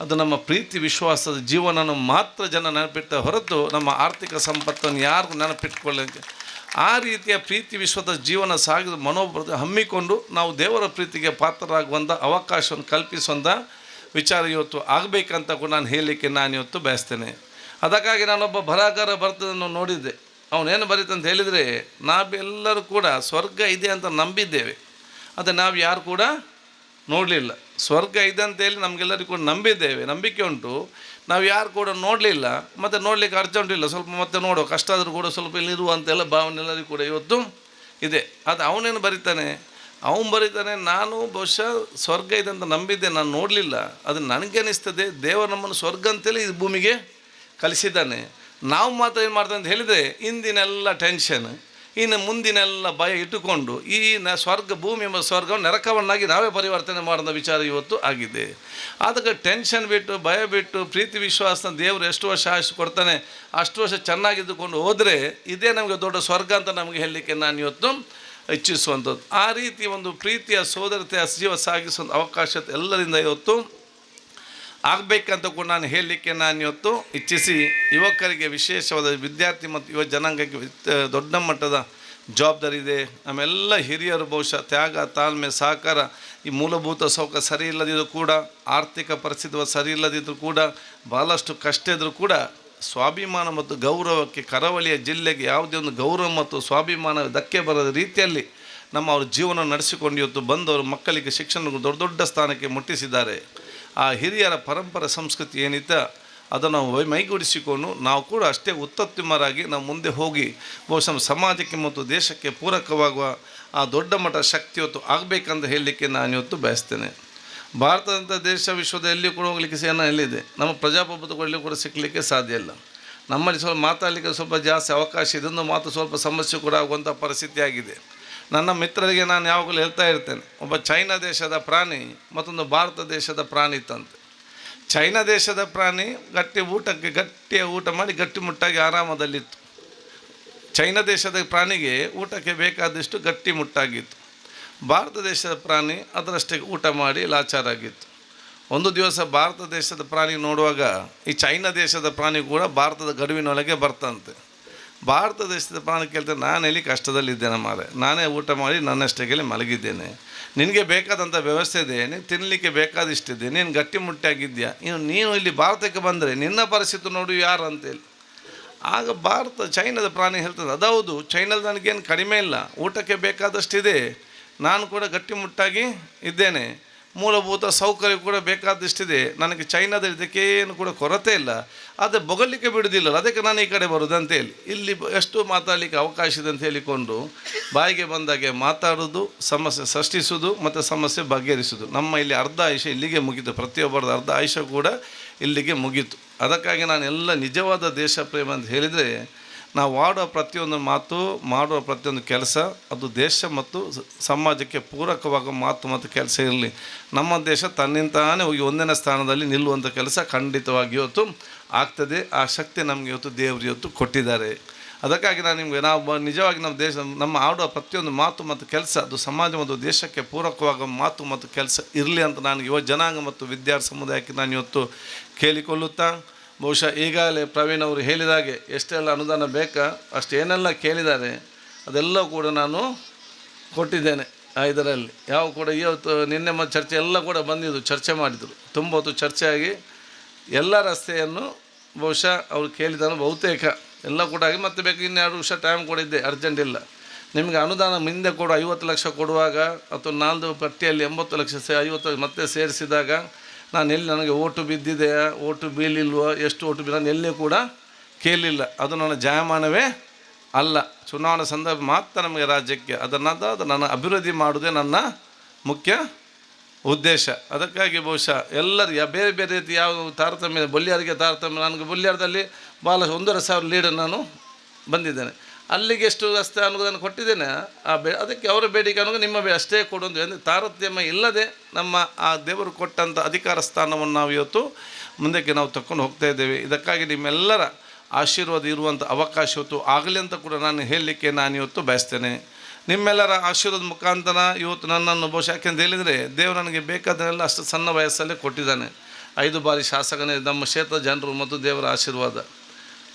ಅದು ನಮ್ಮ ಪ್ರೀತಿ ವಿಶ್ವಾಸದ ಜೀವನನ ಮಾತ್ರ ಜನ ನೆನಪಿಟ್ಟ ಹೊರತು ನಮ್ಮ ಆರ್ಥಿಕ ಸಂಪತ್ತನ್ನು ಯಾರಿಗೂ ನೆನಪಿಟ್ಕೊಳ್ಳೋಕ್ಕೆ ಆ ರೀತಿಯ ಪ್ರೀತಿ ವಿಶ್ವದ ಜೀವನ ಸಾಗಿದ ಮನೋಭಾವ ಹಮ್ಮಿಕೊಂಡು ನಾವು ದೇವರ ಪ್ರೀತಿಗೆ ಪಾತ್ರರಾಗುವಂಥ ಅವಕಾಶವನ್ನು ಕಲ್ಪಿಸುವಂಥ ವಿಚಾರ ಇವತ್ತು ಆಗಬೇಕಂತ ಕೂಡ ನಾನು ಹೇಳಲಿಕ್ಕೆ ನಾನು ಇವತ್ತು ಬಯಸ್ತೇನೆ. ಅದಕ್ಕಾಗಿ ನಾನೊಬ್ಬ ಬರಹಗಾರ ಬರ್ತದನ್ನು ನೋಡಿದ್ದೆ. ಅವನೇನು ಬರೀತಂತ ಹೇಳಿದರೆ, ನಾವೆಲ್ಲರೂ ಕೂಡ ಸ್ವರ್ಗ ಇದೆ ಅಂತ ನಂಬಿದ್ದೇವೆ, ಅದು ನಾವು ಯಾರು ಕೂಡ ನೋಡಲಿಲ್ಲ. ಸ್ವರ್ಗ ಇದೆ ಅಂತೇಳಿ ನಮಗೆಲ್ಲರಿಗೂ ಕೂಡ ನಂಬಿದ್ದೇವೆ, ನಂಬಿಕೆ ಉಂಟು. ನಾವು ಯಾರು ಕೂಡ ನೋಡಲಿಲ್ಲ, ಮತ್ತು ನೋಡಲಿಕ್ಕೆ ಅರ್ಜೆಂಟ್ ಇಲ್ಲ, ಸ್ವಲ್ಪ ಮತ್ತೆ ನೋಡೋ ಕಷ್ಟ ಆದರೂ ಕೂಡ ಸ್ವಲ್ಪ ಇಲ್ಲಿರುವಂತೆಲ್ಲ ಭಾವನೆ ಎಲ್ಲರಿಗೂ ಕೂಡ ಇವತ್ತು ಇದೆ. ಅದು ಅವನೇನು ಬರೀತಾನೆ, ಅವನು ಬರೀತಾನೆ, ನಾನು ಬಹುಶಃ ಸ್ವರ್ಗ ಇದೆ ಅಂತ ನಂಬಿದ್ದೆ, ನಾನು ನೋಡಲಿಲ್ಲ. ಅದು ನನಗೆ ಅನಿಸ್ತದೆ ದೇವರು ನಮ್ಮನ್ನು ಸ್ವರ್ಗ ಅಂತೇಳಿ ಈ ಭೂಮಿಗೆ ಕಲಿಸಿದ್ದಾನೆ. ನಾವು ಮಾತ್ರ ಏನು ಮಾಡ್ತೇವೆ ಅಂತ ಹೇಳಿದರೆ, ಇಂದಿನೆಲ್ಲ ಟೆನ್ಷನ್, ಇನ್ನು ಮುಂದಿನೆಲ್ಲ ಭಯ ಇಟ್ಟುಕೊಂಡು ಈ ಸ್ವರ್ಗ ಭೂಮಿ ಎಂಬ ಸ್ವರ್ಗವನ್ನು ನರಕವನ್ನಾಗಿ ನಾವೇ ಪರಿವರ್ತನೆ ಮಾಡಿದ ವಿಚಾರ ಇವತ್ತು ಆಗಿದೆ. ಅದಕ್ಕೆ ಟೆನ್ಷನ್ ಬಿಟ್ಟು, ಭಯ ಬಿಟ್ಟು, ಪ್ರೀತಿ ವಿಶ್ವಾಸನ ದೇವರು ಎಷ್ಟು ವರ್ಷ ಆಯುಷ್ ಕೊಡ್ತಾನೆ ಅಷ್ಟು ವರ್ಷ ಚೆನ್ನಾಗಿದ್ದುಕೊಂಡು ಹೋದರೆ ಇದೇ ನಮಗೆ ದೊಡ್ಡ ಸ್ವರ್ಗ ಅಂತ ನಮಗೆ ಹೇಳಲಿಕ್ಕೆ ನಾನು ಇವತ್ತು ಇಚ್ಛಿಸುವಂಥದ್ದು. ಆ ರೀತಿ ಒಂದು ಪ್ರೀತಿಯ ಸೋದರತೆಯ ಜೀವ ಸಾಗಿಸುವಂಥ ಅವಕಾಶ ಎಲ್ಲರಿಂದ ಇವತ್ತು ಆಗಬೇಕಂತ ಕೂಡ ನಾನು ಹೇಳಲಿಕ್ಕೆ ನಾನು ಇವತ್ತು ಇಚ್ಛಿಸಿ ಯುವಕರಿಗೆ ವಿಶೇಷವಾದ ವಿದ್ಯಾರ್ಥಿ ಮತ್ತು ಯುವ ಜನಾಂಗಕ್ಕೆ ದೊಡ್ಡ ಮಟ್ಟದ ಜವಾಬ್ದಾರಿ ಇದೆ. ನಮ್ಮೆಲ್ಲ ಹಿರಿಯರು ಬಹುಶಃ ತ್ಯಾಗ, ತಾಳ್ಮೆ, ಸಹಕಾರ, ಈ ಮೂಲಭೂತ ಸೌಕರ್ಯ ಸರಿ ಇಲ್ಲದಿದ್ದರೂ ಕೂಡ, ಆರ್ಥಿಕ ಪರಿಸ್ಥಿತಿ ಸರಿ ಇಲ್ಲದಿದ್ದರೂ ಕೂಡ, ಭಾಳಷ್ಟು ಕಷ್ಟ ಇದ್ದರೂ ಕೂಡ ಸ್ವಾಭಿಮಾನ ಮತ್ತು ಗೌರವಕ್ಕೆ, ಕರಾವಳಿಯ ಜಿಲ್ಲೆಗೆ ಯಾವುದೇ ಒಂದು ಗೌರವ ಮತ್ತು ಸ್ವಾಭಿಮಾನ ಧಕ್ಕೆ ಬರದ ರೀತಿಯಲ್ಲಿ ಅವ್ರ ಜೀವನ ನಡೆಸಿಕೊಂಡು ಇವತ್ತು ಬಂದವರು ಮಕ್ಕಳಿಗೆ ಶಿಕ್ಷಣ ದೊಡ್ಡ ದೊಡ್ಡ ಸ್ಥಾನಕ್ಕೆ ಮುಟ್ಟಿಸಿದ್ದಾರೆ. ಆ ಹಿರಿಯರ ಪರಂಪರೆ ಸಂಸ್ಕೃತಿ ಏನಿತ್ತ ಅದನ್ನು ನಾವು ಮೈಗೂಡಿಸಿಕೊಂಡು ನಾವು ಕೂಡ ಅಷ್ಟೇ ಉತ್ತಮರಾಗಿ ನಾವು ಮುಂದೆ ಹೋಗಿ ಬಹುಶಃ ಸಮಾಜಕ್ಕೆ ಮತ್ತು ದೇಶಕ್ಕೆ ಪೂರಕವಾಗುವ ಆ ದೊಡ್ಡ ಮಟ್ಟ ಶಕ್ತಿ ಇವತ್ತು ಆಗಬೇಕಂತ ಹೇಳಲಿಕ್ಕೆ ನಾನು ಇವತ್ತು ಬಯಸ್ತೇನೆ. ಭಾರತದಂಥ ದೇಶ ವಿಶ್ವದ ಎಲ್ಲಿಯೂ ಕೂಡ ಹೋಗಲಿಕ್ಕೆ ಎಲ್ಲಿದೆ, ನಮ್ಮ ಪ್ರಜಾಪ್ರಭುತ್ವಗಳಲ್ಲಿ ಕೂಡ ಸಿಕ್ಕಲಿಕ್ಕೆ ಸಾಧ್ಯ ಇಲ್ಲ. ನಮ್ಮಲ್ಲಿ ಸ್ವಲ್ಪ ಮಾತಾಡಲಿಕ್ಕೆ ಸ್ವಲ್ಪ ಜಾಸ್ತಿ ಅವಕಾಶ ಇದನ್ನು ಮಾತು ಸ್ವಲ್ಪ ಸಮಸ್ಯೆ ಕೂಡ ಆಗುವಂಥ ಪರಿಸ್ಥಿತಿ ಆಗಿದೆ. ನನ್ನ ಮಿತ್ರರಿಗೆ ನಾನು ಯಾವಾಗಲೂ ಹೇಳ್ತಾ ಇರ್ತೇನೆ, ಒಬ್ಬ ಚೈನಾ ದೇಶದ ಪ್ರಾಣಿ ಮತ್ತೊಂದು ಭಾರತ ದೇಶದ ಪ್ರಾಣಿ ಇತ್ತಂತೆ. ಚೈನಾ ದೇಶದ ಪ್ರಾಣಿ ಗಟ್ಟಿಯ ಊಟ ಮಾಡಿ ಗಟ್ಟಿಮುಟ್ಟಾಗಿ ಆರಾಮದಲ್ಲಿತ್ತು. ಚೈನಾ ದೇಶದ ಪ್ರಾಣಿಗೆ ಊಟಕ್ಕೆ ಬೇಕಾದಷ್ಟು ಗಟ್ಟಿಮುಟ್ಟಾಗಿತ್ತು. ಭಾರತ ದೇಶದ ಪ್ರಾಣಿ ಅದರಷ್ಟೇ ಊಟ ಮಾಡಿ ಲಾಚಾರಾಗಿತ್ತು. ಒಂದು ದಿವಸ ಭಾರತ ದೇಶದ ಪ್ರಾಣಿ ನೋಡುವಾಗ ಈ ಚೈನಾ ದೇಶದ ಪ್ರಾಣಿ ಕೂಡ ಭಾರತದ ಗಡುವಿನೊಳಗೆ ಬರ್ತಂತೆ. ಭಾರತ ದೇಶದ ಪ್ರಾಣಿ ಕೇಳ್ತಾರೆ, ನಾನು ಎಲ್ಲಿ ಕಷ್ಟದಲ್ಲಿದ್ದೇನೆ ಮಾರೆ, ನಾನೇ ಊಟ ಮಾಡಿ ನನ್ನಷ್ಟಕ್ಕೆ ಮಲಗಿದ್ದೇನೆ, ನಿನಗೆ ಬೇಕಾದಂಥ ವ್ಯವಸ್ಥೆ ಇದೆ, ನೀನು ತಿನ್ನಲಿಕ್ಕೆ ಬೇಕಾದಿಷ್ಟಿದೆ, ನೀನು ಗಟ್ಟಿಮುಟ್ಟಾಗಿದ್ಯಾ, ನೀನು ಇಲ್ಲಿ ಭಾರತಕ್ಕೆ ಬಂದರೆ ನಿನ್ನ ಪರಿಸ್ಥಿತಿ ನೋಡು ಯಾರು ಅಂತೇಳಿ. ಆಗ ಚೈನಾದ ಪ್ರಾಣಿ ಹೇಳ್ತದೆ, ಅದೌದು, ಚೈನಾದ ನನಗೇನು ಕಡಿಮೆ ಇಲ್ಲ, ಊಟಕ್ಕೆ ಬೇಕಾದಷ್ಟಿದೆ, ನಾನು ಕೂಡ ಗಟ್ಟಿಮುಟ್ಟಾಗಿ ಇದ್ದೇನೆ, ಮೂಲಭೂತ ಸೌಕರ್ಯ ಕೂಡ ಬೇಕಾದಷ್ಟಿದೆ, ನನಗೆ ಚೈನಾದಲ್ಲಿ ಇದಕ್ಕೇನು ಕೂಡ ಕೊರತೆ ಇಲ್ಲ, ಆದರೆ ಬೊಗಲಿಕ್ಕೆ ಬಿಡೋದಿಲ್ಲ, ಅದಕ್ಕೆ ನಾನು ಈ ಕಡೆ ಬರೋದು ಅಂತೇಳಿ ಇಲ್ಲಿ ಎಷ್ಟು ಮಾತಾಡಲಿಕ್ಕೆ ಅವಕಾಶ ಇದೆ ಅಂತ ಹೇಳಿಕೊಂಡು ಬಾಯಿಗೆ ಬಂದಾಗೆ ಮಾತಾಡೋದು, ಸಮಸ್ಯೆ ಸೃಷ್ಟಿಸೋದು ಮತ್ತು ಸಮಸ್ಯೆ ಬಗೆಹರಿಸೋದು. ನಮ್ಮ ಇಲ್ಲಿ ಅರ್ಧ ಆಯುಷ್ಯ ಇಲ್ಲಿಗೆ ಮುಗೀತು, ಪ್ರತಿಯೊಬ್ಬರದ್ದು ಅರ್ಧ ಆಯುಷ್ಯ ಕೂಡ ಇಲ್ಲಿಗೆ ಮುಗೀತು. ಅದಕ್ಕಾಗಿ ನಾನು ಎಲ್ಲ ನಿಜವಾದ ದೇಶ ಪ್ರೇಮ ಅಂತ ಹೇಳಿದರೆ ನಾವು ಆಡೋ ಪ್ರತಿಯೊಂದು ಮಾತು, ಮಾಡುವ ಪ್ರತಿಯೊಂದು ಕೆಲಸ ಅದು ದೇಶ ಮತ್ತು ಸಮಾಜಕ್ಕೆ ಪೂರಕವಾಗುವ ಮಾತು ಮತ್ತು ಕೆಲಸ ಇರಲಿ. ನಮ್ಮ ದೇಶ ತನ್ನಿಂತಾನೇ ಹೋಗಿ ಒಂದನೇ ಸ್ಥಾನದಲ್ಲಿ ನಿಲ್ಲುವಂಥ ಕೆಲಸ ಖಂಡಿತವಾಗಿ ಇವತ್ತು ಆಗ್ತದೆ. ಆ ಶಕ್ತಿ ನಮಗೆ ಇವತ್ತು ದೇವರು ಇವತ್ತು ಕೊಟ್ಟಿದ್ದಾರೆ. ಅದಕ್ಕಾಗಿ ನಾವು ನಿಜವಾಗಿ ನಮ್ಮ ಆಡುವ ಪ್ರತಿಯೊಂದು ಮಾತು ಮತ್ತು ಕೆಲಸ ಅದು ಸಮಾಜ ಮತ್ತು ದೇಶಕ್ಕೆ ಪೂರಕವಾಗುವ ಮಾತು ಮತ್ತು ಕೆಲಸ ಇರಲಿ ಅಂತ ನಾನು ಯುವ ಜನಾಂಗ ಮತ್ತು ವಿದ್ಯಾರ್ಥಿ ಸಮುದಾಯಕ್ಕೆ ನಾನು ಇವತ್ತು ಕೇಳಿಕೊಳ್ಳುತ್ತಾ, ಬಹುಶಃ ಈಗಾಗಲೇ ಪ್ರವೀಣ್ ಅವರು ಹೇಳಿದಾಗೆ ಎಷ್ಟೆಲ್ಲ ಅನುದಾನ ಬೇಕಾ ಅಷ್ಟೇನೆಲ್ಲ ಕೇಳಿದ್ದಾರೆ ಅದೆಲ್ಲ ಕೂಡ ನಾನು ಕೊಟ್ಟಿದ್ದೇನೆ. ಇದರಲ್ಲಿ ಯಾವ ಕೂಡ ಇವತ್ತು ನಿನ್ನೆ ಮತ್ತು ಚರ್ಚೆ ಎಲ್ಲ ಕೂಡ ಬಂದಿದ್ದು, ಚರ್ಚೆ ಮಾಡಿದರು, ತುಂಬ ಹೊತ್ತು ಚರ್ಚೆಯಾಗಿ ಎಲ್ಲ ರಸ್ತೆಯನ್ನು ಬಹುಶಃ ಅವರು ಕೇಳಿದಾನು ಬಹುತೇಕ ಎಲ್ಲ ಕೂಡ ಆಗಿ ಮತ್ತೆ ಬೇಕು ಇನ್ನೆರಡು ವರ್ಷ ಟೈಮ್ ಕೊಡಿದ್ದೆ, ಅರ್ಜೆಂಟ್ ಇಲ್ಲ. ನಿಮಗೆ ಅನುದಾನ ಮುಂದೆ ಕೂಡ 50 ಲಕ್ಷ ಕೊಡುವಾಗ ಅಥವಾ 4 ಪಟ್ಟಿಯಲ್ಲಿ 80 ಲಕ್ಷ 50 ಮತ್ತೆ ಸೇರಿಸಿದಾಗ ನಾನು ಎಲ್ಲಿ ನನಗೆ ಓಟು ಬಿದ್ದಿದೆಯಾ, ಓಟು ಬೀಳಿಲ್ವೋ, ಎಷ್ಟು ಓಟು ನಾನು ಎಲ್ಲಿ ಕೂಡ ಕೇಳಲಿಲ್ಲ. ಅದು ನನ್ನ ಜಾಯಮಾನವೇ ಅಲ್ಲ. ಚುನಾವಣಾ ಸಂದರ್ಭ ಮಾತ್ರ ನಮಗೆ ರಾಜ್ಯಕ್ಕೆ ಅದು ನನ್ನ ಅಭಿವೃದ್ಧಿ ಮಾಡೋದೇ ನನ್ನ ಮುಖ್ಯ ಉದ್ದೇಶ. ಅದಕ್ಕಾಗಿ ಬಹುಶಃ ಎಲ್ಲರಿಗೆ ಬೇರೆ ಬೇರೆ ರೀತಿ ಯಾವ ತಾರತಮ್ಯ, ಬೊಲ್ಯಾರಿಗೆ ತಾರತಮ್ಯ, ನನಗೆ ಬೊಲ್ಯಾರದಲ್ಲಿ ಭಾಳ 1,500 ಲೀಡ್ ನಾನು ಬಂದಿದ್ದೇನೆ, ಅಲ್ಲಿಗೆ ಎಷ್ಟು ರಸ್ತೆ ಅನುದಾನ ಕೊಟ್ಟಿದ್ದೇನೆ. ಅದಕ್ಕೆ ಅವರ ಬೇಡಿಕೆ ಅನ್ನೋದು ನಿಮ್ಮ ಅಷ್ಟೇ ಕೊಡೋದು ಅಂದರೆ ತಾರತಮ್ಯ ಇಲ್ಲದೆ ನಮ್ಮ ಆ ದೇವರು ಕೊಟ್ಟಂಥ ಅಧಿಕಾರ ಸ್ಥಾನವನ್ನು ನಾವು ಇವತ್ತು ಮುಂದಕ್ಕೆ ನಾವು ತಗೊಂಡು ಹೋಗ್ತಾ ಇದ್ದೇವೆ. ಇದಕ್ಕಾಗಿ ನಿಮ್ಮೆಲ್ಲರ ಆಶೀರ್ವಾದ ಇರುವಂಥ ಅವಕಾಶ ಇವತ್ತು ಆಗಲಿ ಅಂತ ಕೂಡ ನಾನು ಹೇಳಲಿಕ್ಕೆ ನಾನು ಇವತ್ತು ಬಯಸ್ತೇನೆ. ನಿಮ್ಮೆಲ್ಲರ ಆಶೀರ್ವಾದ ಮುಖಾಂತರ ಇವತ್ತು ನನ್ನನ್ನು ಬಹುಶಃ ಯಾಕೆಂತ ಹೇಳಿದರೆ ದೇವರು ನನಗೆ ಬೇಕಾದನ್ನೆಲ್ಲ ಅಷ್ಟು ಸಣ್ಣ ವಯಸ್ಸಲ್ಲೇ ಕೊಟ್ಟಿದ್ದಾನೆ. 5 ಬಾರಿ ಶಾಸಕನೇ ನಮ್ಮ ಕ್ಷೇತ್ರದ ಜನರು ಮತ್ತು ದೇವರ ಆಶೀರ್ವಾದ.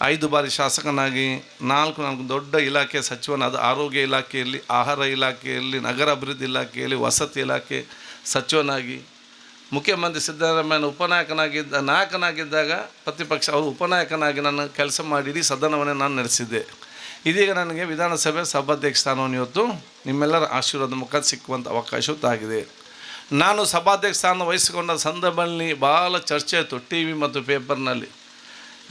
5 ಬಾರಿ ಶಾಸಕನಾಗಿ 4 ದೊಡ್ಡ ಇಲಾಖೆ ಸಚಿವನಾದ ಆರೋಗ್ಯ ಇಲಾಖೆಯಲ್ಲಿ, ಆಹಾರ ಇಲಾಖೆಯಲ್ಲಿ, ನಗರ ಅಭಿವೃದ್ಧಿ ಇಲಾಖೆಯಲ್ಲಿ, ವಸತಿ ಇಲಾಖೆ ಸಚಿವನಾಗಿ, ಮುಖ್ಯಮಂತ್ರಿ ಸಿದ್ದರಾಮಯ್ಯನ ನಾಯಕನಾಗಿದ್ದಾಗ ಪ್ರತಿಪಕ್ಷ ಅವರು ಉಪನಾಯಕನಾಗಿ ನಾನು ಕೆಲಸ ಮಾಡಿ ಇಡೀ ಸದನವನ್ನೇ ನಾನು ನಡೆಸಿದ್ದೆ. ಇದೀಗ ನನಗೆ ವಿಧಾನಸಭೆ ಸಭಾಧ್ಯಕ್ಷ ಸ್ಥಾನವನ್ನು ಇವತ್ತು ನಿಮ್ಮೆಲ್ಲರ ಆಶೀರ್ವಾದ ಮುಖಾಂತರ ಸಿಕ್ಕುವಂಥ ಅವಕಾಶ ಆಗಿದೆ. ನಾನು ಸಭಾಧ್ಯಕ್ಷ ಸ್ಥಾನ ವಹಿಸಿಕೊಂಡ ಸಂದರ್ಭದಲ್ಲಿ ಭಾಳ ಚರ್ಚೆ ಆಯಿತು ಟಿ ವಿ ಮತ್ತು ಪೇಪರ್ನಲ್ಲಿ.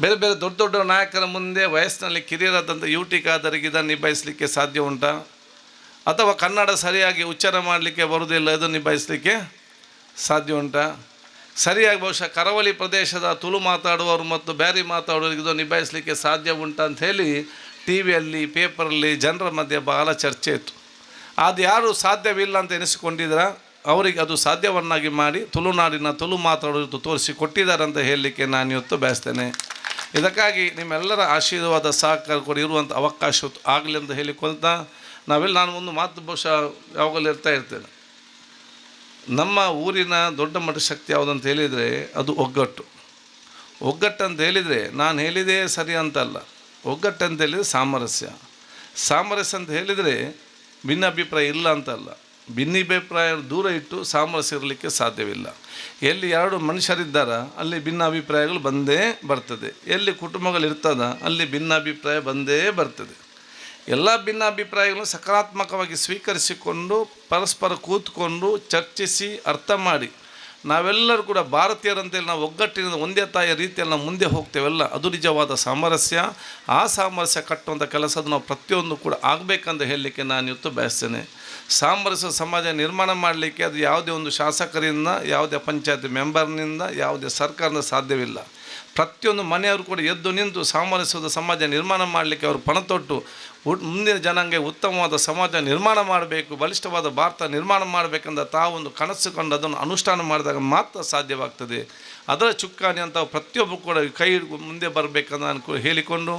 ಬೇರೆ ಬೇರೆ ದೊಡ್ಡ ದೊಡ್ಡ ನಾಯಕರ ಮುಂದೆ ವಯಸ್ಸಿನಲ್ಲಿ ಕಿರಿಯರಾದಂಥ ಯುಟಿ ಖಾದರಿಗೆ ಇದನ್ನು ನಿಭಾಯಿಸಲಿಕ್ಕೆ ಸಾಧ್ಯ ಉಂಟಾ, ಅಥವಾ ಕನ್ನಡ ಸರಿಯಾಗಿ ಉಚ್ಚಾರ ಮಾಡಲಿಕ್ಕೆ ಬರುವುದಿಲ್ಲ ಇದನ್ನು ನಿಭಾಯಿಸಲಿಕ್ಕೆ ಸಾಧ್ಯ ಉಂಟಾ, ಸರಿಯಾಗಿ ಬಹುಶಃ ಕರಾವಳಿ ಪ್ರದೇಶದ ತುಳು ಮಾತಾಡುವವರು ಮತ್ತು ಬ್ಯಾರಿ ಮಾತಾಡುವವರಿಗೆ ಇದನ್ನು ನಿಭಾಯಿಸಲಿಕ್ಕೆ ಸಾಧ್ಯ ಉಂಟಾ ಅಂಥೇಳಿ ಟಿ ವಿಯಲ್ಲಿ ಪೇಪರಲ್ಲಿ ಜನರ ಮಧ್ಯೆ ಭಾಳ ಚರ್ಚೆ ಇತ್ತು. ಅದು ಯಾರು ಸಾಧ್ಯವಿಲ್ಲ ಅಂತ ಎನಿಸಿಕೊಂಡಿದ್ರೆ ಅವರಿಗೆ ಅದು ಸಾಧ್ಯವನ್ನಾಗಿ ಮಾಡಿ ತುಳುನಾಡಿನ ತುಳು ಮಾತಾಡೋದು ತೋರಿಸಿ ಕೊಟ್ಟಿದ್ದಾರೆ ಅಂತ ಹೇಳಲಿಕ್ಕೆ ನಾನು ಇವತ್ತು ಬಯಸ್ತೇನೆ. ಇದಕ್ಕಾಗಿ ನಿಮ್ಮೆಲ್ಲರ ಆಶೀರ್ವಾದ ಸಹಕಾರ ಕೂಡ ಇರುವಂಥ ಅವಕಾಶ ಆಗಲಿ ಅಂತ ಹೇಳಿಕೊಳ್ತಾ ನಾನು ಒಂದು ಮಾತು ಬಹುಶಃ ಯಾವಾಗಲೂ ಇರ್ತೇನೆ, ನಮ್ಮ ಊರಿನ ದೊಡ್ಡ ಮಟ್ಟದ ಶಕ್ತಿ ಯಾವುದಂತ ಹೇಳಿದರೆ ಅದು ಒಗ್ಗಟ್ಟು. ಅಂತ ಹೇಳಿದರೆ ನಾನು ಹೇಳಿದೇ ಸರಿ ಅಂತಲ್ಲ. ಒಗ್ಗಟ್ಟು ಅಂತ ಹೇಳಿದರೆ ಸಾಮರಸ್ಯ ಅಂತ ಹೇಳಿದರೆ ಭಿನ್ನಾಭಿಪ್ರಾಯ ಇಲ್ಲ ಅಂತಲ್ಲ. ಭಿನ್ನಾಭಿಪ್ರಾಯ ದೂರ ಇಟ್ಟು ಸಾಮರಸ್ಯ ಇರಲಿಕ್ಕೆ ಸಾಧ್ಯವಿಲ್ಲ. ಎಲ್ಲಿ ಎರಡು ಮನುಷ್ಯರಿದ್ದಾರ ಅಲ್ಲಿ ಭಿನ್ನಾಭಿಪ್ರಾಯಗಳು ಬಂದೇ ಬರ್ತದೆ. ಎಲ್ಲಿ ಕುಟುಂಬಗಳಿರ್ತದ ಅಲ್ಲಿ ಭಿನ್ನಾಭಿಪ್ರಾಯ ಬಂದೇ ಬರ್ತದೆ. ಎಲ್ಲ ಭಿನ್ನಾಭಿಪ್ರಾಯಗಳನ್ನು ಸಕಾರಾತ್ಮಕವಾಗಿ ಸ್ವೀಕರಿಸಿಕೊಂಡು ಪರಸ್ಪರ ಕೂತ್ಕೊಂಡು ಚರ್ಚಿಸಿ ಅರ್ಥ ಮಾಡಿ ನಾವೆಲ್ಲರೂ ಕೂಡ ಭಾರತೀಯರಂತೇಳಿ ನಾವು ಒಗ್ಗಟ್ಟಿನಿಂದ ಒಂದೇ ತಾಯಿಯ ರೀತಿಯಲ್ಲಿ ನಾವು ಮುಂದೆ ಹೋಗ್ತೇವಲ್ಲ, ಅದು ನಿಜವಾದ ಸಾಮರಸ್ಯ. ಆ ಸಾಮರಸ್ಯ ಕಟ್ಟುವಂಥ ಕೆಲಸದ ನಾವು ಪ್ರತಿಯೊಂದು ಕೂಡ ಆಗಬೇಕಂತ ಹೇಳಲಿಕ್ಕೆ ನಾನು ಇವತ್ತು ಬಯಸ್ತೇನೆ. ಸಾಮರಸ್ಯ ಸಮಾಜ ನಿರ್ಮಾಣ ಮಾಡಲಿಕ್ಕೆ ಅದು ಯಾವುದೇ ಒಂದು ಶಾಸಕರಿಂದ, ಯಾವುದೇ ಪಂಚಾಯತ್ ಮೆಂಬರ್ನಿಂದ, ಯಾವುದೇ ಸರ್ಕಾರದಿಂದ ಸಾಧ್ಯವಿಲ್ಲ. ಪ್ರತಿಯೊಂದು ಮನೆಯವರು ಕೂಡ ಎದ್ದು ನಿಂತು ಸಾಮರಸ್ಯದ ಸಮಾಜ ನಿರ್ಮಾಣ ಮಾಡಲಿಕ್ಕೆ ಅವರು ಪಣ ತೊಟ್ಟು ಮುಂದಿನ ಜನಾಂಗ ಉತ್ತಮವಾದ ಸಮಾಜ ನಿರ್ಮಾಣ ಮಾಡಬೇಕು, ಬಲಿಷ್ಠವಾದ ಭಾರತ ನಿರ್ಮಾಣ ಮಾಡಬೇಕಂದ ತಾವೊಂದು ಕನಸು ಕಂಡು ಅದನ್ನು ಅನುಷ್ಠಾನ ಮಾಡಿದಾಗ ಮಾತ್ರ ಸಾಧ್ಯವಾಗ್ತದೆ. ಅದರ ಚುಕ್ಕಾಣಿ ಅಂತ ಪ್ರತಿಯೊಬ್ಬರು ಕೂಡ ಕೈ ಮುಂದೆ ಬರಬೇಕಂತ ನಾನು ಹೇಳಿಕೊಂಡು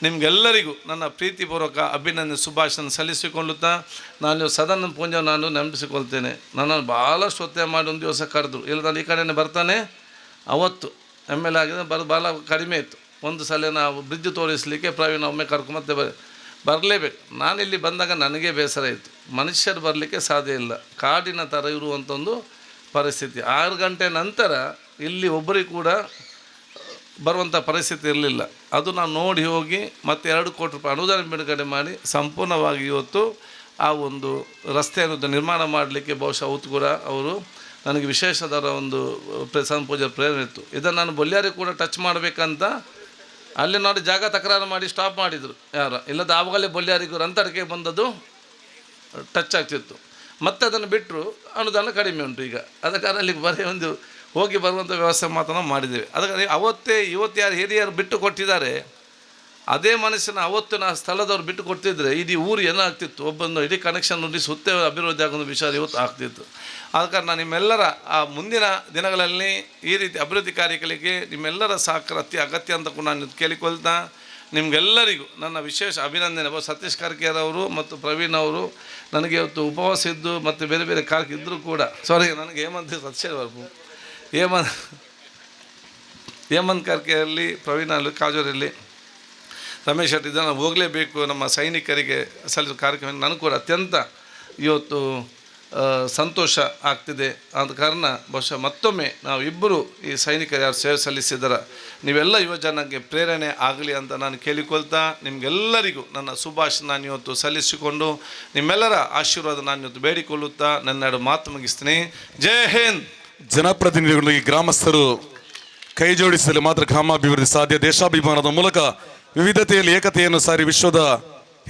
ನಿಮಗೆಲ್ಲರಿಗೂ ನನ್ನ ಪ್ರೀತಿಪೂರ್ವಕ ಅಭಿನಂದನೆ ಶುಭಾಶಯ ಸಲ್ಲಿಸಿಕೊಳ್ಳುತ್ತಾ ನಾನು ಸದನ ಪೂಂಜ ನಾನು ನಂಬಿಸಿಕೊಳ್ತೇನೆ. ನನ್ನನ್ನು ಭಾಳಷ್ಟು ಒತ್ತಾಯ ಮಾಡಿ ಒಂದು ದಿವಸ ಕರೆದ್ರು, ಇಲ್ಲ ನಾನು ಈ ಕಡೆನೇ ಬರ್ತಾನೆ. ಅವತ್ತು MLA ಆಗಿದೆ ಭಾಳ ಕಡಿಮೆ ಇತ್ತು. ಒಂದು ಸಲ ನಾವು ಬ್ರಿಡ್ಜ್ ತೋರಿಸಲಿಕ್ಕೆ ಪ್ರವೀಣ್ ಒಮ್ಮೆ ಕರ್ಕೊಂಬತ್ತೆ ಬರಲೇಬೇಕು. ನಾನಿಲ್ಲಿ ಬಂದಾಗ ನನಗೆ ಬೇಸರ ಇತ್ತು, ಮನುಷ್ಯರು ಬರಲಿಕ್ಕೆ ಸಾಧ್ಯ ಇಲ್ಲ, ಕಾಡಿನ ಥರ ಇರುವಂಥ ಒಂದು ಪರಿಸ್ಥಿತಿ. 6 ಗಂಟೆ ನಂತರ ಇಲ್ಲಿ ಒಬ್ಬರಿಗೆ ಕೂಡ ಬರುವಂಥ ಪರಿಸ್ಥಿತಿ ಇರಲಿಲ್ಲ. ಅದು ನಾನು ನೋಡಿ ಹೋಗಿ ಮತ್ತೆ 2 ಕೋಟಿ ರೂಪಾಯಿ ಅನುದಾನ ಬಿಡುಗಡೆ ಮಾಡಿ ಸಂಪೂರ್ಣವಾಗಿ ಇವತ್ತು ಆ ಒಂದು ರಸ್ತೆಯನ್ನು ನಿರ್ಮಾಣ ಮಾಡಲಿಕ್ಕೆ ಬಹುಶಃ ಅವತ್ತು ಕೂಡ ಅವರು ನನಗೆ ವಿಶೇಷದ ಒಂದು ಪೂಜೆ ಪ್ರೇರಣೆ ಇತ್ತು. ಇದನ್ನು ನಾನು ಬೊಲ್ಯಾರಿಗೆ ಕೂಡ ಟಚ್ ಮಾಡಬೇಕಂತ ಅಲ್ಲಿ ನೋಡಿ ಜಾಗ ತಕರಾರು ಮಾಡಿ ಸ್ಟಾಪ್ ಮಾಡಿದರು ಯಾರು, ಇಲ್ಲದ ಆವಾಗಲೇ ಬೊಲ್ಯಾರಿಗೂ ರಂತಡಿಕೆ ಬಂದದ್ದು ಟಚ್ ಆಗ್ತಿತ್ತು. ಮತ್ತೆ ಅದನ್ನು ಬಿಟ್ಟರು, ಅನುದಾನ ಕಡಿಮೆ ಉಂಟು ಈಗ. ಅದ ಕಾರಣ ಅಲ್ಲಿಗೆ ಬರೀ ಒಂದು ಹೋಗಿ ಬರುವಂಥ ವ್ಯವಸ್ಥೆ ಮಾತ್ರ ನಾವು ಮಾಡಿದ್ದೇವೆ. ಅದಕ್ಕೆ ಇವತ್ತು ಯಾರು ಹಿರಿಯರು ಬಿಟ್ಟು ಕೊಟ್ಟಿದ್ದಾರೆ, ಅದೇ ಮನಸ್ಸಿನ ಅವತ್ತಿನ ಸ್ಥಳದವ್ರು ಬಿಟ್ಟು ಕೊಡ್ತಿದ್ರೆ ಇಡೀ ಊರು ಏನಾಗ್ತಿತ್ತು, ಒಬ್ಬೊಂದು ಇಡೀ ಕನೆಕ್ಷನ್ ನೋಡಿ ಸುತ್ತೇ ಅಭಿವೃದ್ಧಿ ಆಗೋದು ವಿಚಾರ ಇವತ್ತು ಆಗ್ತಿತ್ತು. ಆದ ಕಾರಣ ನಿಮ್ಮೆಲ್ಲರ ಆ ಮುಂದಿನ ದಿನಗಳಲ್ಲಿ ಈ ರೀತಿ ಅಭಿವೃದ್ಧಿ ಕಾರ್ಯಗಳಿಗೆ ನಿಮ್ಮೆಲ್ಲರ ಸಹಕಾರ ಅತಿ ಅಗತ್ಯ ಅಂತ ಕೂಡ ನಾನು ಕೇಳಿಕೊಳ್ತಾ ನಿಮಗೆಲ್ಲರಿಗೂ ನನ್ನ ವಿಶೇಷ ಅಭಿನಂದನೆ. ಸತೀಶ್ ಕರ್ಕೇರ್ ಅವರು ಮತ್ತು ಪ್ರವೀಣ್ ಅವರು ನನಗೆ ಇವತ್ತು ಉಪವಾಸ ಇದ್ದು ಮತ್ತು ಬೇರೆ ಬೇರೆ ಕಾರ್ಯ ಇದ್ದರೂ ಕೂಡ ನನಗೆ ಹೇಮಂತ್ ಕರ್ಕೇರಲ್ಲಿ, ಪ್ರವೀಣ್ ಅಲ್ಲಿ, ಕಾಜೂರಲ್ಲಿ, ರಮೇಶ್ ಶೆಟ್ಟಿ ಇದನ್ನು ಹೋಗಲೇಬೇಕು ನಮ್ಮ ಸೈನಿಕರಿಗೆ ಸಲ್ಲಿಸೋ ಕಾರ್ಯಕ್ರಮ ನನಗೆ ಕೂಡ ಅತ್ಯಂತ ಇವತ್ತು ಸಂತೋಷ ಆಗ್ತಿದೆ. ಆದ ಕಾರಣ ಬಹುಶಃ ಮತ್ತೊಮ್ಮೆ ನಾವು ಇಬ್ಬರು ಈ ಸೈನಿಕರು ಯಾರು ಸೇವೆ ಸಲ್ಲಿಸಿದಾರ ನೀವೆಲ್ಲ ಯುವಜನಕ್ಕೆ ಪ್ರೇರಣೆ ಆಗಲಿ ಅಂತ ನಾನು ಕೇಳಿಕೊಳ್ತಾ ನಿಮಗೆಲ್ಲರಿಗೂ ನನ್ನ ಶುಭಾಶಯ ನಾನು ಇವತ್ತು ಸಲ್ಲಿಸಿಕೊಂಡು ನಿಮ್ಮೆಲ್ಲರ ಆಶೀರ್ವಾದ ನಾನು ಇವತ್ತು ಬೇಡಿಕೊಳ್ಳುತ್ತಾ ನನ್ನೆರಡು ಮಾತು ಮುಗಿಸ್ತೀನಿ. ಜೈ ಹಿಂದ್. ಜನಪ್ರತಿನಿಧಿಗಳಿಗೆ ಗ್ರಾಮಸ್ಥರು ಕೈ ಜೋಡಿಸಲು ಮಾತ್ರ ಗ್ರಾಮಾಭಿವೃದ್ಧಿ ಸಾಧ್ಯ. ದೇಶಾಭಿಮಾನದ ಮೂಲಕ ವಿವಿಧತೆಯಲ್ಲಿ ಏಕತೆಯನ್ನು ಸಾರಿ ವಿಶ್ವದ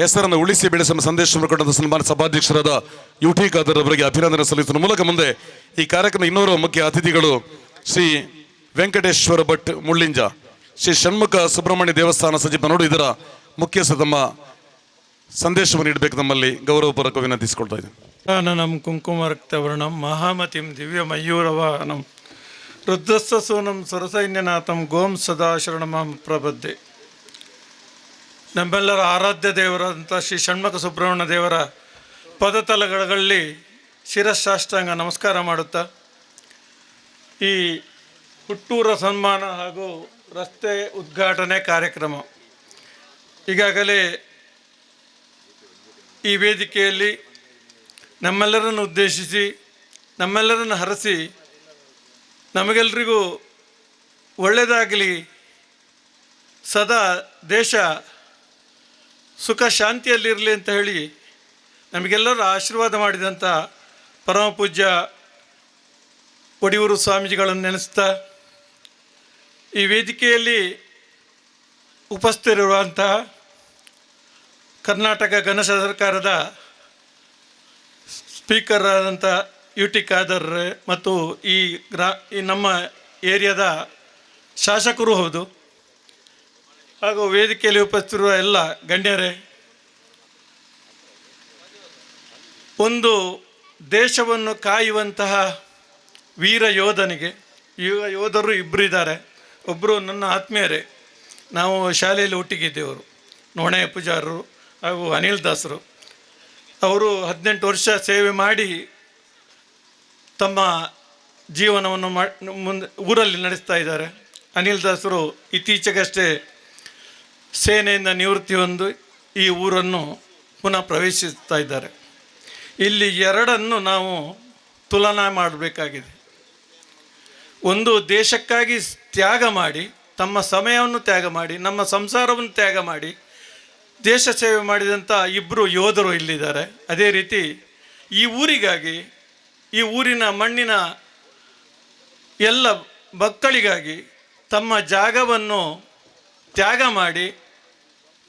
ಹೆಸರನ್ನು ಉಳಿಸಿ ಬೆಳೆಸುವ ಸಂದೇಶವನ್ನು ಕೊಟ್ಟಂತ ಸನ್ಮಾನ ಸಭಾಧ್ಯಕ್ಷರಾದ UT ಖಾದರ್ ಅವರಿಗೆ ಅಭಿನಂದನೆ ಸಲ್ಲಿಸುವ ಮೂಲಕ ಮುಂದೆ ಈ ಕಾರ್ಯಕ್ರಮ ಇನ್ನೋರ್ವ ಮುಖ್ಯ ಅತಿಥಿಗಳು ಶ್ರೀ ವೆಂಕಟೇಶ್ವರ ಭಟ್ ಮುಳ್ಳಿಂಜ, ಶ್ರೀ ಷಣ್ಮುಖ ಸುಬ್ರಹ್ಮಣ್ಯ ದೇವಸ್ಥಾನ ಸಚಿವ ನೋಡು ಇದರ ಮುಖ್ಯಸ್ಥ ತಮ್ಮ ಸಂದೇಶವನ್ನು ನೀಡಬೇಕು ನಮ್ಮಲ್ಲಿ ಗೌರವಪೂರ್ವಕ ವಿನಂತಿಸಿಕೊಳ್ತಾ ಇದ್ದೇನೆ. ಕಾನನಂ ಕುಂಕುಮರಕ್ತವರ್ಣಂ ಮಹಾಮತಿಂ ದಿವ್ಯ ಮಯೂರವಾಹನಂ ರುದ್ರಸ್ಥ ಸೂನಂ ಸುರಸೈನ್ಯನಾಥಂ ಗೋಂ ಸದಾ ಶರಣಮಂ ಪ್ರಬದ್ಧೆ. ನಮ್ಮೆಲ್ಲರ ಆರಾಧ್ಯ ದೇವರಾದಂಥ ಶ್ರೀ ಷಣ್ಮುಖ ಸುಬ್ರಹ್ಮಣ್ಯ ದೇವರ ಪದತಲಗಳಲ್ಲಿ ಶಿರಸಾಷ್ಟಾಂಗ ನಮಸ್ಕಾರ ಮಾಡುತ್ತಾ ಈ ಹುಟ್ಟೂರ ಸನ್ಮಾನ ಹಾಗೂ ರಸ್ತೆ ಉದ್ಘಾಟನೆ ಕಾರ್ಯಕ್ರಮ ಈಗಾಗಲೇ ಈ ವೇದಿಕೆಯಲ್ಲಿ ನಮ್ಮೆಲ್ಲರನ್ನು ಉದ್ದೇಶಿಸಿ ನಮ್ಮೆಲ್ಲರನ್ನು ಹರಸಿ ನಮಗೆಲ್ಲರಿಗೂ ಒಳ್ಳೆಯದಾಗಲಿ, ಸದಾ ದೇಶ ಸುಖ ಶಾಂತಿಯಲ್ಲಿರಲಿ ಅಂತ ಹೇಳಿ ನಮಗೆಲ್ಲರೂ ಆಶೀರ್ವಾದ ಮಾಡಿದಂಥ ಪರಮ ಪೂಜ್ಯ ಒಡಿಯೂರು ಸ್ವಾಮೀಜಿಗಳನ್ನು ನೆನೆಸ್ತಾ ಈ ವೇದಿಕೆಯಲ್ಲಿ ಉಪಸ್ಥಿತರಿರುವಂತಹ ಕರ್ನಾಟಕ ಘನ ಸರ್ಕಾರದ ಸ್ಪೀಕರ್ ಆದಂಥ UT ಖಾದರ್ ಮತ್ತು ಈ ನಮ್ಮ ಏರಿಯಾದ ಶಾಸಕರು ಹೌದು, ಹಾಗೂ ವೇದಿಕೆಯಲ್ಲಿ ಉಪಸ್ಥಿತಿರುವ ಎಲ್ಲ ಗಣ್ಯರೇ, ಒಂದು ದೇಶವನ್ನು ಕಾಯುವಂತಹ ವೀರ ಯೋಧನಿಗೆ, ಈಗ ಯೋಧರು ಇಬ್ಬರು ಇದ್ದಾರೆ. ಒಬ್ಬರು ನನ್ನ ಆತ್ಮೀಯರೇ, ನಾವು ಶಾಲೆಯಲ್ಲಿ ಒಟ್ಟಿಗಿದ್ದೆವರು, ನೋಣೆ ಪೂಜಾರರು ಹಾಗೂ ಅನಿಲ್ ದಾಸರು. ಅವರು 18 ವರ್ಷ ಸೇವೆ ಮಾಡಿ ತಮ್ಮ ಜೀವನವನ್ನು ಮುಂದೆ ಊರಲ್ಲಿ ನಡೆಸ್ತಾ ಇದ್ದಾರೆ. ಅನಿಲ್ ದಾಸರು ಇತ್ತೀಚೆಗಷ್ಟೇ ಸೇನೆಯಿಂದ ನಿವೃತ್ತಿ ಹೊಂದಿ ಈ ಊರನ್ನು ಪುನಃ ಪ್ರವೇಶಿಸ್ತಾ ಇದ್ದಾರೆ. ಇಲ್ಲಿ ಎರಡನ್ನು ನಾವು ತುಲನಾ ಮಾಡಬೇಕಾಗಿದೆ. ಒಂದು, ದೇಶಕ್ಕಾಗಿ ತ್ಯಾಗ ಮಾಡಿ, ತಮ್ಮ ಸಮಯವನ್ನು ತ್ಯಾಗ ಮಾಡಿ, ನಮ್ಮ ಸಂಸಾರವನ್ನು ತ್ಯಾಗ ಮಾಡಿ ದೇಶ ಸೇವೆ ಮಾಡಿದಂಥ ಇಬ್ಬರು ಯೋಧರು ಇಲ್ಲಿದ್ದಾರೆ. ಅದೇ ರೀತಿ ಈ ಊರಿಗಾಗಿ, ಈ ಊರಿನ ಮಣ್ಣಿನ ಎಲ್ಲ ಮಕ್ಕಳಿಗಾಗಿ ತಮ್ಮ ಜಾಗವನ್ನು ತ್ಯಾಗ ಮಾಡಿ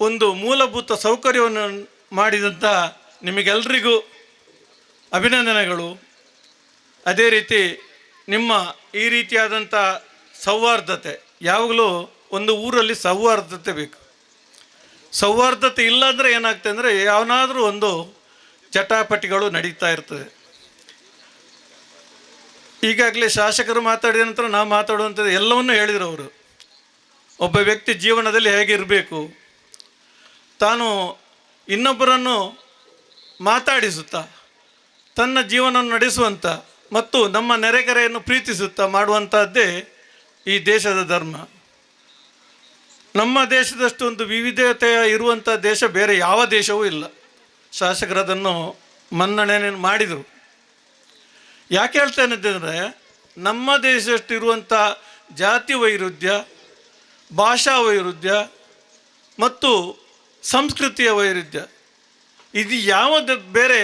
ಒಂದು ಮೂಲಭೂತ ಸೌಕರ್ಯವನ್ನು ಮಾಡಿದಂಥ ನಿಮಗೆಲ್ಲರಿಗೂ ಅಭಿನಂದನೆಗಳು. ಅದೇ ರೀತಿ ನಿಮ್ಮ ಈ ರೀತಿಯಾದಂಥ ಸೌಹಾರ್ದತೆ, ಯಾವಾಗಲೂ ಒಂದು ಊರಲ್ಲಿ ಸೌಹಾರ್ದತೆ ಬೇಕು. ಸೌಹಾರ್ದತೆ ಇಲ್ಲಾಂದರೆ ಏನಾಗ್ತದೆ ಅಂದರೆ ಯಾವನಾದರೂ ಒಂದು ಜಟಾಪಟಿಗಳು ನಡೀತಾ ಇರ್ತದೆ. ಈಗಾಗಲೇ ಶಾಸಕರು ಮಾತಾಡಿದ ನಂತರ ನಾವು ಮಾತಾಡುವಂಥದ್ದು ಎಲ್ಲವನ್ನೂ ಹೇಳಿದರು. ಅವರು ಒಬ್ಬ ವ್ಯಕ್ತಿ ಜೀವನದಲ್ಲಿ ಹೇಗಿರಬೇಕು, ತಾನು ಇನ್ನೊಬ್ಬರನ್ನು ಮಾತಾಡಿಸುತ್ತಾ ತನ್ನ ಜೀವನವನ್ನು ನಡೆಸುವಂಥ ಮತ್ತು ನಮ್ಮ ನೆರೆಕರೆಯನ್ನು ಪ್ರೀತಿಸುತ್ತಾ ಮಾಡುವಂಥದ್ದೇ ಈ ದೇಶದ ಧರ್ಮ. ನಮ್ಮ ದೇಶದಷ್ಟು ಒಂದು ವಿವಿಧತೆಯ ಇರುವಂಥ ದೇಶ ಬೇರೆ ಯಾವ ದೇಶವೂ ಇಲ್ಲ. ಶಾಸಕರು ಅದನ್ನು ಮನ್ನಣೆ ಮಾಡಿದರು. ಯಾಕೆ ಹೇಳ್ತೇನೆ ಅಂತಂದರೆ, ನಮ್ಮ ದೇಶದಷ್ಟು ಇರುವಂಥ ಜಾತಿ ವೈರುಧ್ಯ, ಭಾಷಾ ವೈರುಧ್ಯ ಮತ್ತು ಸಂಸ್ಕೃತಿಯ ವೈರುಧ್ಯ ಇದು ಬೇರೆ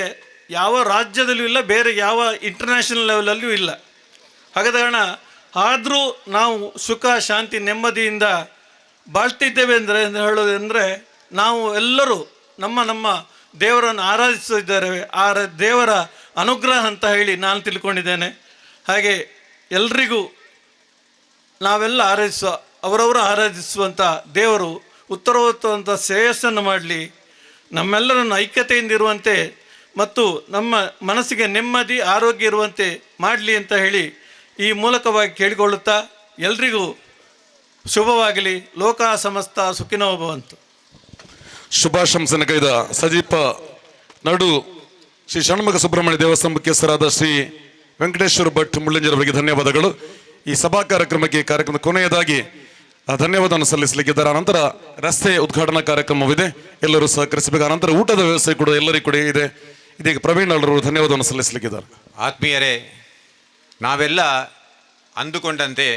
ಯಾವ ರಾಜ್ಯದಲ್ಲೂ ಇಲ್ಲ, ಬೇರೆ ಯಾವ ಇಂಟರ್ನ್ಯಾಷನಲ್ ಲೆವೆಲಲ್ಲೂ ಇಲ್ಲ. ಹಾಗಾದ ಕಾರಣ ಆದರೂ ನಾವು ಸುಖ, ಶಾಂತಿ, ನೆಮ್ಮದಿಯಿಂದ ಬಾಳ್ತಿದ್ದೇವೆ ಅಂದರೆ ಹೇಳೋದಂದರೆ ನಾವು ಎಲ್ಲರೂ ನಮ್ಮ ದೇವರನ್ನು ಆರಾಧಿಸಿದ್ದಾರೆ. ಆ ದೇವರ ಅನುಗ್ರಹ ಅಂತ ಹೇಳಿ ನಾನು ತಿಳ್ಕೊಂಡಿದ್ದೇನೆ. ಹಾಗೆ ಎಲ್ರಿಗೂ ನಾವೆಲ್ಲ ಅವರವರು ಆರಾಧಿಸುವಂಥ ದೇವರು ಉತ್ತರೋತ್ತರವಂಥ ಶ್ರೇಯಸ್ಸನ್ನು ಮಾಡಲಿ, ನಮ್ಮೆಲ್ಲರನ್ನು ಐಕ್ಯತೆಯಿಂದ ಇರುವಂತೆ ಮತ್ತು ನಮ್ಮ ಮನಸ್ಸಿಗೆ ನೆಮ್ಮದಿ, ಆರೋಗ್ಯ ಇರುವಂತೆ ಮಾಡಲಿ ಅಂತ ಹೇಳಿ ಈ ಮೂಲಕವಾಗಿ ಕೇಳಿಕೊಳ್ಳುತ್ತಾ ಎಲ್ರಿಗೂ ಶುಭವಾಗಲಿ. ಲೋಕ ಸಮಸ್ತ ಸುಖಿನೋ ಭವಂತು. ಶುಭಾಶಂಸನ ಕೈದ ಸಜೀಪ ನಡು ಶ್ರೀ ಷಣ್ಮುಖ ಸುಬ್ರಹ್ಮಣ್ಯ ದೇವಸ್ಥಾನ ಮುಖ್ಯಸ್ಥರಾದ ಶ್ರೀ ವೆಂಕಟೇಶ್ವರ ಭಟ್ ಮುಳ್ಳಂಜರವರಿಗೆ ಧನ್ಯವಾದಗಳು. ಈ ಸಭಾ ಕಾರ್ಯಕ್ರಮದ ಕೊನೆಯದಾಗಿ ಧನ್ಯವಾದವನ್ನು ಸಲ್ಲಿಸಲಿಕ್ಕಿದ್ದಾರೆ. ನಂತರ ರಸ್ತೆ ಉದ್ಘಾಟನಾ ಕಾರ್ಯಕ್ರಮವಿದೆ, ಎಲ್ಲರೂ ಸಹಕರಿಸಬೇಕು. ನಂತರ ಊಟದ ವ್ಯವಸ್ಥೆ ಕೂಡ ಎಲ್ಲರಿಗೂ ಕೂಡ ಇದೆ. ಇದೀಗ ಪ್ರವೀಣ್ ಅವರು ಧನ್ಯವಾದವನ್ನು ಸಲ್ಲಿಸಲಿಕ್ಕಿದ್ದಾರೆ. ಆತ್ಮೀಯರೇ, ನಾವೆಲ್ಲ ಅಂದುಕೊಂಡಂತೆ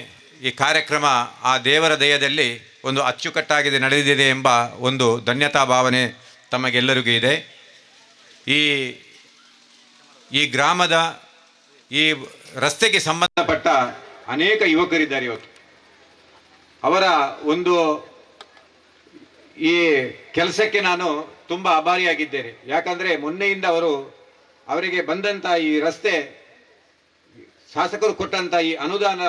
ಈ ಕಾರ್ಯಕ್ರಮ ಆ ದೇವರ ದಯದಲ್ಲಿ ಒಂದು ಅಚ್ಚುಕಟ್ಟಾಗಿ ನಡೆದಿದೆ ಎಂಬ ಒಂದು ಧನ್ಯತಾ ಭಾವನೆ ತಮಗೆಲ್ಲರಿಗೂ ಇದೆ. ಈ ಗ್ರಾಮದ ಈ ರಸ್ತೆಗೆ ಸಂಬಂಧಪಟ್ಟ ಅನೇಕ ಯುವಕರಿದ್ದಾರೆ ಇವತ್ತು. ಅವರ ಒಂದು ಈ ಕೆಲಸಕ್ಕೆ ನಾನು ತುಂಬ ಆಭಾರಿಯಾಗಿದ್ದೇನೆ. ಯಾಕಂದರೆ ಮೊನ್ನೆಯಿಂದ ಅವರಿಗೆ ಬಂದಂಥ ಈ ರಸ್ತೆ ಶಾಸಕರು ಕೊಟ್ಟಂಥ ಈ ಅನುದಾನ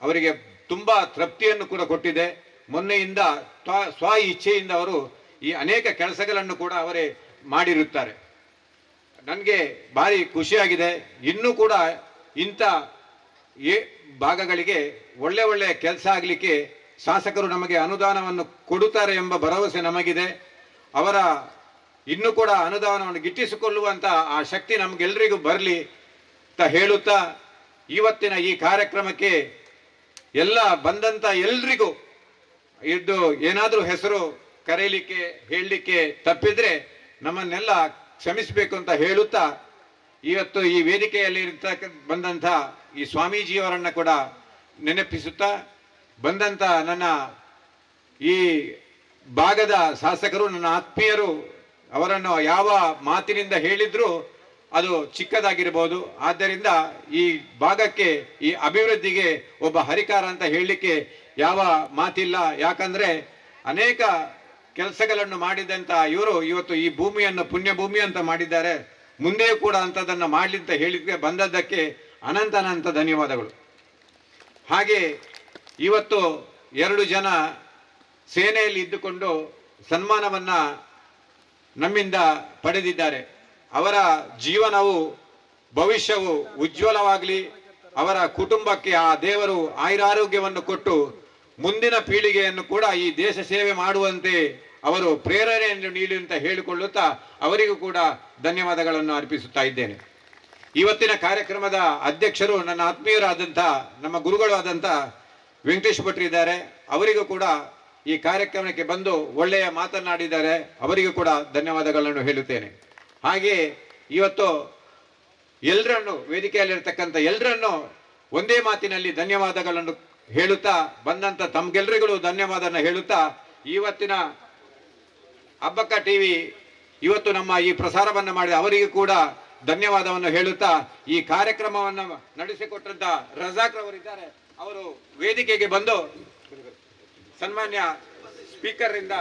ಅವರಿಗೆ ತುಂಬ ತೃಪ್ತಿಯನ್ನು ಕೂಡ ಕೊಟ್ಟಿದೆ. ಮೊನ್ನೆಯಿಂದ ಸ್ವ ಇಚ್ಛೆಯಿಂದ ಅವರು ಈ ಅನೇಕ ಕೆಲಸಗಳನ್ನು ಕೂಡ ಅವರೇ ಮಾಡಿರುತ್ತಾರೆ. ನನಗೆ ಭಾರಿ ಖುಷಿಯಾಗಿದೆ. ಇನ್ನೂ ಕೂಡ ಇಂಥ ಭಾಗಗಳಿಗೆ ಒಳ್ಳೆಯ ಕೆಲಸ ಆಗಲಿಕ್ಕೆ ಶಾಸಕರು ನಮಗೆ ಅನುದಾನವನ್ನು ಕೊಡುತ್ತಾರೆ ಎಂಬ ಭರವಸೆ ನಮಗಿದೆ. ಅವರ ಇನ್ನೂ ಕೂಡ ಅನುದಾನವನ್ನು ಗಿಟ್ಟಿಸಿಕೊಳ್ಳುವಂಥ ಆ ಶಕ್ತಿ ನಮಗೆಲ್ಲರಿಗೂ ಬರಲಿ ಅಂತ ಹೇಳುತ್ತಾ, ಇವತ್ತಿನ ಈ ಕಾರ್ಯಕ್ರಮಕ್ಕೆ ಎಲ್ಲ ಬಂದಂಥ ಎಲ್ರಿಗೂ ಇದು ಏನಾದರೂ ಹೆಸರು ಕರೆಯಲಿಕ್ಕೆ ಹೇಳಲಿಕ್ಕೆ ತಪ್ಪಿದ್ರೆ ನಮ್ಮನ್ನೆಲ್ಲ ಕ್ಷಮಿಸಬೇಕು ಅಂತ ಹೇಳುತ್ತಾ, ಇವತ್ತು ಈ ವೇದಿಕೆಯಲ್ಲಿ ಬಂದಂಥ ಈ ಸ್ವಾಮೀಜಿಯವರನ್ನು ಕೂಡ ನೆನಪಿಸುತ್ತಾ, ಬಂದಂಥ ನನ್ನ ಈ ಭಾಗದ ಶಾಸಕರು ನನ್ನ ಆತ್ಮೀಯರು, ಅವರನ್ನು ಯಾವ ಮಾತಿನಿಂದ ಹೇಳಿದ್ರು ಅದು ಚಿಕ್ಕದಾಗಿರ್ಬೋದು. ಆದ್ದರಿಂದ ಈ ಭಾಗಕ್ಕೆ, ಈ ಅಭಿವೃದ್ಧಿಗೆ ಒಬ್ಬ ಹರಿಕಾರ ಅಂತ ಹೇಳಲಿಕ್ಕೆ ಯಾವ ಮಾತಿಲ್ಲ. ಯಾಕಂದ್ರೆ ಅನೇಕ ಕೆಲಸಗಳನ್ನು ಮಾಡಿದಂಥ ಇವರು ಇವತ್ತು ಈ ಭೂಮಿಯನ್ನು ಪುಣ್ಯ ಭೂಮಿ ಅಂತ ಮಾಡಿದ್ದಾರೆ. ಮುಂದೆಯೂ ಕೂಡ ಅಂಥದ್ದನ್ನು ಮಾಡಲಿ ಅಂತ ಹೇಳಿಕ್ಕೆ ಬಂದದ್ದಕ್ಕೆ ಅನಂತ ಧನ್ಯವಾದಗಳು. ಹಾಗೆ ಇವತ್ತು 2 ಜನ ಸೇನೆಯಲ್ಲಿ ಇದ್ದುಕೊಂಡು ಸನ್ಮಾನವನ್ನ ನಮ್ಮಿಂದ ಪಡೆದಿದ್ದಾರೆ. ಅವರ ಜೀವನವು, ಭವಿಷ್ಯವು ಉಜ್ವಲವಾಗಲಿ, ಅವರ ಕುಟುಂಬಕ್ಕೆ ಆ ದೇವರು ಆಯುರಾರೋಗ್ಯವನ್ನು ಕೊಟ್ಟು ಮುಂದಿನ ಪೀಳಿಗೆಯನ್ನು ಕೂಡ ಈ ದೇಶ ಸೇವೆ ಮಾಡುವಂತೆ ಅವರು ಪ್ರೇರಣೆಯನ್ನು ನೀಡಿ ಅಂತ ಹೇಳಿಕೊಳ್ಳುತ್ತಾ ಅವರಿಗೂ ಕೂಡ ಧನ್ಯವಾದಗಳನ್ನು ಅರ್ಪಿಸುತ್ತಾ ಇದ್ದೇನೆ. ಇವತ್ತಿನ ಕಾರ್ಯಕ್ರಮದ ಅಧ್ಯಕ್ಷರು ನನ್ನ ಆತ್ಮೀಯರಾದಂಥ ನಮ್ಮ ಗುರುಗಳು ಆದಂಥ ವೆಂಕಟೇಶ್ ಭಟ್ರು ಇದ್ದಾರೆ. ಅವರಿಗೂ ಕೂಡ ಈ ಕಾರ್ಯಕ್ರಮಕ್ಕೆ ಬಂದು ಒಳ್ಳೆಯ ಮಾತನಾಡಿದ್ದಾರೆ, ಅವರಿಗೂ ಕೂಡ ಧನ್ಯವಾದಗಳನ್ನು ಹೇಳುತ್ತೇನೆ. ಹಾಗೆಯೇ ಇವತ್ತು ಎಲ್ಲರನ್ನು ವೇದಿಕೆಯಲ್ಲಿರ್ತಕ್ಕಂಥ ಎಲ್ಲರನ್ನು ಒಂದೇ ಮಾತಿನಲ್ಲಿ ಧನ್ಯವಾದಗಳನ್ನು ಹೇಳುತ್ತಾ ಬಂದಂಥ ತಮ್ಗೆಲ್ರಿಗೂ ಧನ್ಯವಾದನ ಹೇಳುತ್ತಾ ಇವತ್ತಿನ ಹಬ್ಬಕ್ಕ ಟಿವಿ ಇವತ್ತು ನಮ್ಮ ಈ ಪ್ರಸಾರವನ್ನು ಮಾಡಿದ ಅವರಿಗೂ ಕೂಡ ಧನ್ಯವಾದವನ್ನು ಹೇಳುತ್ತಾ ಈ ಕಾರ್ಯಕ್ರಮವನ್ನು ನಡೆಸಿಕೊಟ್ಟಂತ ರಜಾಕ್ ರವರಿದ್ದಾರೆ, ಅವರು ವೇದಿಕೆಗೆ ಬಂದು ಸನ್ಮಾನ್ಯ ಸ್ಪೀಕರ್ ಇಂದ